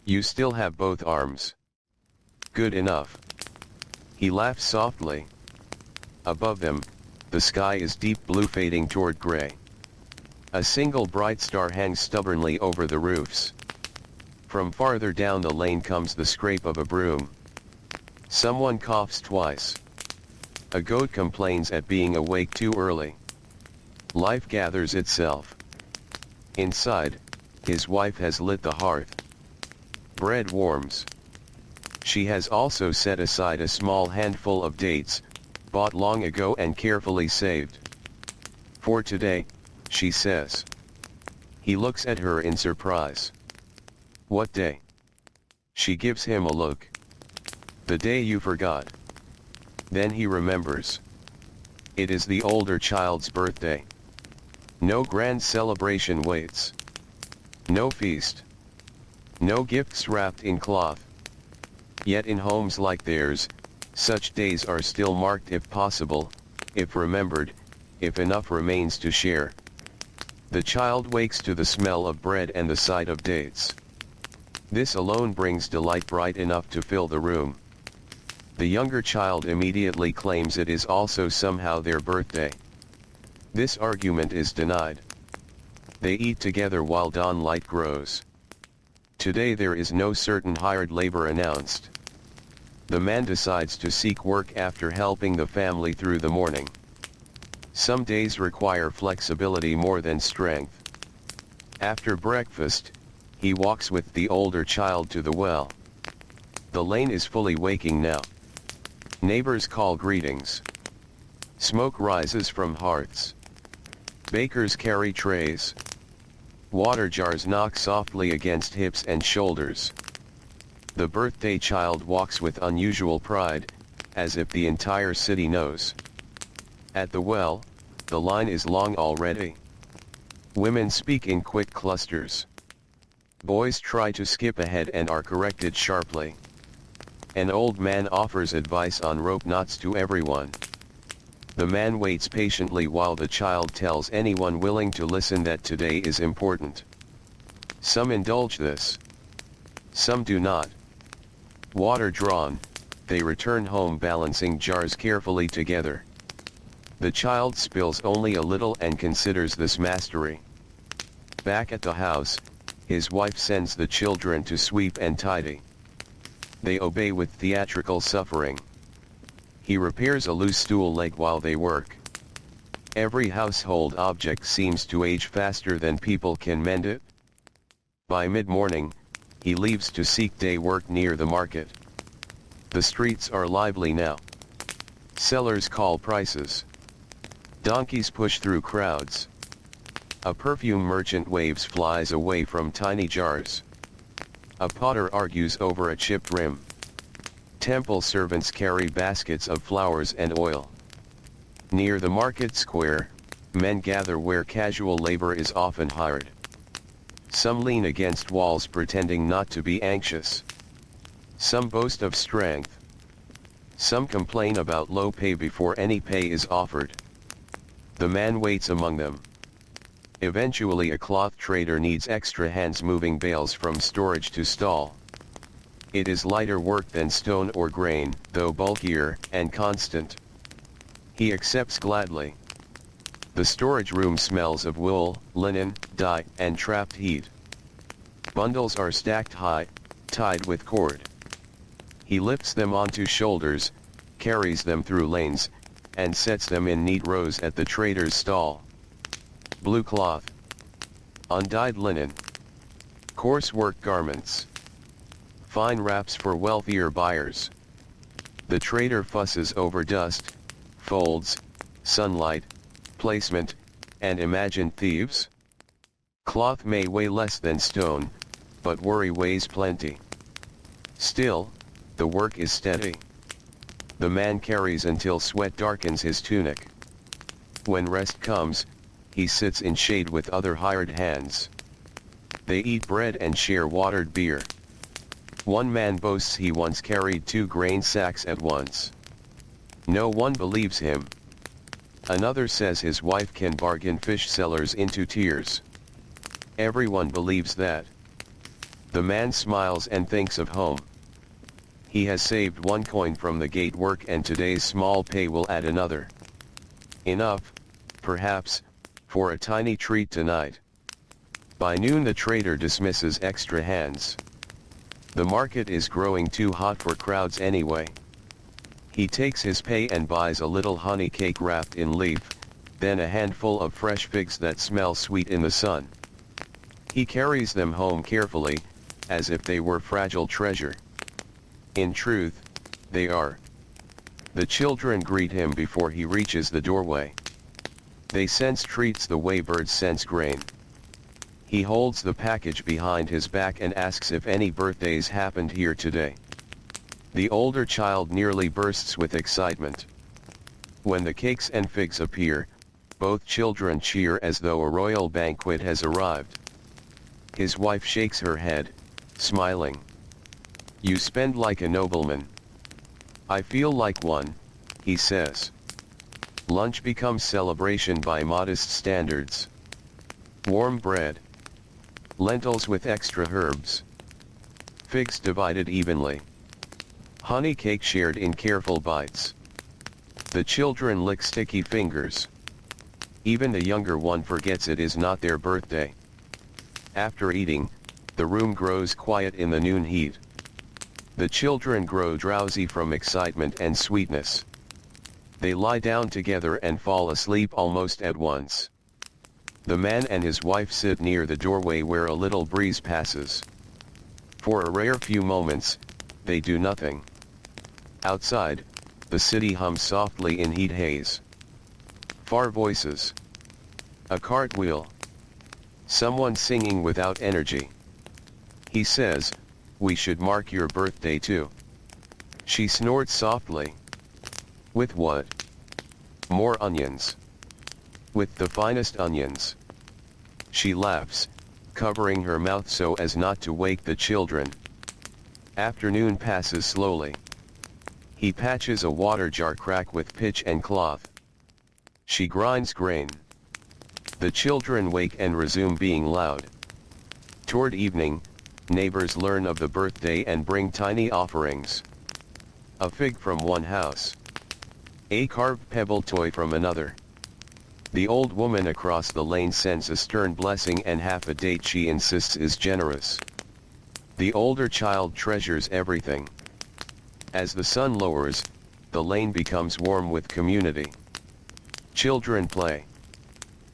"You still have both arms." "Good enough." He laughs softly. Above them, the sky is deep blue fading toward gray. A single bright star hangs stubbornly over the roofs. From farther down the lane comes the scrape of a broom. Someone coughs twice. A goat complains at being awake too early. Life gathers itself. Inside, his wife has lit the hearth. Bread warms. She has also set aside a small handful of dates, bought long ago and carefully saved. "For today," she says. He looks at her in surprise. "What day?" She gives him a look. "The day you forgot." Then he remembers. It is the older child's birthday. No grand celebration waits. No feast. No gifts wrapped in cloth. Yet in homes like theirs, such days are still marked if possible, if remembered, if enough remains to share. The child wakes to the smell of bread and the sight of dates. This alone brings delight bright enough to fill the room. The younger child immediately claims it is also somehow their birthday. This argument is denied. They eat together while dawn light grows. Today there is no certain hired labor announced. The man decides to seek work after helping the family through the morning. Some days require flexibility more than strength. After breakfast, he walks with the older child to the well. The lane is fully waking now. Neighbors call greetings. Smoke rises from hearths. Bakers carry trays. Water jars knock softly against hips and shoulders. The birthday child walks with unusual pride, as if the entire city knows. At the well, the line is long already. Women speak in quick clusters. Boys try to skip ahead and are corrected sharply. An old man offers advice on rope knots to everyone. The man waits patiently while the child tells anyone willing to listen that today is important. Some indulge this. Some do not. Water drawn, they return home balancing jars carefully together. The child spills only a little and considers this mastery. Back at the house, his wife sends the children to sweep and tidy. They obey with theatrical suffering. He repairs a loose stool leg while they work. Every household object seems to age faster than people can mend it. By mid-morning, he leaves to seek day work near the market. The streets are lively now. Sellers call prices. Donkeys push through crowds. A perfume merchant waves flies away from tiny jars. A potter argues over a chipped rim. Temple servants carry baskets of flowers and oil. Near the market square, men gather where casual labor is often hired. Some lean against walls pretending not to be anxious. Some boast of strength. Some complain about low pay before any pay is offered. The man waits among them. Eventually a cloth trader needs extra hands moving bales from storage to stall. It is lighter work than stone or grain, though bulkier and constant. He accepts gladly. The storage room smells of wool, linen, dye, and trapped heat. Bundles are stacked high, tied with cord. He lifts them onto shoulders, carries them through lanes, and sets them in neat rows at the trader's stall. Blue cloth. Undyed linen. Coarse work garments. Fine wraps for wealthier buyers. The trader fusses over dust, folds, sunlight, placement, and imagined thieves. Cloth may weigh less than stone, but worry weighs plenty. Still, the work is steady. The man carries until sweat darkens his tunic. When rest comes, he sits in shade with other hired hands. They eat bread and share watered beer. One man boasts he once carried 2 grain sacks at once. No one believes him. Another says his wife can bargain fish sellers into tears. Everyone believes that. The man smiles and thinks of home. He has saved 1 coin from the gate work and today's small pay will add another. Enough, perhaps, for a tiny treat tonight. By noon the trader dismisses extra hands. The market is growing too hot for crowds anyway. He takes his pay and buys a little honey cake wrapped in leaf, then a handful of fresh figs that smell sweet in the sun. He carries them home carefully, as if they were fragile treasure. In truth, they are. The children greet him before he reaches the doorway. They sense treats the way birds sense grain. He holds the package behind his back and asks if any birthdays happened here today. The older child nearly bursts with excitement. When the cakes and figs appear, both children cheer as though a royal banquet has arrived. His wife shakes her head, smiling. "You spend like a nobleman." "I feel like one," he says. Lunch becomes celebration by modest standards. Warm bread. Lentils with extra herbs. Figs divided evenly. Honey cake shared in careful bites. The children lick sticky fingers. Even the younger one forgets it is not their birthday. After eating, the room grows quiet in the noon heat. The children grow drowsy from excitement and sweetness. They lie down together and fall asleep almost at once. The man and his wife sit near the doorway where a little breeze passes. For a rare few moments, they do nothing. Outside, the city hums softly in heat haze. Far voices. A cartwheel. Someone singing without energy. He says, "We should mark your birthday too." She snorts softly. "With what?" "More onions." "With the finest onions." She laughs, covering her mouth so as not to wake the children. Afternoon passes slowly. He patches a water jar crack with pitch and cloth. She grinds grain. The children wake and resume being loud. Toward evening, neighbors learn of the birthday and bring tiny offerings. A fig from one house. A carved pebble toy from another. The old woman across the lane sends a stern blessing and half a date she insists is generous. The older child treasures everything. As the sun lowers, the lane becomes warm with community. Children play.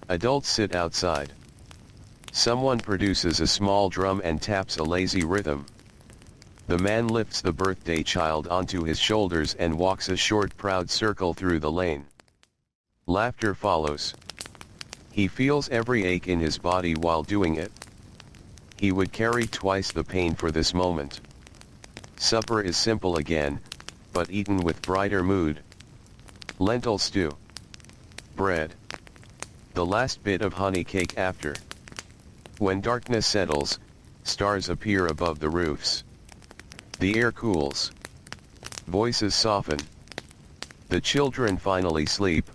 Adults sit outside. Someone produces a small drum and taps a lazy rhythm. The man lifts the birthday child onto his shoulders and walks a short proud circle through the lane. Laughter follows. He feels every ache in his body while doing it. He would carry twice the pain for this moment. Supper is simple again, but eaten with brighter mood. Lentil stew. Bread. The last bit of honey cake after. When darkness settles, stars appear above the roofs. The air cools. Voices soften. The children finally sleep,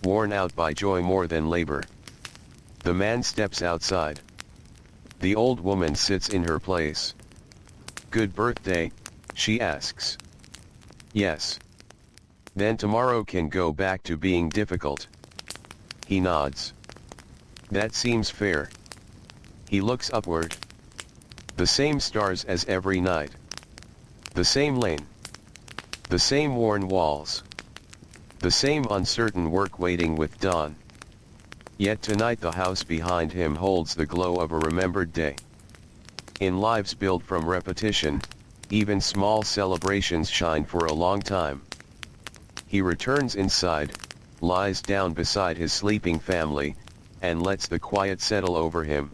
worn out by joy more than labor. The man steps outside. The old woman sits in her place. "Good birthday," she asks. "Yes." "Then tomorrow can go back to being difficult." He nods. "That seems fair." He looks upward. The same stars as every night. The same lane. The same worn walls. The same uncertain work waiting with dawn. Yet tonight the house behind him holds the glow of a remembered day. In lives built from repetition, even small celebrations shine for a long time. He returns inside, lies down beside his sleeping family, and lets the quiet settle over him.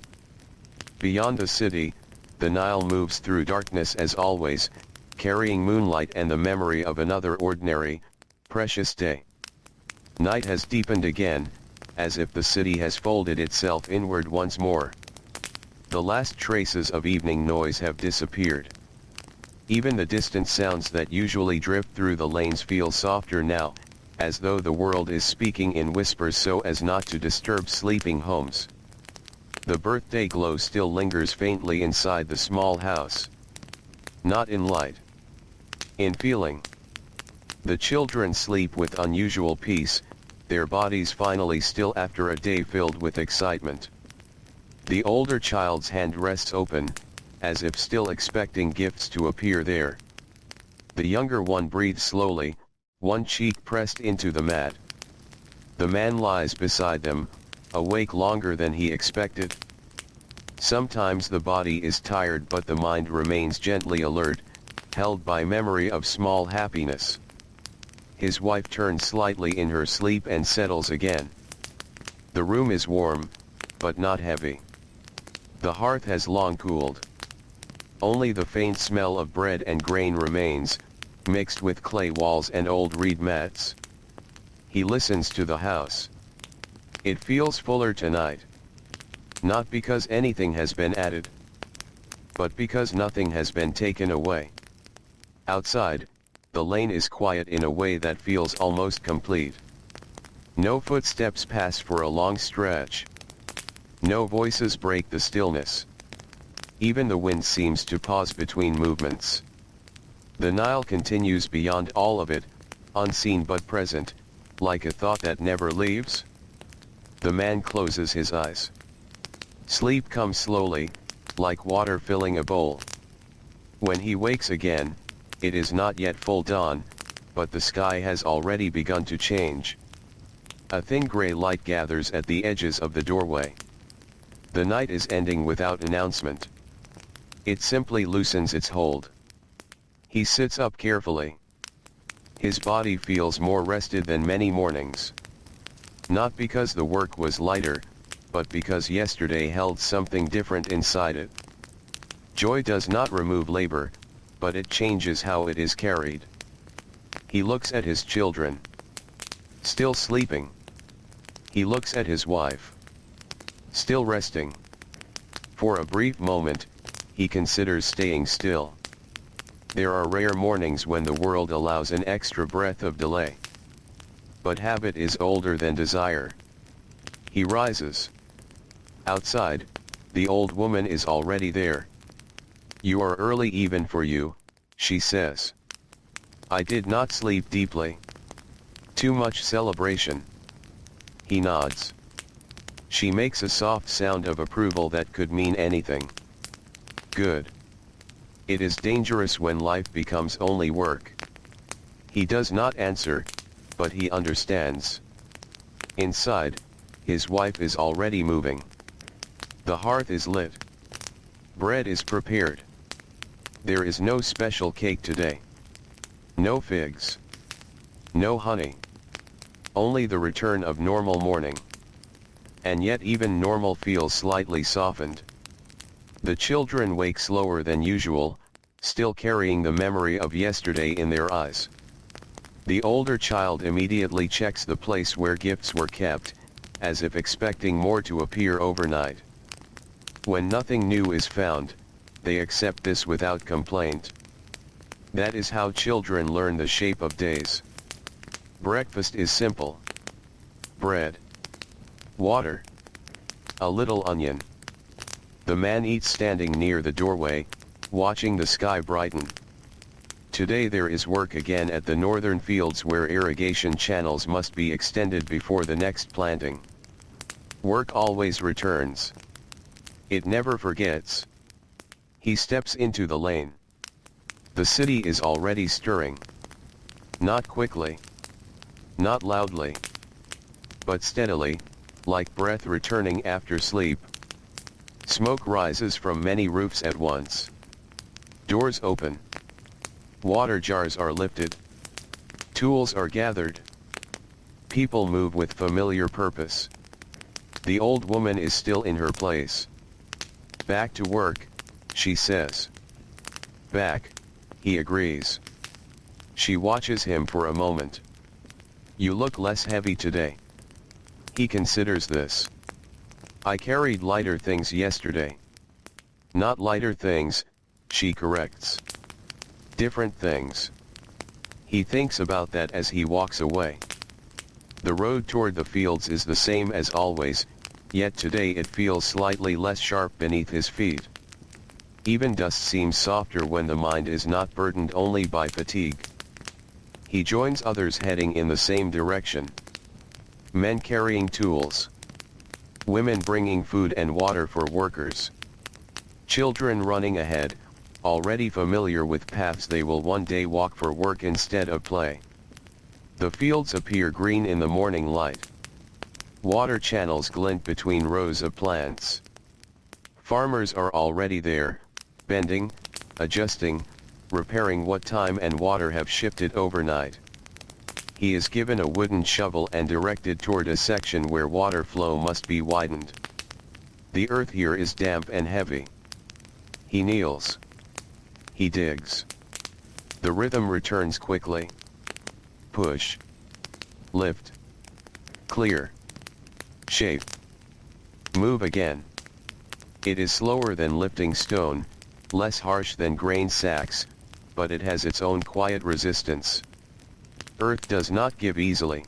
Beyond the city, the Nile moves through darkness as always, carrying moonlight and the memory of another ordinary, precious day. Night has deepened again, as if the city has folded itself inward once more. The last traces of evening noise have disappeared. Even the distant sounds that usually drift through the lanes feel softer now, as though the world is speaking in whispers so as not to disturb sleeping homes. The birthday glow still lingers faintly inside the small house. Not in light. In feeling. The children sleep with unusual peace, their bodies finally still after a day filled with excitement. The older child's hand rests open, as if still expecting gifts to appear there. The younger one breathes slowly, one cheek pressed into the mat. The man lies beside them, awake longer than he expected. Sometimes the body is tired but the mind remains gently alert, held by memory of small happiness. His wife turns slightly in her sleep and settles again. The room is warm, but not heavy. The hearth has long cooled. Only the faint smell of bread and grain remains, mixed with clay walls and old reed mats. He listens to the house. It feels fuller tonight. Not because anything has been added, but because nothing has been taken away. Outside, the lane is quiet in a way that feels almost complete. No footsteps pass for a long stretch. No voices break the stillness. Even the wind seems to pause between movements. The Nile continues beyond all of it, unseen but present, like a thought that never leaves. The man closes his eyes. Sleep comes slowly, like water filling a bowl. When he wakes again, it is not yet full dawn, but the sky has already begun to change. A thin gray light gathers at the edges of the doorway. The night is ending without announcement. It simply loosens its hold. He sits up carefully. His body feels more rested than many mornings. Not because the work was lighter, but because yesterday held something different inside it. Joy does not remove labor, but it changes how it is carried. He looks at his children. Still sleeping. He looks at his wife. Still resting. For a brief moment, he considers staying still. There are rare mornings when the world allows an extra breath of delay. But habit is older than desire. He rises. Outside, the old woman is already there. "You are early even for you," she says. "I did not sleep deeply. Too much celebration." He nods. She makes a soft sound of approval that could mean anything. Good. It is dangerous when life becomes only work. He does not answer, but he understands. Inside, his wife is already moving. The hearth is lit. Bread is prepared. There is no special cake today. No figs. No honey. Only the return of normal morning. And yet even normal feels slightly softened. The children wake slower than usual, still carrying the memory of yesterday in their eyes. The older child immediately checks the place where gifts were kept, as if expecting more to appear overnight. When nothing new is found, they accept this without complaint. That is how children learn the shape of days. Breakfast is simple. Bread. Water. A little onion. The man eats standing near the doorway, watching the sky brighten. Today there is work again at the northern fields where irrigation channels must be extended before the next planting. Work always returns. It never forgets. He steps into the lane. The city is already stirring. Not quickly. Not loudly. But steadily, like breath returning after sleep. Smoke rises from many roofs at once. Doors open. Water jars are lifted. Tools are gathered. People move with familiar purpose. The old woman is still in her place. "Back to work," she says. "Back," he agrees. She watches him for a moment. "You look less heavy today." He considers this. "I carried lighter things yesterday." "Not lighter things," she corrects. "Different things." He thinks about that as he walks away. The road toward the fields is the same as always, yet today it feels slightly less sharp beneath his feet. Even dust seems softer when the mind is not burdened only by fatigue. He joins others heading in the same direction. Men carrying tools. Women bringing food and water for workers. Children running ahead, already familiar with paths they will one day walk for work instead of play. The fields appear green in the morning light. Water channels glint between rows of plants. Farmers are already there, bending, adjusting, repairing what time and water have shifted overnight. He is given a wooden shovel and directed toward a section where water flow must be widened. The earth here is damp and heavy. He kneels. He digs. The rhythm returns quickly. Push. Lift. Clear. Shape. Move again. It is slower than lifting stone, less harsh than grain sacks, but it has its own quiet resistance. Earth does not give easily.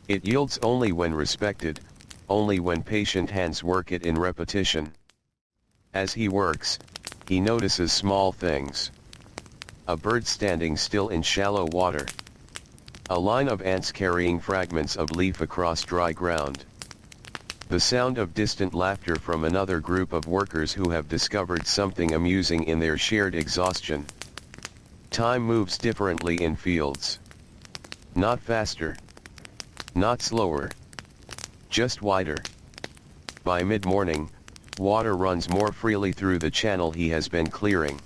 It yields only when respected, only when patient hands work it in repetition. As he works, he notices small things. A bird standing still in shallow water. A line of ants carrying fragments of leaf across dry ground. The sound of distant laughter from another group of workers who have discovered something amusing in their shared exhaustion. Time moves differently in fields. Not faster. Not slower. Just wider. By mid-morning, water runs more freely through the channel he has been clearing.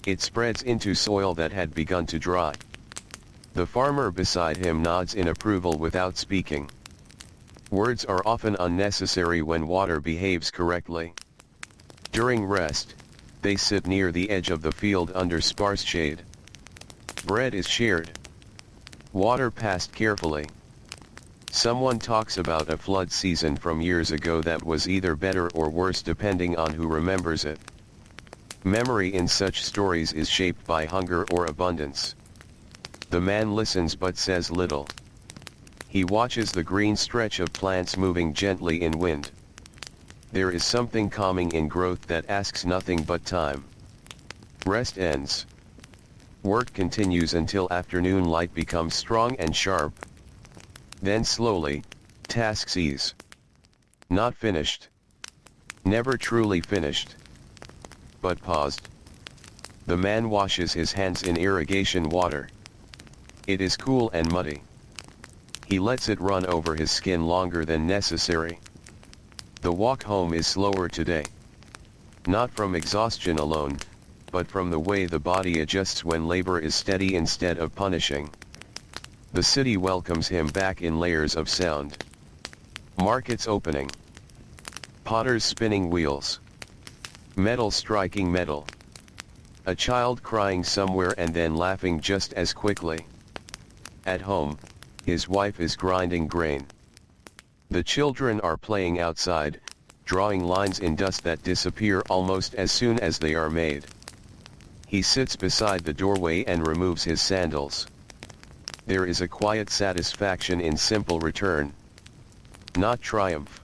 It spreads into soil that had begun to dry. The farmer beside him nods in approval without speaking. Words are often unnecessary when water behaves correctly. During rest, they sit near the edge of the field under sparse shade. Bread is shared. Water passed carefully. Someone talks about a flood season from years ago that was either better or worse depending on who remembers it. Memory in such stories is shaped by hunger or abundance. The man listens but says little. He watches the green stretch of plants moving gently in wind. There is something calming in growth that asks nothing but time. Rest ends. Work continues until afternoon light becomes strong and sharp. Then slowly, tasks ease. Not finished. Never truly finished. But paused. The man washes his hands in irrigation water. It is cool and muddy. He lets it run over his skin longer than necessary. The walk home is slower today. Not from exhaustion alone, but from the way the body adjusts when labor is steady instead of punishing. The city welcomes him back in layers of sound. Markets opening. Potters spinning wheels. Metal striking metal. A child crying somewhere and then laughing just as quickly. At home, his wife is grinding grain. The children are playing outside, drawing lines in dust that disappear almost as soon as they are made. He sits beside the doorway and removes his sandals. There is a quiet satisfaction in simple return. Not triumph.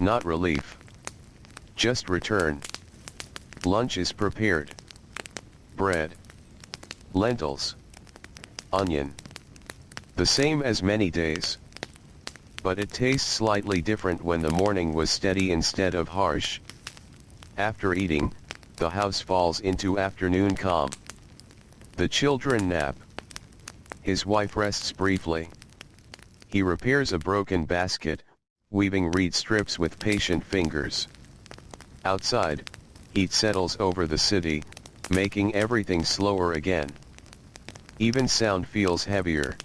Not relief. Just return. Lunch is prepared. Bread. Lentils. Onion. The same as many days. But it tastes slightly different when the morning was steady instead of harsh. After eating, the house falls into afternoon calm. The children nap. His wife rests briefly. He repairs a broken basket, weaving reed strips with patient fingers. Outside, heat settles over the city, making everything slower again. Even sound feels heavier.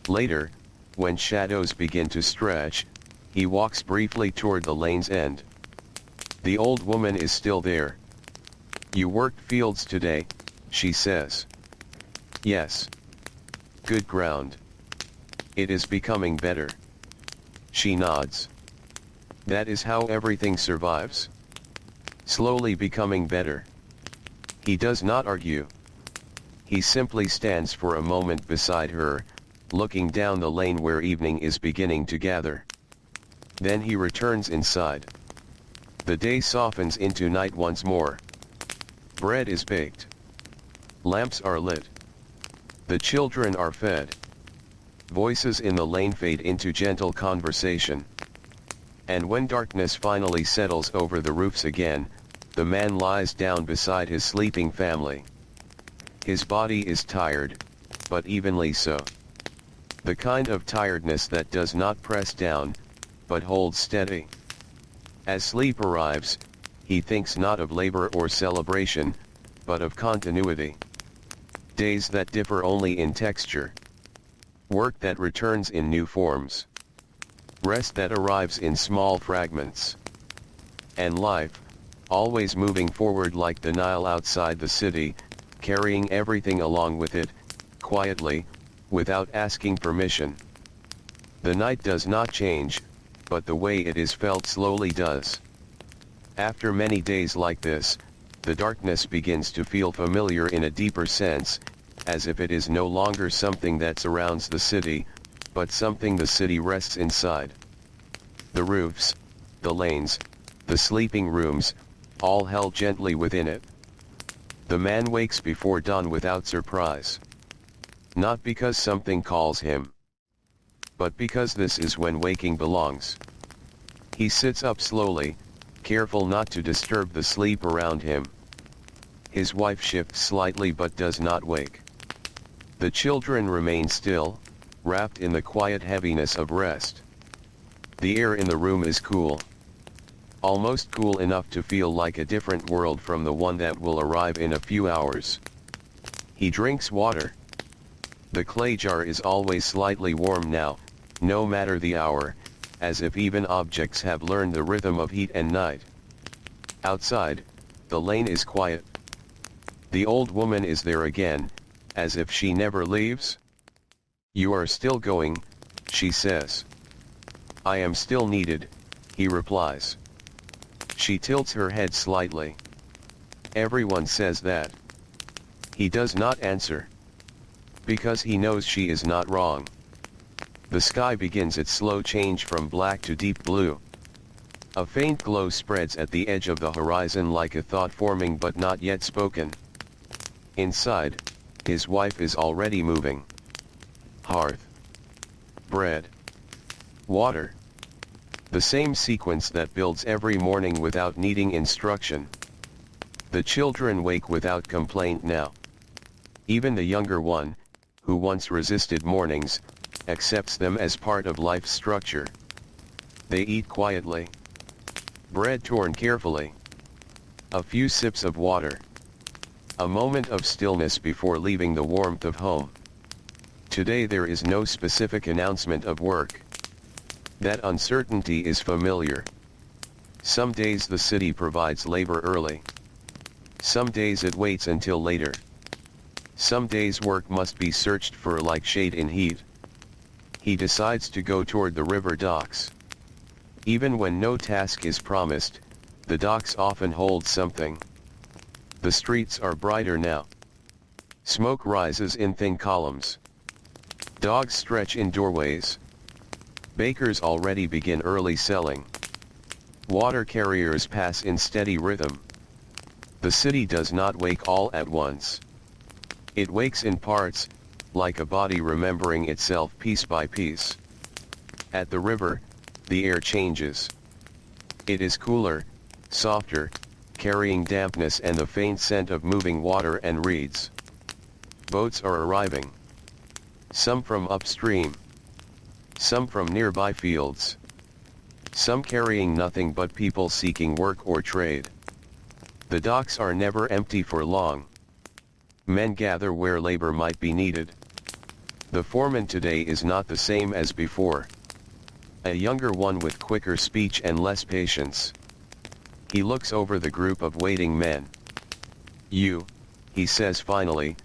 Later, when shadows begin to stretch, he walks briefly toward the lane's end. The old woman is still there. "You worked fields today," she says. "Yes. Good ground. It is becoming better." She nods. That is how everything survives. Slowly becoming better. He does not argue. He simply stands for a moment beside her, looking down the lane where evening is beginning to gather. Then he returns inside. The day softens into night once more. Bread is baked. Lamps are lit. The children are fed. Voices in the lane fade into gentle conversation. And when darkness finally settles over the roofs again, the man lies down beside his sleeping family. His body is tired, but evenly so. The kind of tiredness that does not press down, but holds steady. As sleep arrives, he thinks not of labor or celebration, but of continuity. Days that differ only in texture. Work that returns in new forms. Rest that arrives in small fragments. And life, always moving forward like the Nile outside the city, carrying everything along with it, quietly, without asking permission. The night does not change, but the way it is felt slowly does. After many days like this, the darkness begins to feel familiar in a deeper sense, as if it is no longer something that surrounds the city, but something the city rests inside. The roofs, the lanes, the sleeping rooms, all held gently within it. The man wakes before dawn without surprise. Not because something calls him, but because this is when waking belongs. He sits up slowly, careful not to disturb the sleep around him. His wife shifts slightly but does not wake. The children remain still, wrapped in the quiet heaviness of rest. The air in the room is cool. Almost cool enough to feel like a different world from the one that will arrive in a few hours. He drinks water. The clay jar is always slightly warm now, no matter the hour, as if even objects have learned the rhythm of heat and night. Outside, the lane is quiet. The old woman is there again, as if she never leaves. "You are still going," she says. "I am still needed," he replies. She tilts her head slightly. Everyone says that. He does not answer. Because he knows she is not wrong. The sky begins its slow change from black to deep blue. A faint glow spreads at the edge of the horizon like a thought forming but not yet spoken. Inside, his wife is already moving. Hearth. Bread. Water. The same sequence that builds every morning without needing instruction. The children wake without complaint now. Even the younger one, who once resisted mornings, accepts them as part of life's structure. They eat quietly. Bread torn carefully. A few sips of water. A moment of stillness before leaving the warmth of home. Today there is no specific announcement of work. That uncertainty is familiar. Some days the city provides labor early. Some days it waits until later. Some days work must be searched for like shade in heat. He decides to go toward the river docks. Even when no task is promised, the docks often hold something. The streets are brighter now. Smoke rises in thin columns. Dogs stretch in doorways. Bakers already begin early selling. Water carriers pass in steady rhythm. The city does not wake all at once. It wakes in parts, like a body remembering itself piece by piece. At the river, the air changes. It is cooler, softer, carrying dampness and the faint scent of moving water and reeds. Boats are arriving. Some from upstream. Some from nearby fields. Some carrying nothing but people seeking work or trade. The docks are never empty for long. Men gather where labor might be needed. The foreman today is not the same as before. A younger one with quicker speech and less patience. He looks over the group of waiting men. "You," he says finally,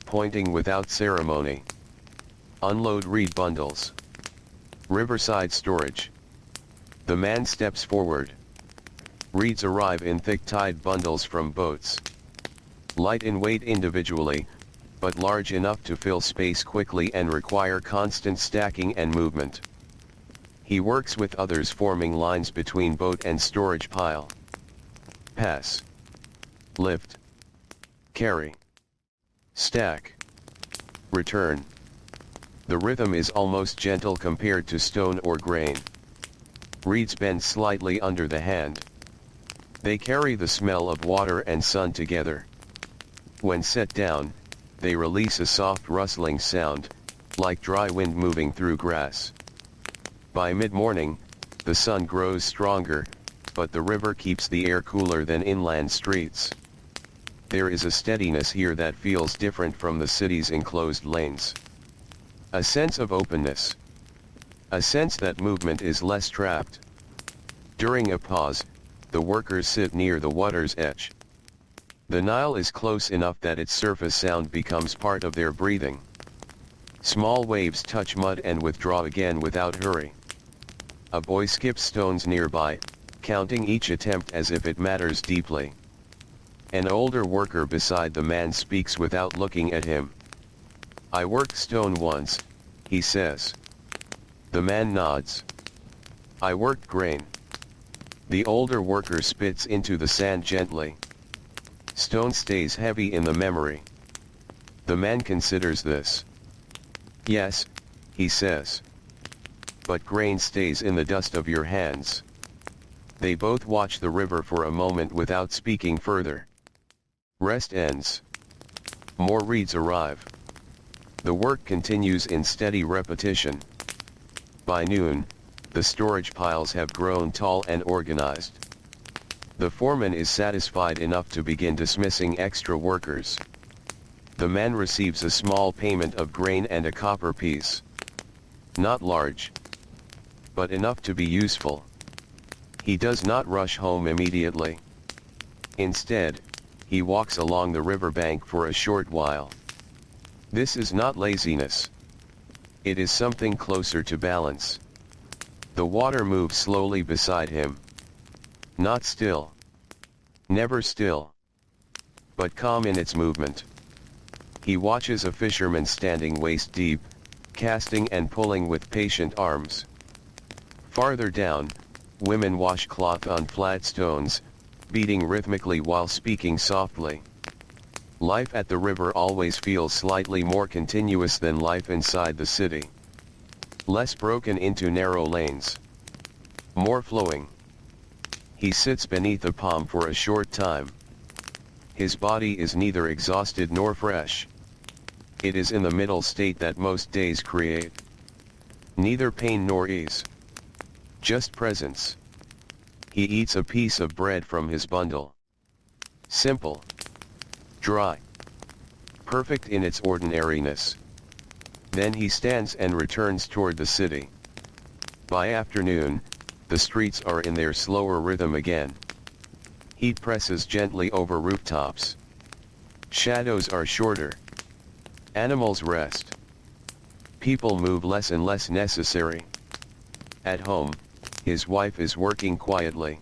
pointing without ceremony. "Unload reed bundles. Riverside storage." The man steps forward. Reeds arrive in thick-tied bundles from boats. Light in weight individually, but large enough to fill space quickly and require constant stacking and movement. He works with others forming lines between boat and storage pile. Pass. Lift. Carry. Stack. Return. The rhythm is almost gentle compared to stone or grain. Reeds bend slightly under the hand. They carry the smell of water and sun together. When set down, they release a soft rustling sound, like dry wind moving through grass. By mid-morning, the sun grows stronger, but the river keeps the air cooler than inland streets. There is a steadiness here that feels different from the city's enclosed lanes. A sense of openness. A sense that movement is less trapped. During a pause, the workers sit near the water's edge. The Nile is close enough that its surface sound becomes part of their breathing. Small waves touch mud and withdraw again without hurry. A boy skips stones nearby, counting each attempt as if it matters deeply. An older worker beside the man speaks without looking at him. "I worked stone once," he says. The man nods. "I worked grain." The older worker spits into the sand gently. Stone stays heavy in the memory. The man considers this. "Yes," he says. "But grain stays in the dust of your hands." They both watch the river for a moment without speaking further. Rest ends. More reeds arrive. The work continues in steady repetition. By noon, the storage piles have grown tall and organized. The foreman is satisfied enough to begin dismissing extra workers. The man receives a small payment of grain and a copper piece. Not large. but enough to be useful. He does not rush home immediately. Instead, he walks along the riverbank for a short while. This is not laziness. It is something closer to balance. The water moves slowly beside him. Not still. Never still. But calm in its movement. He watches a fisherman standing waist deep, casting and pulling with patient arms. Farther down, women wash cloth on flat stones, beating rhythmically while speaking softly. Life at the river always feels slightly more continuous than life inside the city. Less broken into narrow lanes. More flowing. He sits beneath a palm for a short time. His body is neither exhausted nor fresh. It is in the middle state that most days create. Neither pain nor ease. Just presence. He eats a piece of bread from his bundle. Simple. Dry. Perfect in its ordinariness. Then he stands and returns toward the city. By afternoon, the streets are in their slower rhythm again. Heat presses gently over rooftops. Shadows are shorter. Animals rest. People move less and less necessary. At home, his wife is working quietly.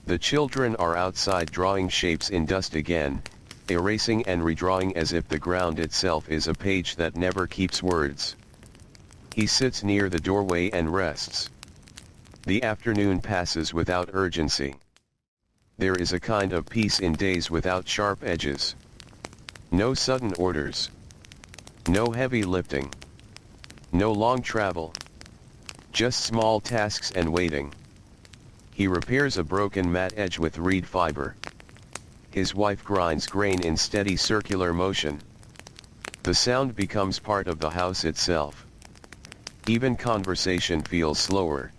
The children are outside drawing shapes in dust again, erasing and redrawing as if the ground itself is a page that never keeps words. He sits near the doorway and rests. The afternoon passes without urgency. There is a kind of peace in days without sharp edges. No sudden orders. No heavy lifting. No long travel. Just small tasks and waiting. He repairs a broken mat edge with reed fiber. His wife grinds grain in steady circular motion. The sound becomes part of the house itself. Even conversation feels slower.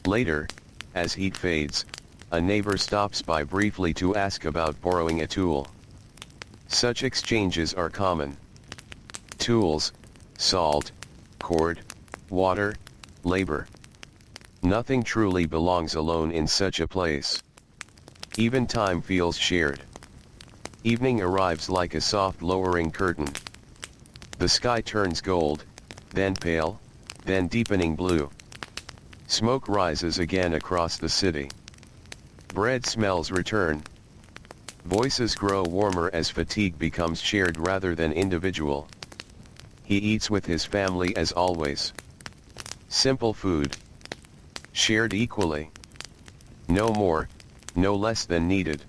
Later, as heat fades, a neighbor stops by briefly to ask about borrowing a tool. Such exchanges are common. Tools, salt, cord, water, labor. Nothing truly belongs alone in such a place. Even time feels shared. Evening arrives like a soft lowering curtain. The sky turns gold, then pale, then deepening blue. Smoke rises again across the city. Bread smells return. Voices grow warmer as fatigue becomes shared rather than individual. He eats with his family as always. Simple food. Shared equally. No more, no less than needed.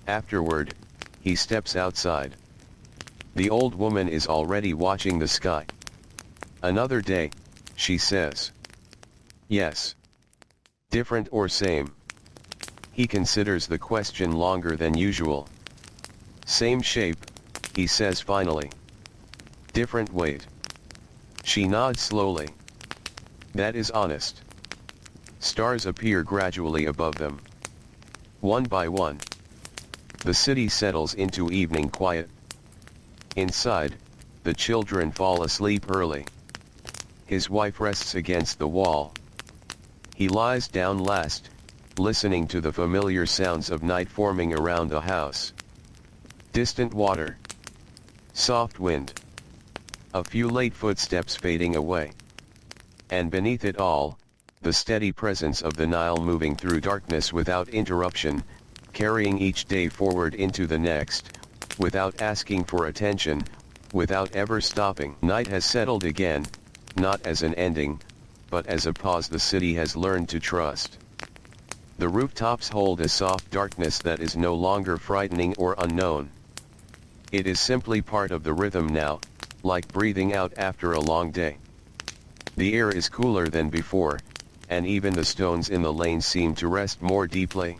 Afterward, he steps outside. The old woman is already watching the sky. Another day, she says. Yes. Different or same? He considers the question longer than usual. Same shape, he says finally. Different weight. She nods slowly. That is honest. Stars appear gradually above them. One by one. The city settles into evening quiet. Inside, the children fall asleep early. His wife rests against the wall. He lies down last, listening to the familiar sounds of night forming around the house. Distant water. Soft wind. A few late footsteps fading away. And beneath it all, the steady presence of the Nile moving through darkness without interruption, carrying each day forward into the next, without asking for attention, without ever stopping. Night has settled again, not as an ending, but as a pause the city has learned to trust. The rooftops hold a soft darkness that is no longer frightening or unknown. It is simply part of the rhythm now, like breathing out after a long day. The air is cooler than before, and even the stones in the lane seem to rest more deeply.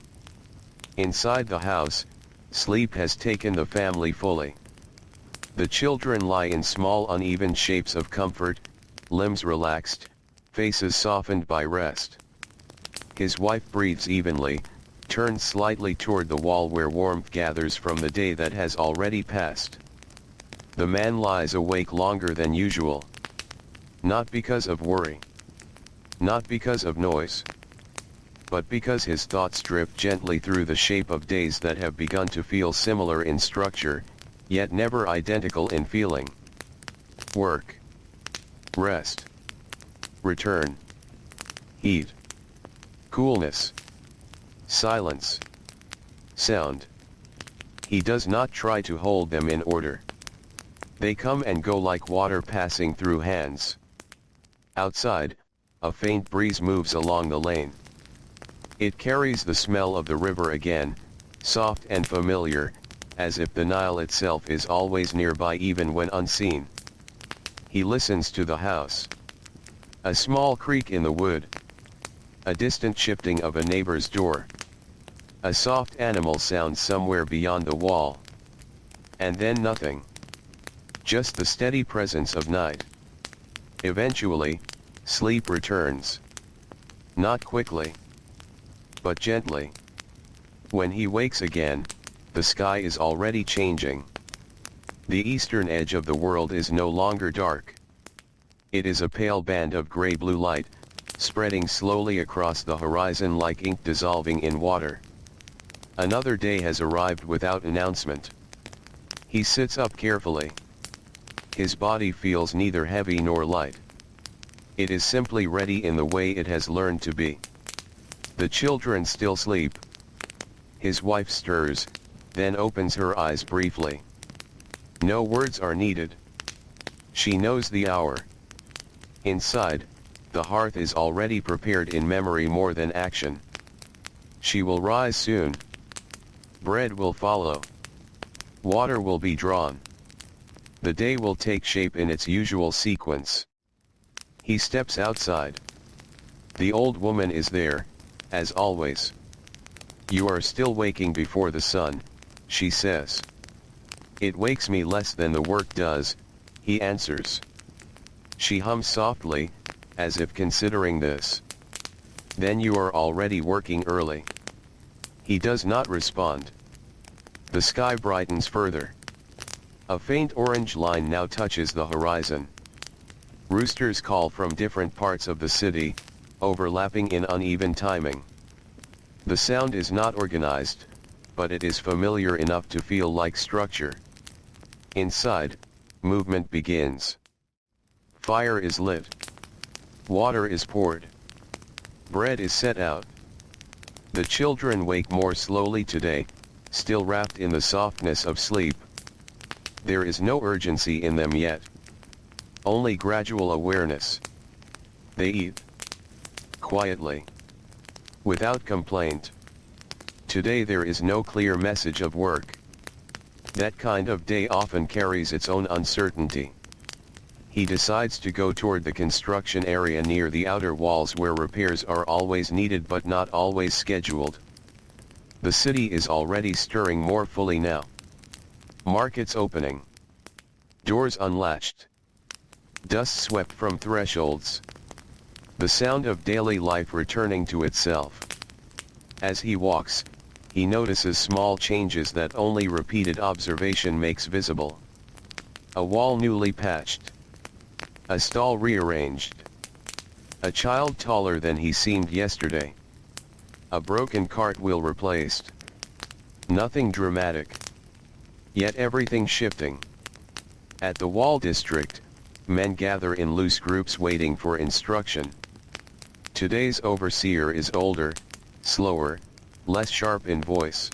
Inside the house, sleep has taken the family fully. The children lie in small uneven shapes of comfort, limbs relaxed, faces softened by rest. His wife breathes evenly, turns slightly toward the wall where warmth gathers from the day that has already passed. The man lies awake longer than usual. Not because of worry. Not because of noise, but because his thoughts drift gently through the shape of days that have begun to feel similar in structure, yet never identical in feeling. Work. Rest. Return. Heat. Coolness. Silence. Sound. He does not try to hold them in order. They come and go like water passing through hands. Outside, a faint breeze moves along the lane. It carries the smell of the river again, soft and familiar, as if the Nile itself is always nearby even when unseen. He listens to the house. A small creak in the wood. A distant shifting of a neighbor's door. A soft animal sound somewhere beyond the wall. And then nothing. Just the steady presence of night. Eventually, sleep returns. Not quickly, but gently. When he wakes again, the sky is already changing. The eastern edge of the world is no longer dark. It is a pale band of gray-blue light, spreading slowly across the horizon like ink dissolving in water. Another day has arrived without announcement. He sits up carefully. His body feels neither heavy nor light. It is simply ready in the way it has learned to be. The children still sleep. His wife stirs, then opens her eyes briefly. No words are needed. She knows the hour. Inside, the hearth is already prepared in memory more than action. She will rise soon. Bread will follow. Water will be drawn. The day will take shape in its usual sequence. He steps outside. The old woman is there, as always. "You are still waking before the sun," she says. "It wakes me less than the work does," he answers. She hums softly, as if considering this. "Then you are already working early." He does not respond. The sky brightens further. A faint orange line now touches the horizon. Roosters call from different parts of the city, overlapping in uneven timing. The sound is not organized, but it is familiar enough to feel like structure. Inside, movement begins. Fire is lit. Water is poured. Bread is set out. The children wake more slowly today, still wrapped in the softness of sleep. There is no urgency in them yet. Only gradual awareness. They eat. Quietly. Without complaint. Today there is no clear message of work. That kind of day often carries its own uncertainty. He decides to go toward the construction area near the outer walls where repairs are always needed but not always scheduled. The city is already stirring more fully now. Markets opening. Doors unlatched. Dust swept from thresholds. The sound of daily life returning to itself. As he walks, he notices small changes that only repeated observation makes visible. A wall newly patched. A stall rearranged. A child taller than he seemed yesterday. A broken cartwheel replaced. Nothing dramatic. Yet everything shifting. At the wall district, men gather in loose groups waiting for instruction. Today's overseer is older, slower, less sharp in voice.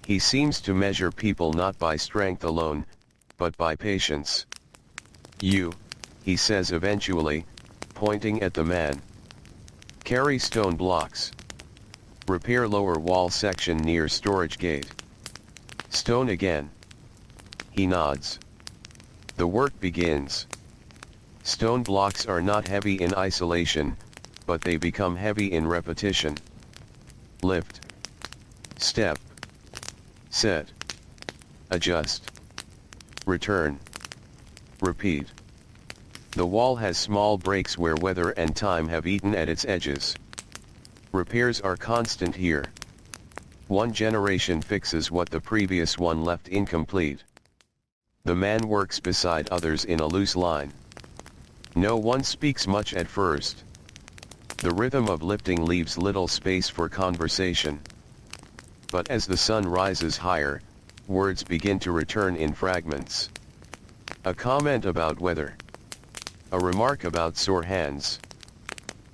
He seems to measure people not by strength alone, but by patience. "You," he says eventually, pointing at the man. "Carry stone blocks. Repair lower wall section near storage gate." Stone again. He nods. The work begins. Stone blocks are not heavy in isolation, but they become heavy in repetition. Lift. Step. Set. Adjust. Return. Repeat. The wall has small breaks where weather and time have eaten at its edges. Repairs are constant here. One generation fixes what the previous one left incomplete. The man works beside others in a loose line. No one speaks much at first. The rhythm of lifting leaves little space for conversation. But as the sun rises higher, words begin to return in fragments. A comment about weather. A remark about sore hands.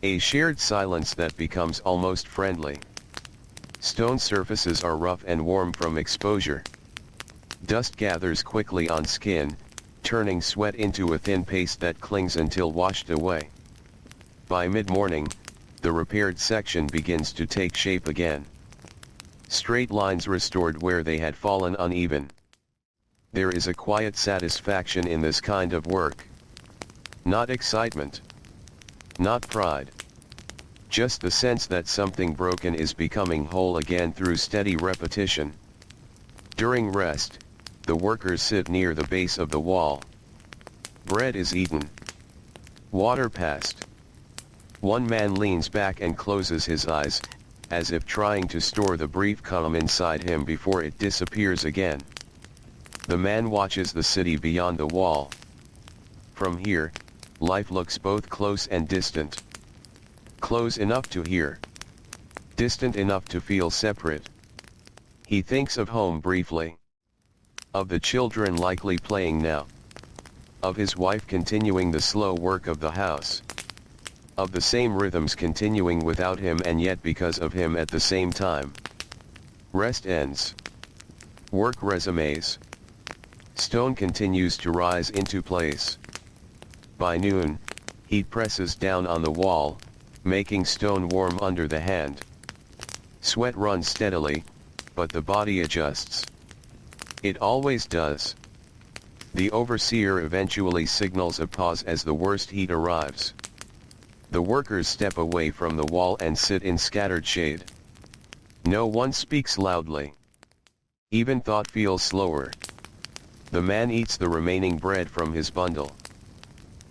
A shared silence that becomes almost friendly. Stone surfaces are rough and warm from exposure. Dust gathers quickly on skin, turning sweat into a thin paste that clings until washed away. By mid-morning, the repaired section begins to take shape again. Straight lines restored where they had fallen uneven. There is a quiet satisfaction in this kind of work. Not excitement. Not pride. Just the sense that something broken is becoming whole again through steady repetition. During rest, the workers sit near the base of the wall. Bread is eaten. Water passed. One man leans back and closes his eyes, as if trying to store the brief calm inside him before it disappears again. The man watches the city beyond the wall. From here, life looks both close and distant. Close enough to hear. Distant enough to feel separate. He thinks of home briefly. Of the children likely playing now. Of his wife continuing the slow work of the house. Of the same rhythms continuing without him and yet because of him at the same time. Rest ends. Work resumes. Stone continues to rise into place. By noon, heat presses down on the wall, making stone warm under the hand. Sweat runs steadily, but the body adjusts. It always does. The overseer eventually signals a pause as the worst heat arrives. The workers step away from the wall and sit in scattered shade. No one speaks loudly. Even thought feels slower. The man eats the remaining bread from his bundle.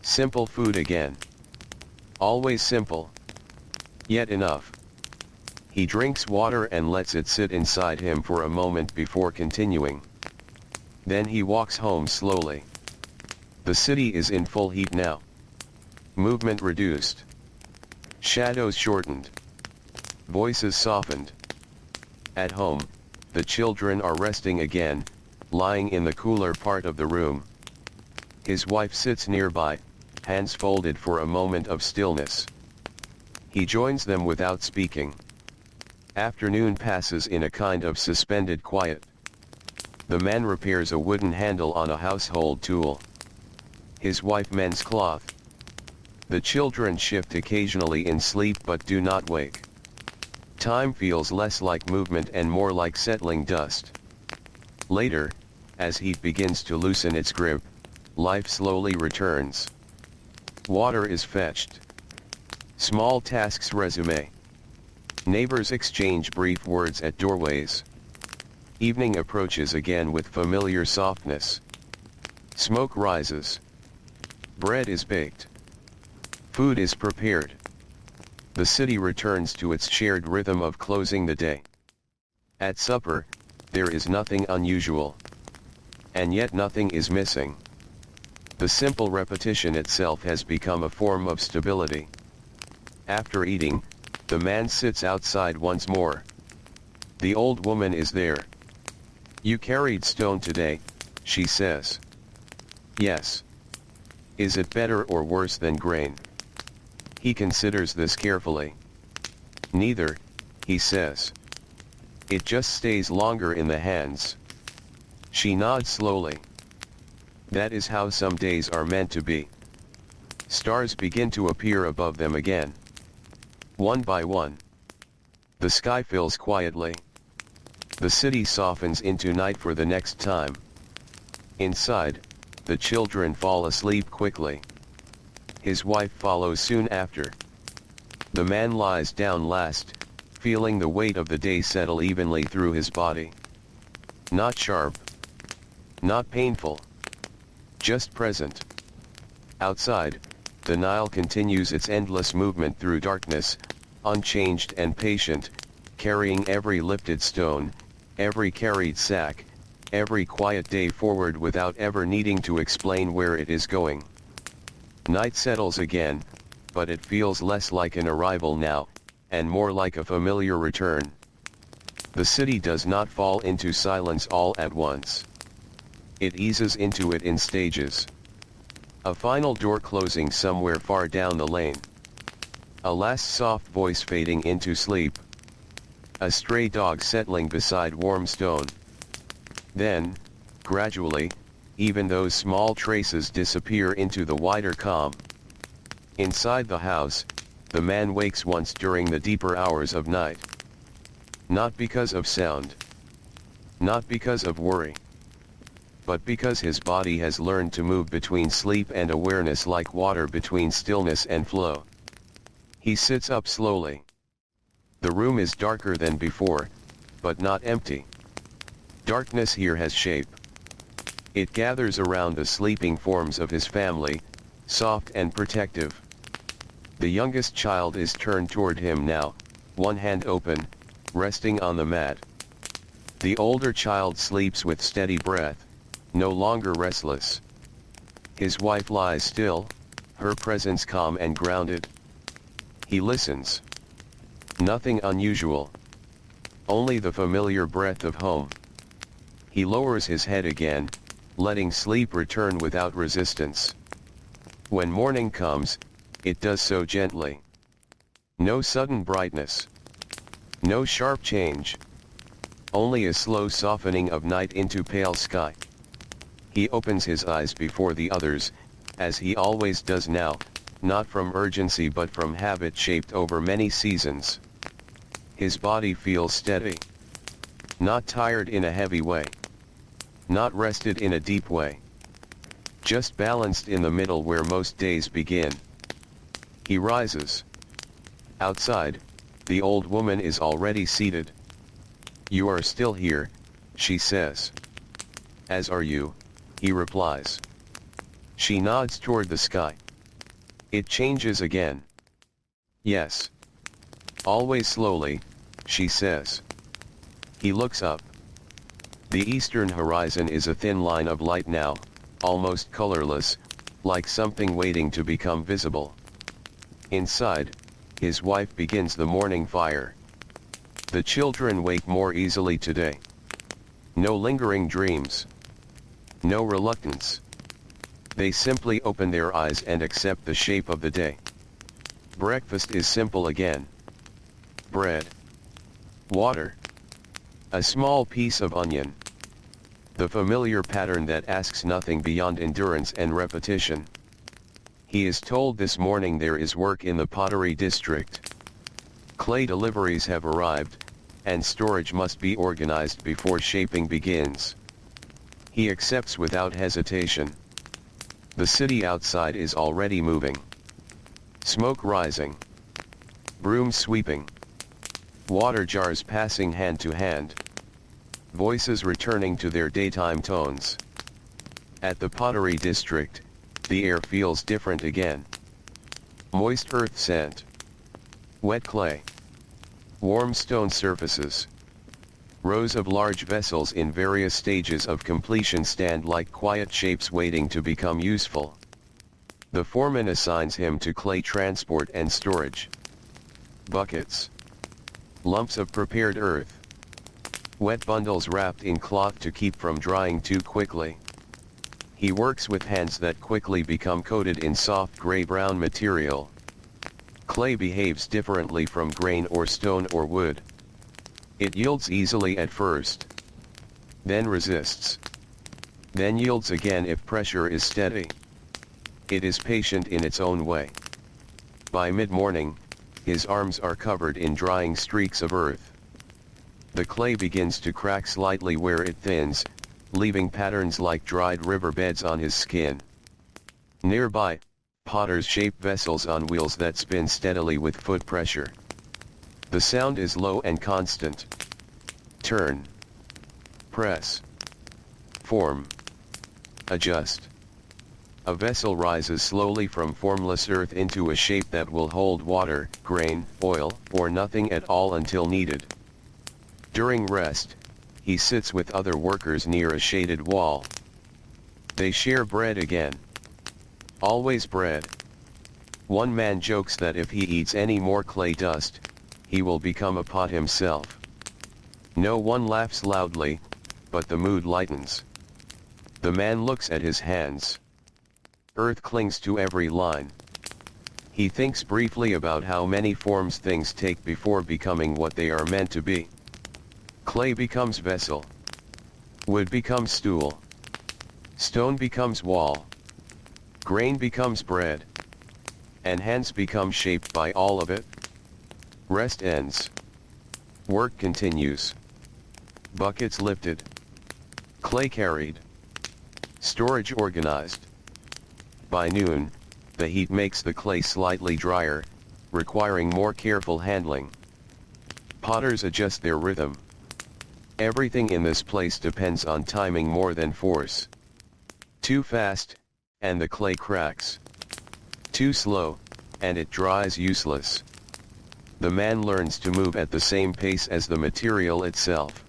Simple food again. Always simple. Yet enough. He drinks water and lets it sit inside him for a moment before continuing. Then he walks home slowly. The city is in full heat now. Movement reduced. Shadows shortened. Voices softened. At home, the children are resting again, lying in the cooler part of the room. His wife sits nearby, hands folded for a moment of stillness. He joins them without speaking. Afternoon passes in a kind of suspended quiet. The man repairs a wooden handle on a household tool. His wife mends cloth. The children shift occasionally in sleep but do not wake. Time feels less like movement and more like settling dust. Later, as heat begins to loosen its grip, life slowly returns. Water is fetched. Small tasks resume. Neighbors exchange brief words at doorways. Evening approaches again with familiar softness. Smoke rises. Bread is baked. Food is prepared. The city returns to its shared rhythm of closing the day. At supper, there is nothing unusual. And yet nothing is missing. The simple repetition itself has become a form of stability. After eating, the man sits outside once more. The old woman is there. "You carried stone today," she says. "Yes." "Is it better or worse than grain?" He considers this carefully. "Neither," he says. "It just stays longer in the hands." She nods slowly. That is how some days are meant to be. Stars begin to appear above them again. One by one. The sky fills quietly. The city softens into night for the next time. Inside, the children fall asleep quickly. His wife follows soon after. The man lies down last, feeling the weight of the day settle evenly through his body. Not sharp. Not painful. Just present. Outside, the Nile continues its endless movement through darkness, unchanged and patient, carrying every lifted stone, every carried sack, every quiet day forward without ever needing to explain where it is going. Night settles again, but it feels less like an arrival now, and more like a familiar return. The city does not fall into silence all at once. It eases into it in stages. A final door closing somewhere far down the lane. A last soft voice fading into sleep. A stray dog settling beside warm stone. Then, gradually, even those small traces disappear into the wider calm. Inside the house, the man wakes once during the deeper hours of night. Not because of sound. Not because of worry. But because his body has learned to move between sleep and awareness like water between stillness and flow. He sits up slowly. The room is darker than before, but not empty. Darkness here has shape. It gathers around the sleeping forms of his family, soft and protective. The youngest child is turned toward him now, one hand open, resting on the mat. The older child sleeps with steady breath, no longer restless. His wife lies still, her presence calm and grounded. He listens. Nothing unusual. Only the familiar breath of home. He lowers his head again, letting sleep return without resistance. When morning comes, it does so gently. No sudden brightness. No sharp change. Only a slow softening of night into pale sky. He opens his eyes before the others, as he always does now, not from urgency but from habit shaped over many seasons. His body feels steady. Not tired in a heavy way. Not rested in a deep way. Just balanced in the middle where most days begin. He rises. Outside, the old woman is already seated. "You are still here," she says. "As are you," he replies. She nods toward the sky. It changes again. "Yes. Always slowly," she says. He looks up. The eastern horizon is a thin line of light now, almost colorless, like something waiting to become visible. Inside, his wife begins the morning fire. The children wake more easily today. No lingering dreams. No reluctance. They simply open their eyes and accept the shape of the day. Breakfast is simple again. Bread. Water. A small piece of onion. The familiar pattern that asks nothing beyond endurance and repetition. He is told this morning there is work in the pottery district. Clay deliveries have arrived, and storage must be organized before shaping begins. He accepts without hesitation. The city outside is already moving. Smoke rising. Brooms sweeping. Water jars passing hand to hand. Voices returning to their daytime tones. At the pottery district, the air feels different again. Moist earth scent. Wet clay. Warm stone surfaces. Rows of large vessels in various stages of completion stand like quiet shapes waiting to become useful. The foreman assigns him to clay transport and storage. Buckets. Lumps of prepared earth. Wet bundles wrapped in cloth to keep from drying too quickly. He works with hands that quickly become coated in soft gray-brown material. Clay behaves differently from grain or stone or wood. It yields easily at first. Then resists. Then yields again if pressure is steady. It is patient in its own way. By mid-morning, his arms are covered in drying streaks of earth. The clay begins to crack slightly where it thins, leaving patterns like dried riverbeds on his skin. Nearby, potters shape vessels on wheels that spin steadily with foot pressure. The sound is low and constant. Turn. Press. Form. Adjust. A vessel rises slowly from formless earth into a shape that will hold water, grain, oil, or nothing at all until needed. During rest, he sits with other workers near a shaded wall. They share bread again. Always bread. One man jokes that if he eats any more clay dust, he will become a pot himself. No one laughs loudly, but the mood lightens. The man looks at his hands. Earth clings to every line. He thinks briefly about how many forms things take before becoming what they are meant to be. Clay becomes vessel. Wood becomes stool. Stone becomes wall. Grain becomes bread. And hands become shaped by all of it. Rest ends. Work continues. Buckets lifted. Clay carried. Storage organized. By noon, the heat makes the clay slightly drier, requiring more careful handling. Potters adjust their rhythm. Everything in this place depends on timing more than force. Too fast, and the clay cracks. Too slow, and it dries useless. The man learns to move at the same pace as the material itself.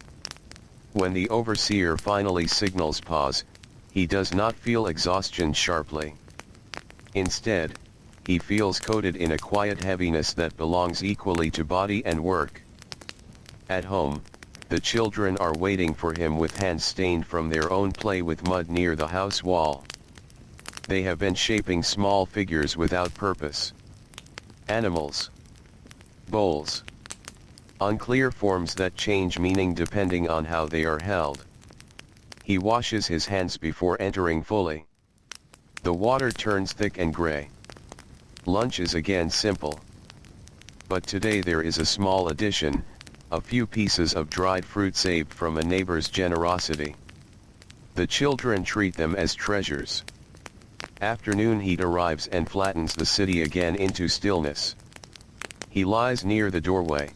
When the overseer finally signals pause, he does not feel exhaustion sharply. Instead, he feels coated in a quiet heaviness that belongs equally to body and work. At home, the children are waiting for him with hands stained from their own play with mud near the house wall. They have been shaping small figures without purpose. Animals. Bowls. Unclear forms that change meaning depending on how they are held. He washes his hands before entering fully. The water turns thick and gray. Lunch is again simple. But today there is a small addition, a few pieces of dried fruit saved from a neighbor's generosity. The children treat them as treasures. Afternoon heat arrives and flattens the city again into stillness. He lies near the doorway.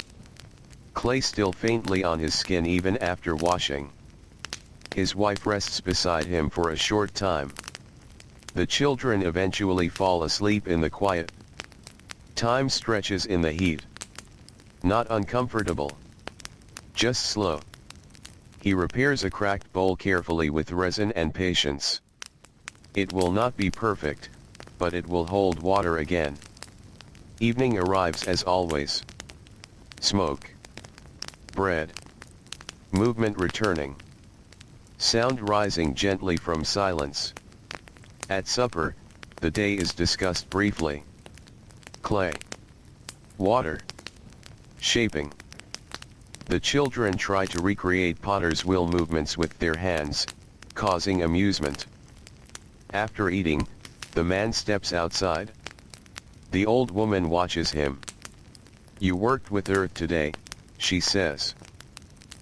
Clay still faintly on his skin even after washing. His wife rests beside him for a short time. The children eventually fall asleep in the quiet. Time stretches in the heat. Not uncomfortable. Just slow. He repairs a cracked bowl carefully with resin and patience. It will not be perfect, but it will hold water again. Evening arrives as always. Smoke. Bread. Movement returning. Sound rising gently from silence. At supper, the day is discussed briefly. Clay. Water. Shaping. The children try to recreate potter's wheel movements with their hands, causing amusement. After eating, the man steps outside. The old woman watches him. "You worked with earth today," she says.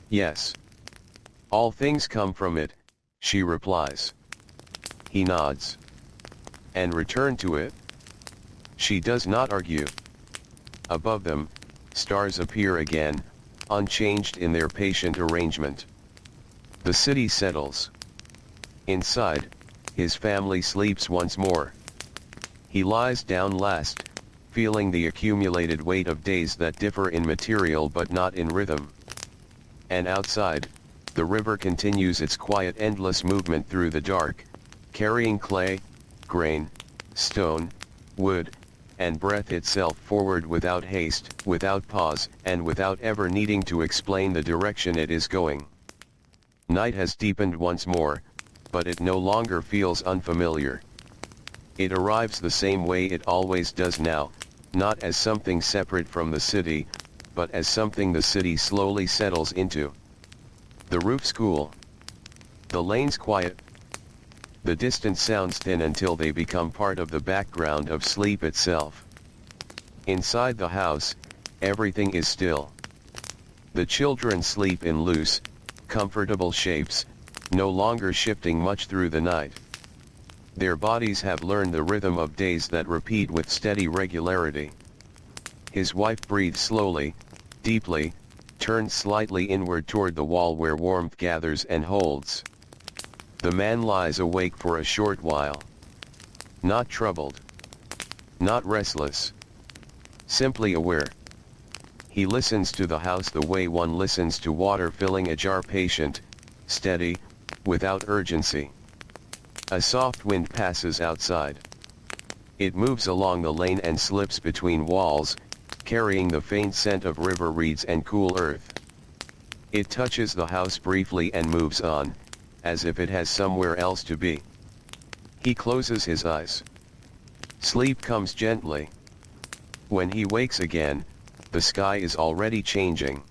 "Yes. All things come from it," she replies. He nods. "And return to it?" She does not argue. Above them, stars appear again, unchanged in their patient arrangement. The city settles. Inside, his family sleeps once more. He lies down last, feeling the accumulated weight of days that differ in material but not in rhythm. And outside, the river continues its quiet endless movement through the dark, carrying clay, grain, stone, wood, and breath itself forward without haste, without pause, and without ever needing to explain the direction it is going. Night has deepened once more, but it no longer feels unfamiliar. It arrives the same way it always does now, not as something separate from the city, but as something the city slowly settles into. The roof's cool. The lane's quiet. The distant sounds thin until they become part of the background of sleep itself. Inside the house, everything is still. The children sleep in loose, comfortable shapes, no longer shifting much through the night. Their bodies have learned the rhythm of days that repeat with steady regularity. His wife breathes slowly, deeply, turns slightly inward toward the wall where warmth gathers and holds. The man lies awake for a short while. Not troubled. Not restless. Simply aware. He listens to the house the way one listens to water filling a jar, patient, steady, without urgency. A soft wind passes outside. It moves along the lane and slips between walls, carrying the faint scent of river reeds and cool earth. It touches the house briefly and moves on, as if it has somewhere else to be. He closes his eyes. Sleep comes gently. When he wakes again, the sky is already changing.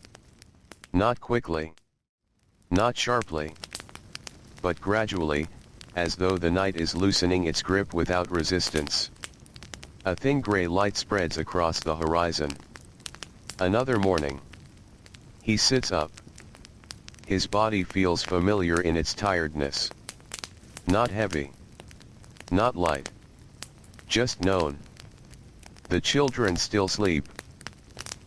Not quickly. Not sharply. But gradually, as though the night is loosening its grip without resistance. A thin gray light spreads across the horizon. Another morning. He sits up. His body feels familiar in its tiredness. Not heavy. Not light. Just known. The children still sleep.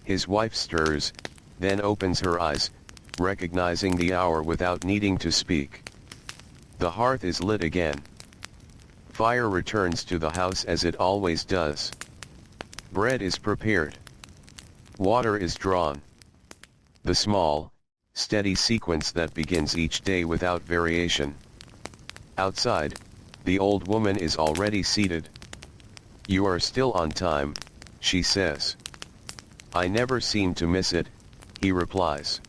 His wife stirs, then opens her eyes, recognizing the hour without needing to speak. The hearth is lit again. Fire returns to the house as it always does. Bread is prepared. Water is drawn. The small, steady sequence that begins each day without variation. Outside, the old woman is already seated. "You are still on time," she says. "I never seem to miss it," he replies.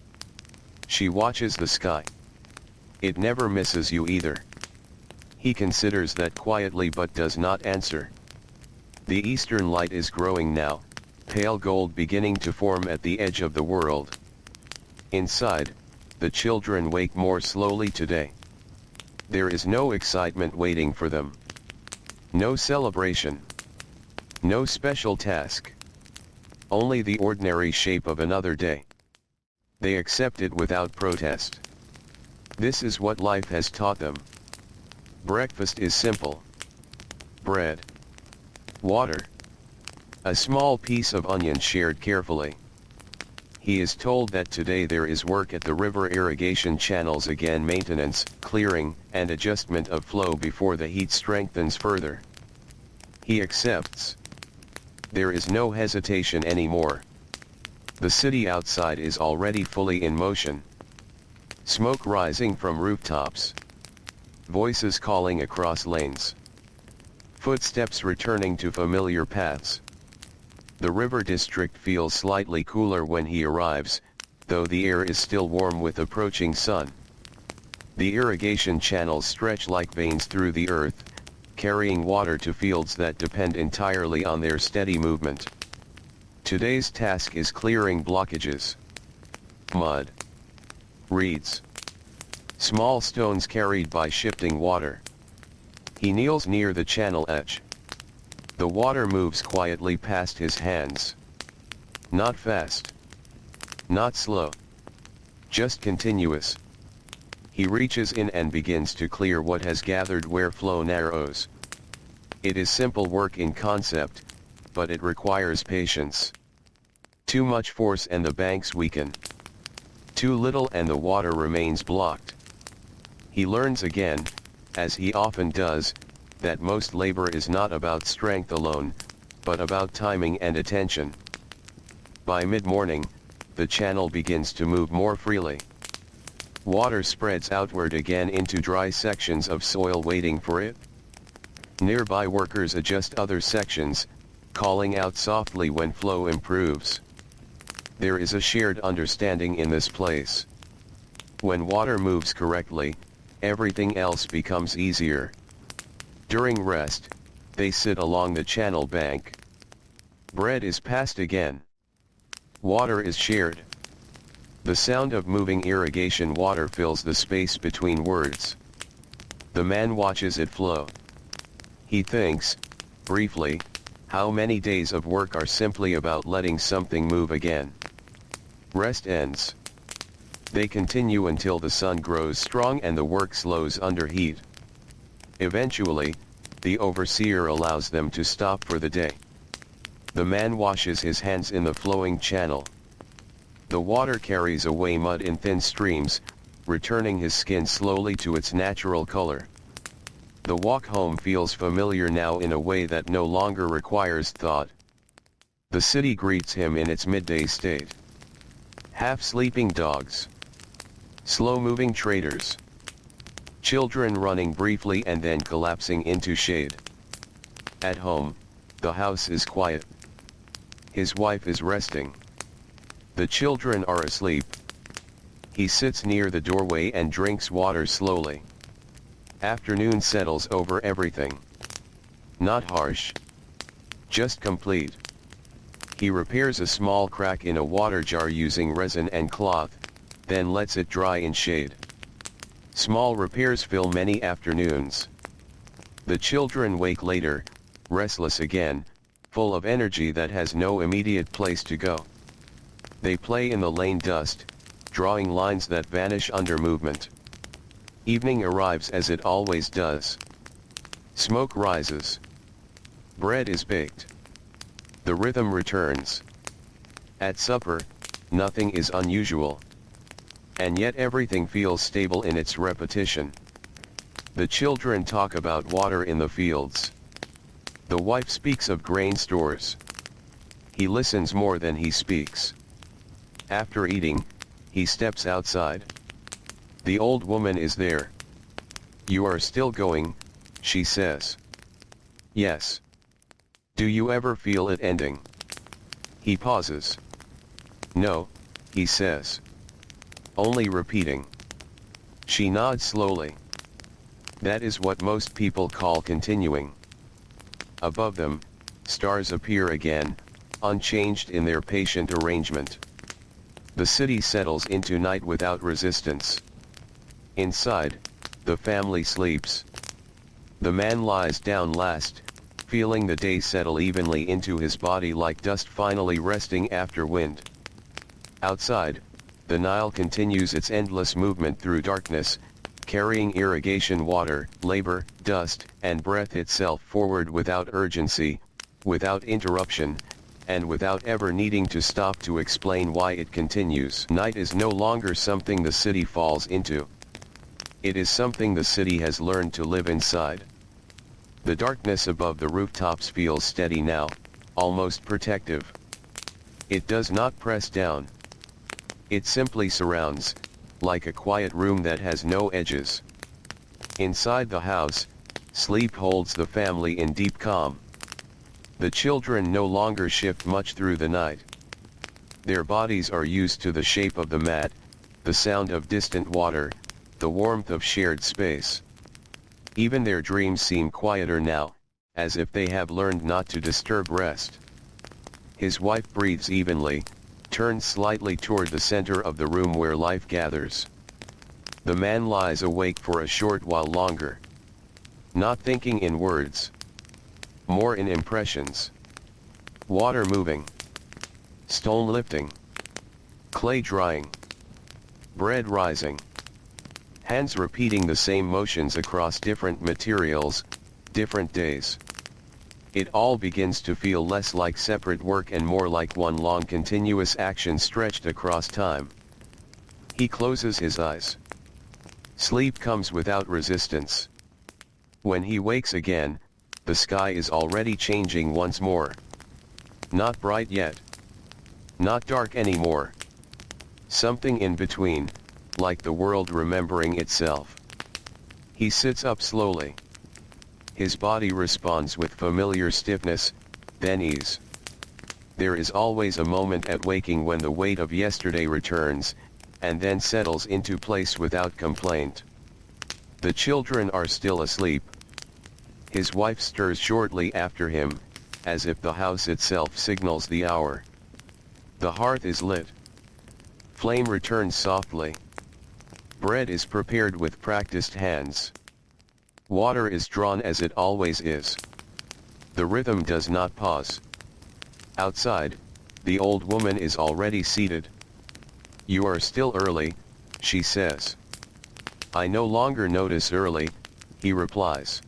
She watches the sky. "It never misses you either." He considers that quietly but does not answer. The eastern light is growing now, pale gold beginning to form at the edge of the world. Inside, the children wake more slowly today. There is no excitement waiting for them. No celebration. No special task. Only the ordinary shape of another day. They accept it without protest. This is what life has taught them. Breakfast is simple. Bread. Water. A small piece of onion shared carefully. He is told that today there is work at the river irrigation channels again, maintenance, clearing, and adjustment of flow before the heat strengthens further. He accepts. There is no hesitation anymore. The city outside is already fully in motion. Smoke rising from rooftops. Voices calling across lanes. Footsteps returning to familiar paths. The river district feels slightly cooler when he arrives, though the air is still warm with approaching sun. The irrigation channels stretch like veins through the earth, carrying water to fields that depend entirely on their steady movement. Today's task is clearing blockages. Mud. Reeds. Small stones carried by shifting water. He kneels near the channel edge. The water moves quietly past his hands. Not fast. Not slow. Just continuous. He reaches in and begins to clear what has gathered where flow narrows. It is simple work in concept, but it requires patience. Too much force and the banks weaken. Too little and the water remains blocked. He learns again, as he often does, that most labor is not about strength alone, but about timing and attention. By mid-morning, the channel begins to move more freely. Water spreads outward again into dry sections of soil waiting for it. Nearby workers adjust other sections, calling out softly when flow improves. There is a shared understanding in this place. When water moves correctly, everything else becomes easier. During rest, they sit along the channel bank. Bread is passed again. Water is shared. The sound of moving irrigation water fills the space between words. The man watches it flow. He thinks, briefly, how many days of work are simply about letting something move again. Rest ends. They continue until the sun grows strong and the work slows under heat. Eventually, the overseer allows them to stop for the day. The man washes his hands in the flowing channel. The water carries away mud in thin streams, returning his skin slowly to its natural color. The walk home feels familiar now in a way that no longer requires thought. The city greets him in its midday state. Half-sleeping dogs. Slow-moving traders. Children running briefly and then collapsing into shade. At home, The house is quiet. His wife is resting. The children are asleep. He sits near the doorway and drinks water slowly. Afternoon settles over everything. Not harsh. Just complete. He repairs a small crack in a water jar using resin and cloth, then lets it dry in shade. Small repairs fill many afternoons. The children wake later, restless again, full of energy that has no immediate place to go. They play in the lane dust, drawing lines that vanish under movement. Evening arrives as it always does. Smoke rises. Bread is baked. The rhythm returns. At supper, nothing is unusual. And yet everything feels stable in its repetition. The children talk about water in the fields. The wife speaks of grain stores. He listens more than he speaks. After eating, he steps outside. The old woman is there. "You are still going," she says. "Yes." "Do you ever feel it ending?" He pauses. "No," he says. "Only repeating." She nods slowly. That is what most people call continuing. Above them, stars appear again, unchanged in their patient arrangement. The city settles into night without resistance. Inside, the family sleeps. The man lies down last, feeling the day settle evenly into his body like dust finally resting after wind. Outside, the Nile continues its endless movement through darkness, carrying irrigation water, labor, dust, and breath itself forward without urgency, without interruption, and without ever needing to stop to explain why it continues. Night is no longer something the city falls into. It is something the city has learned to live inside. The darkness above the rooftops feels steady now, almost protective. It does not press down. It simply surrounds, like a quiet room that has no edges. Inside the house, sleep holds the family in deep calm. The children no longer shift much through the night. Their bodies are used to the shape of the mat, the sound of distant water, the warmth of shared space. Even their dreams seem quieter now, as if they have learned not to disturb rest. His wife breathes evenly, turns slightly toward the center of the room where life gathers. The man lies awake for a short while longer. Not thinking in words. More in impressions. Water moving. Stone lifting. Clay drying. Bread rising. Hands repeating the same motions across different materials, different days. It all begins to feel less like separate work and more like one long continuous action stretched across time. He closes his eyes. Sleep comes without resistance. When he wakes again, the sky is already changing once more. Not bright yet. Not dark anymore. Something in between, like the world remembering itself. He sits up slowly. His body responds with familiar stiffness, then ease. There is always a moment at waking when the weight of yesterday returns, and then settles into place without complaint. The children are still asleep. His wife stirs shortly after him, as if the house itself signals the hour. The hearth is lit. Flame returns softly. Bread is prepared with practiced hands. Water is drawn as it always is. The rhythm does not pause. Outside, the old woman is already seated. "You are still early," she says. "I no longer notice early," he replies.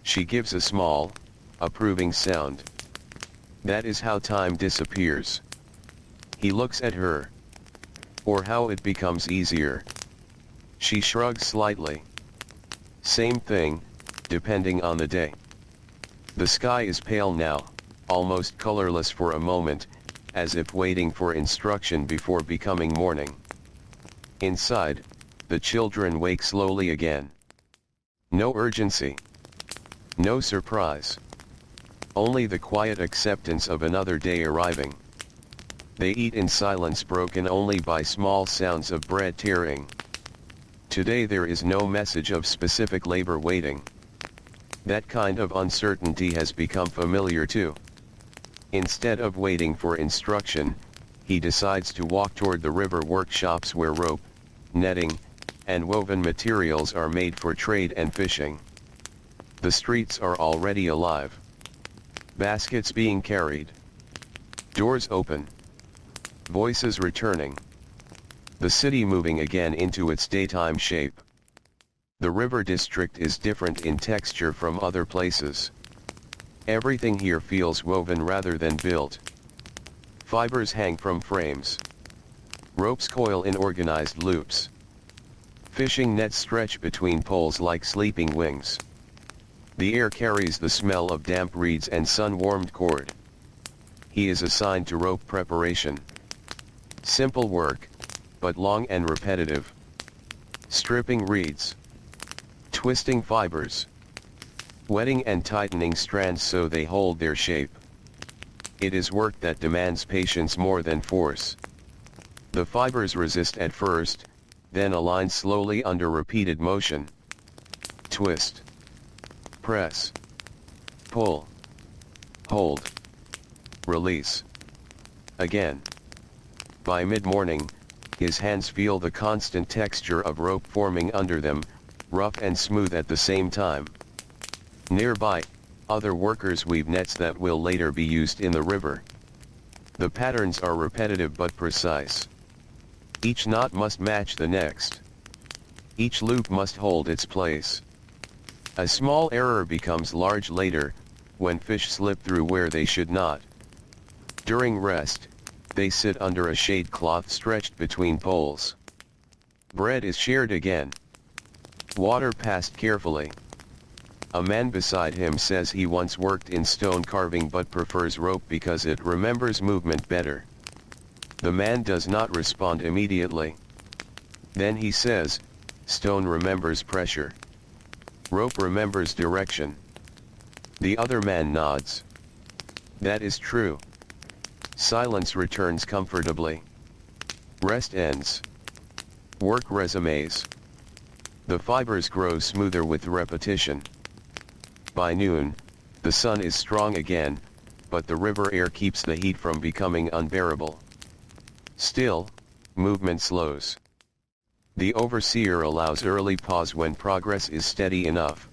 She gives a small, approving sound. That is how time disappears. He looks at her. Or how it becomes easier. She shrugs slightly. Same thing, depending on the day. The sky is pale now, almost colorless for a moment, as if waiting for instruction before becoming morning. Inside, the children wake slowly again. No urgency. No surprise. only the quiet acceptance of another day arriving. They eat in silence broken only by small sounds of bread tearing. Today there is no message of specific labor waiting. That kind of uncertainty has become familiar too. Instead of waiting for instruction, he decides to walk toward the river workshops where rope, netting, and woven materials are made for trade and fishing. The streets are already alive. Baskets being carried. Doors open. Voices returning. The city moving again into its daytime shape. The river district is different in texture from other places. Everything here feels woven rather than built. Fibers hang from frames. Ropes coil in organized loops. Fishing nets stretch between poles like sleeping wings. The air carries the smell of damp reeds and sun-warmed cord. He is assigned to rope preparation. Simple work, but long and repetitive. Stripping reeds. Twisting fibers. Wetting and tightening strands so they hold their shape. It is work that demands patience more than force. The fibers resist at first, then align slowly under repeated motion. Twist. Press. Pull. Hold. Release. Again. By mid-morning, his hands feel the constant texture of rope forming under them, rough and smooth at the same time. Nearby, other workers weave nets that will later be used in the river. The patterns are repetitive but precise. Each knot must match the next. Each loop must hold its place. A small error becomes large later, when fish slip through where they should not. During rest, they sit under a shade cloth stretched between poles. Bread is shared again. Water passed carefully. A man beside him says he once worked in stone carving but prefers rope because it remembers movement better. The man does not respond immediately. Then he says, "Stone remembers pressure. Rope remembers direction." The other man nods. That is true. Silence returns comfortably. Rest ends. Work resumes. The fibers grow smoother with repetition. By noon, the sun is strong again, but the river air keeps the heat from becoming unbearable. Still, movement slows. The overseer allows early pause when progress is steady enough.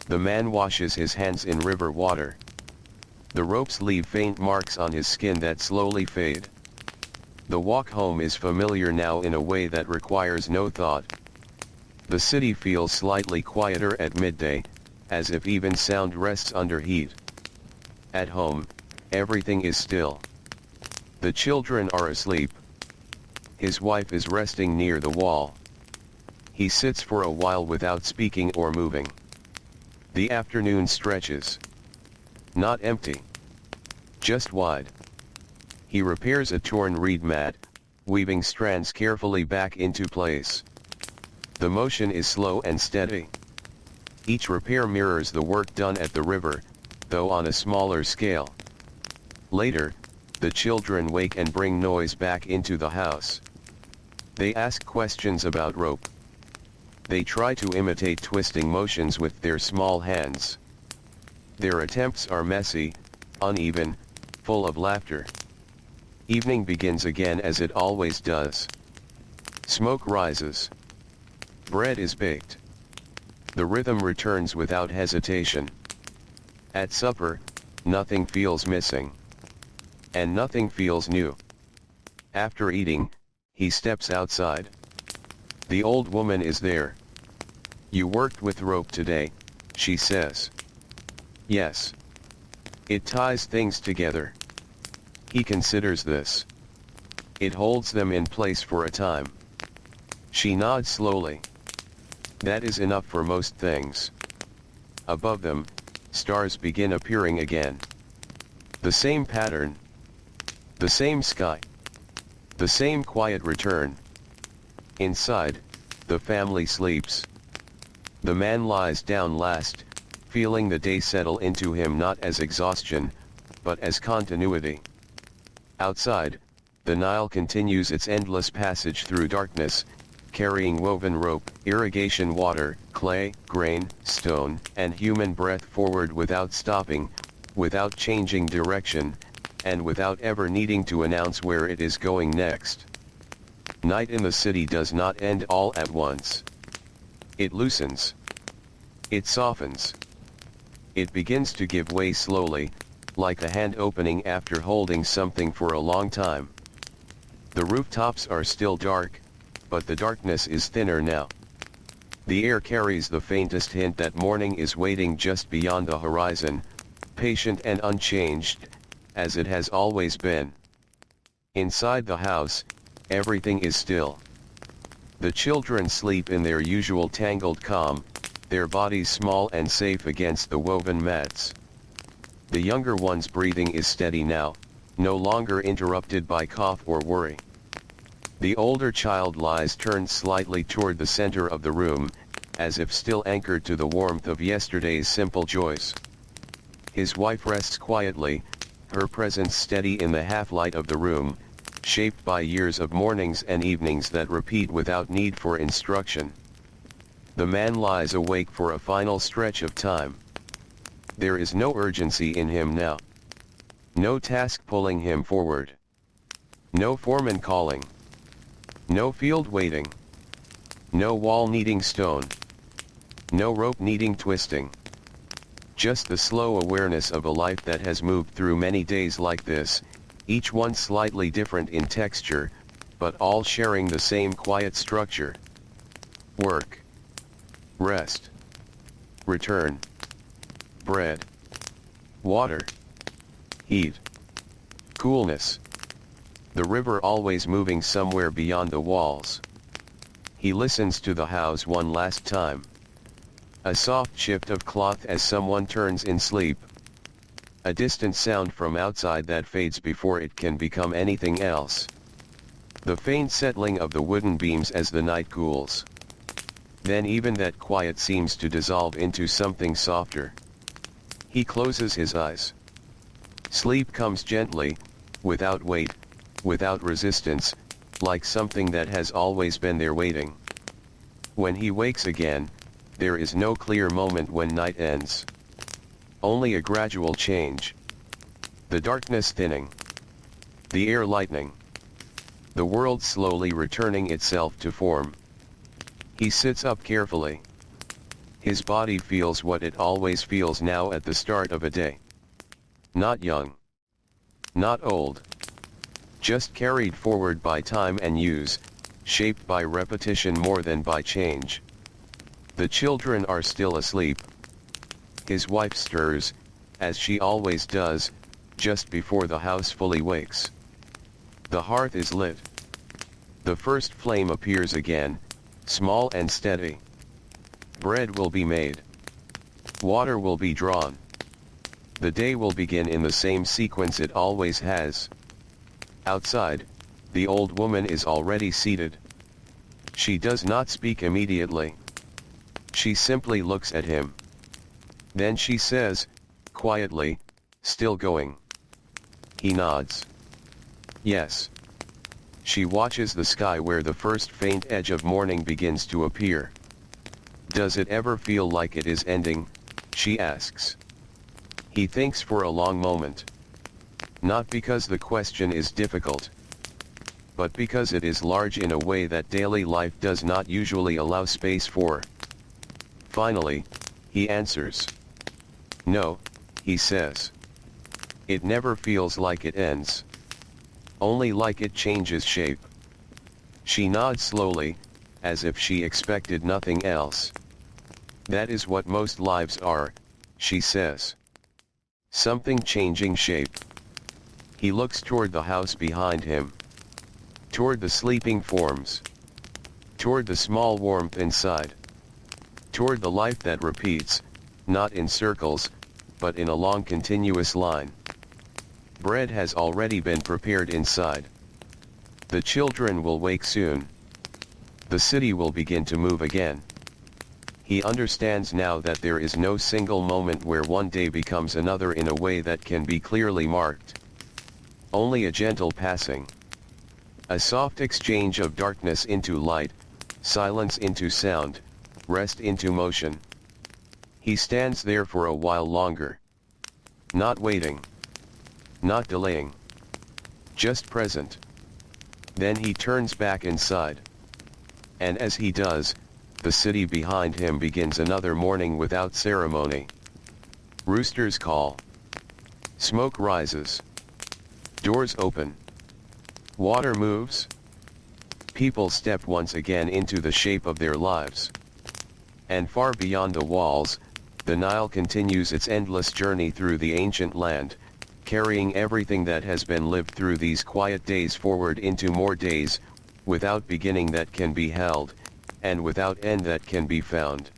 The man washes his hands in river water. The ropes leave faint marks on his skin that slowly fade. The walk home is familiar now in a way that requires no thought. The city feels slightly quieter at midday, as if even sound rests under heat. At home, everything is still. The children are asleep. His wife is resting near the wall. He sits for a while without speaking or moving. The afternoon stretches. Not empty. Just wide. He repairs a torn reed mat, weaving strands carefully back into place. The motion is slow and steady. Each repair mirrors the work done at the river, though on a smaller scale. Later, the children wake and bring noise back into the house. They ask questions about rope. They try to imitate twisting motions with their small hands. Their attempts are messy, uneven, full of laughter. Evening begins again as it always does. Smoke rises. Bread is baked. The rhythm returns without hesitation. At supper, nothing feels missing. And nothing feels new. After eating, he steps outside. The old woman is there. "You worked with rope today," she says. "Yes. It ties things together." He considers this. It holds them in place for a time. She nods slowly. That is enough for most things. Above them, stars begin appearing again. The same pattern. The same sky. The same quiet return. Inside, the family sleeps. The man lies down last, feeling the day settle into him not as exhaustion, but as continuity. Outside, the Nile continues its endless passage through darkness, carrying woven rope, irrigation water, clay, grain, stone, and human breath forward without stopping, without changing direction, and without ever needing to announce where it is going next. Night in the city does not end all at once. It loosens. It softens. It begins to give way slowly, like a hand opening after holding something for a long time. The rooftops are still dark, but the darkness is thinner now. The air carries the faintest hint that morning is waiting just beyond the horizon, patient and unchanged, as it has always been. Inside the house, everything is still. The children sleep in their usual tangled calm, their bodies small and safe against the woven mats. The younger one's breathing is steady now, no longer interrupted by cough or worry. The older child lies turned slightly toward the center of the room, as if still anchored to the warmth of yesterday's simple joys. His wife rests quietly, her presence steady in the half-light of the room, shaped by years of mornings and evenings that repeat without need for instruction. The man lies awake for a final stretch of time. There is no urgency in him now. No task pulling him forward. No foreman calling. No field waiting. No wall needing stone. No rope needing twisting. Just the slow awareness of a life that has moved through many days like this, each one slightly different in texture, but all sharing the same quiet structure. Work. Rest. Return. Bread. Water. Heat. Coolness. The river always moving somewhere beyond the walls. He listens to the house one last time. A soft shift of cloth as someone turns in sleep. A distant sound from outside that fades before it can become anything else. The faint settling of the wooden beams as the night cools. Then even that quiet seems to dissolve into something softer. He closes his eyes. Sleep comes gently, without weight, without resistance, like something that has always been there waiting. When he wakes again, there is no clear moment when night ends. Only a gradual change. The darkness thinning. The air lightening. The world slowly returning itself to form. He sits up carefully. His body feels what it always feels now at the start of a day. Not young. Not old. Just carried forward by time and use, shaped by repetition more than by change. The children are still asleep. His wife stirs, as she always does, just before the house fully wakes. The hearth is lit. The first flame appears again, small and steady. Bread will be made. Water will be drawn. The day will begin in the same sequence it always has. Outside, the old woman is already seated. She does not speak immediately. She simply looks at him. Then she says, quietly, "Still going?" He nods. Yes. She watches the sky where the first faint edge of morning begins to appear. Does it ever feel like it is ending? She asks. He thinks for a long moment. Not because the question is difficult, but because it is large in a way that daily life does not usually allow space for. Finally, he answers. No, he says. It never feels like it ends. Only like it changes shape. She nods slowly, as if she expected nothing else. That is what most lives are, she says. Something changing shape. He looks toward the house behind him. Toward the sleeping forms. Toward the small warmth inside. Toward the life that repeats, not in circles, but in a long continuous line. Bread has already been prepared inside. The children will wake soon. The city will begin to move again. He understands now that there is no single moment where one day becomes another in a way that can be clearly marked. Only a gentle passing. A soft exchange of darkness into light, silence into sound, rest into motion. He stands there for a while longer. Not waiting. Not delaying. Just present. Then he turns back inside. And as he does, the city behind him begins another morning without ceremony. Roosters call. Smoke rises. Doors open. Water moves. People step once again into the shape of their lives. And far beyond the walls, the Nile continues its endless journey through the ancient land, carrying everything that has been lived through these quiet days forward into more days, without beginning that can be held, and without end that can be found.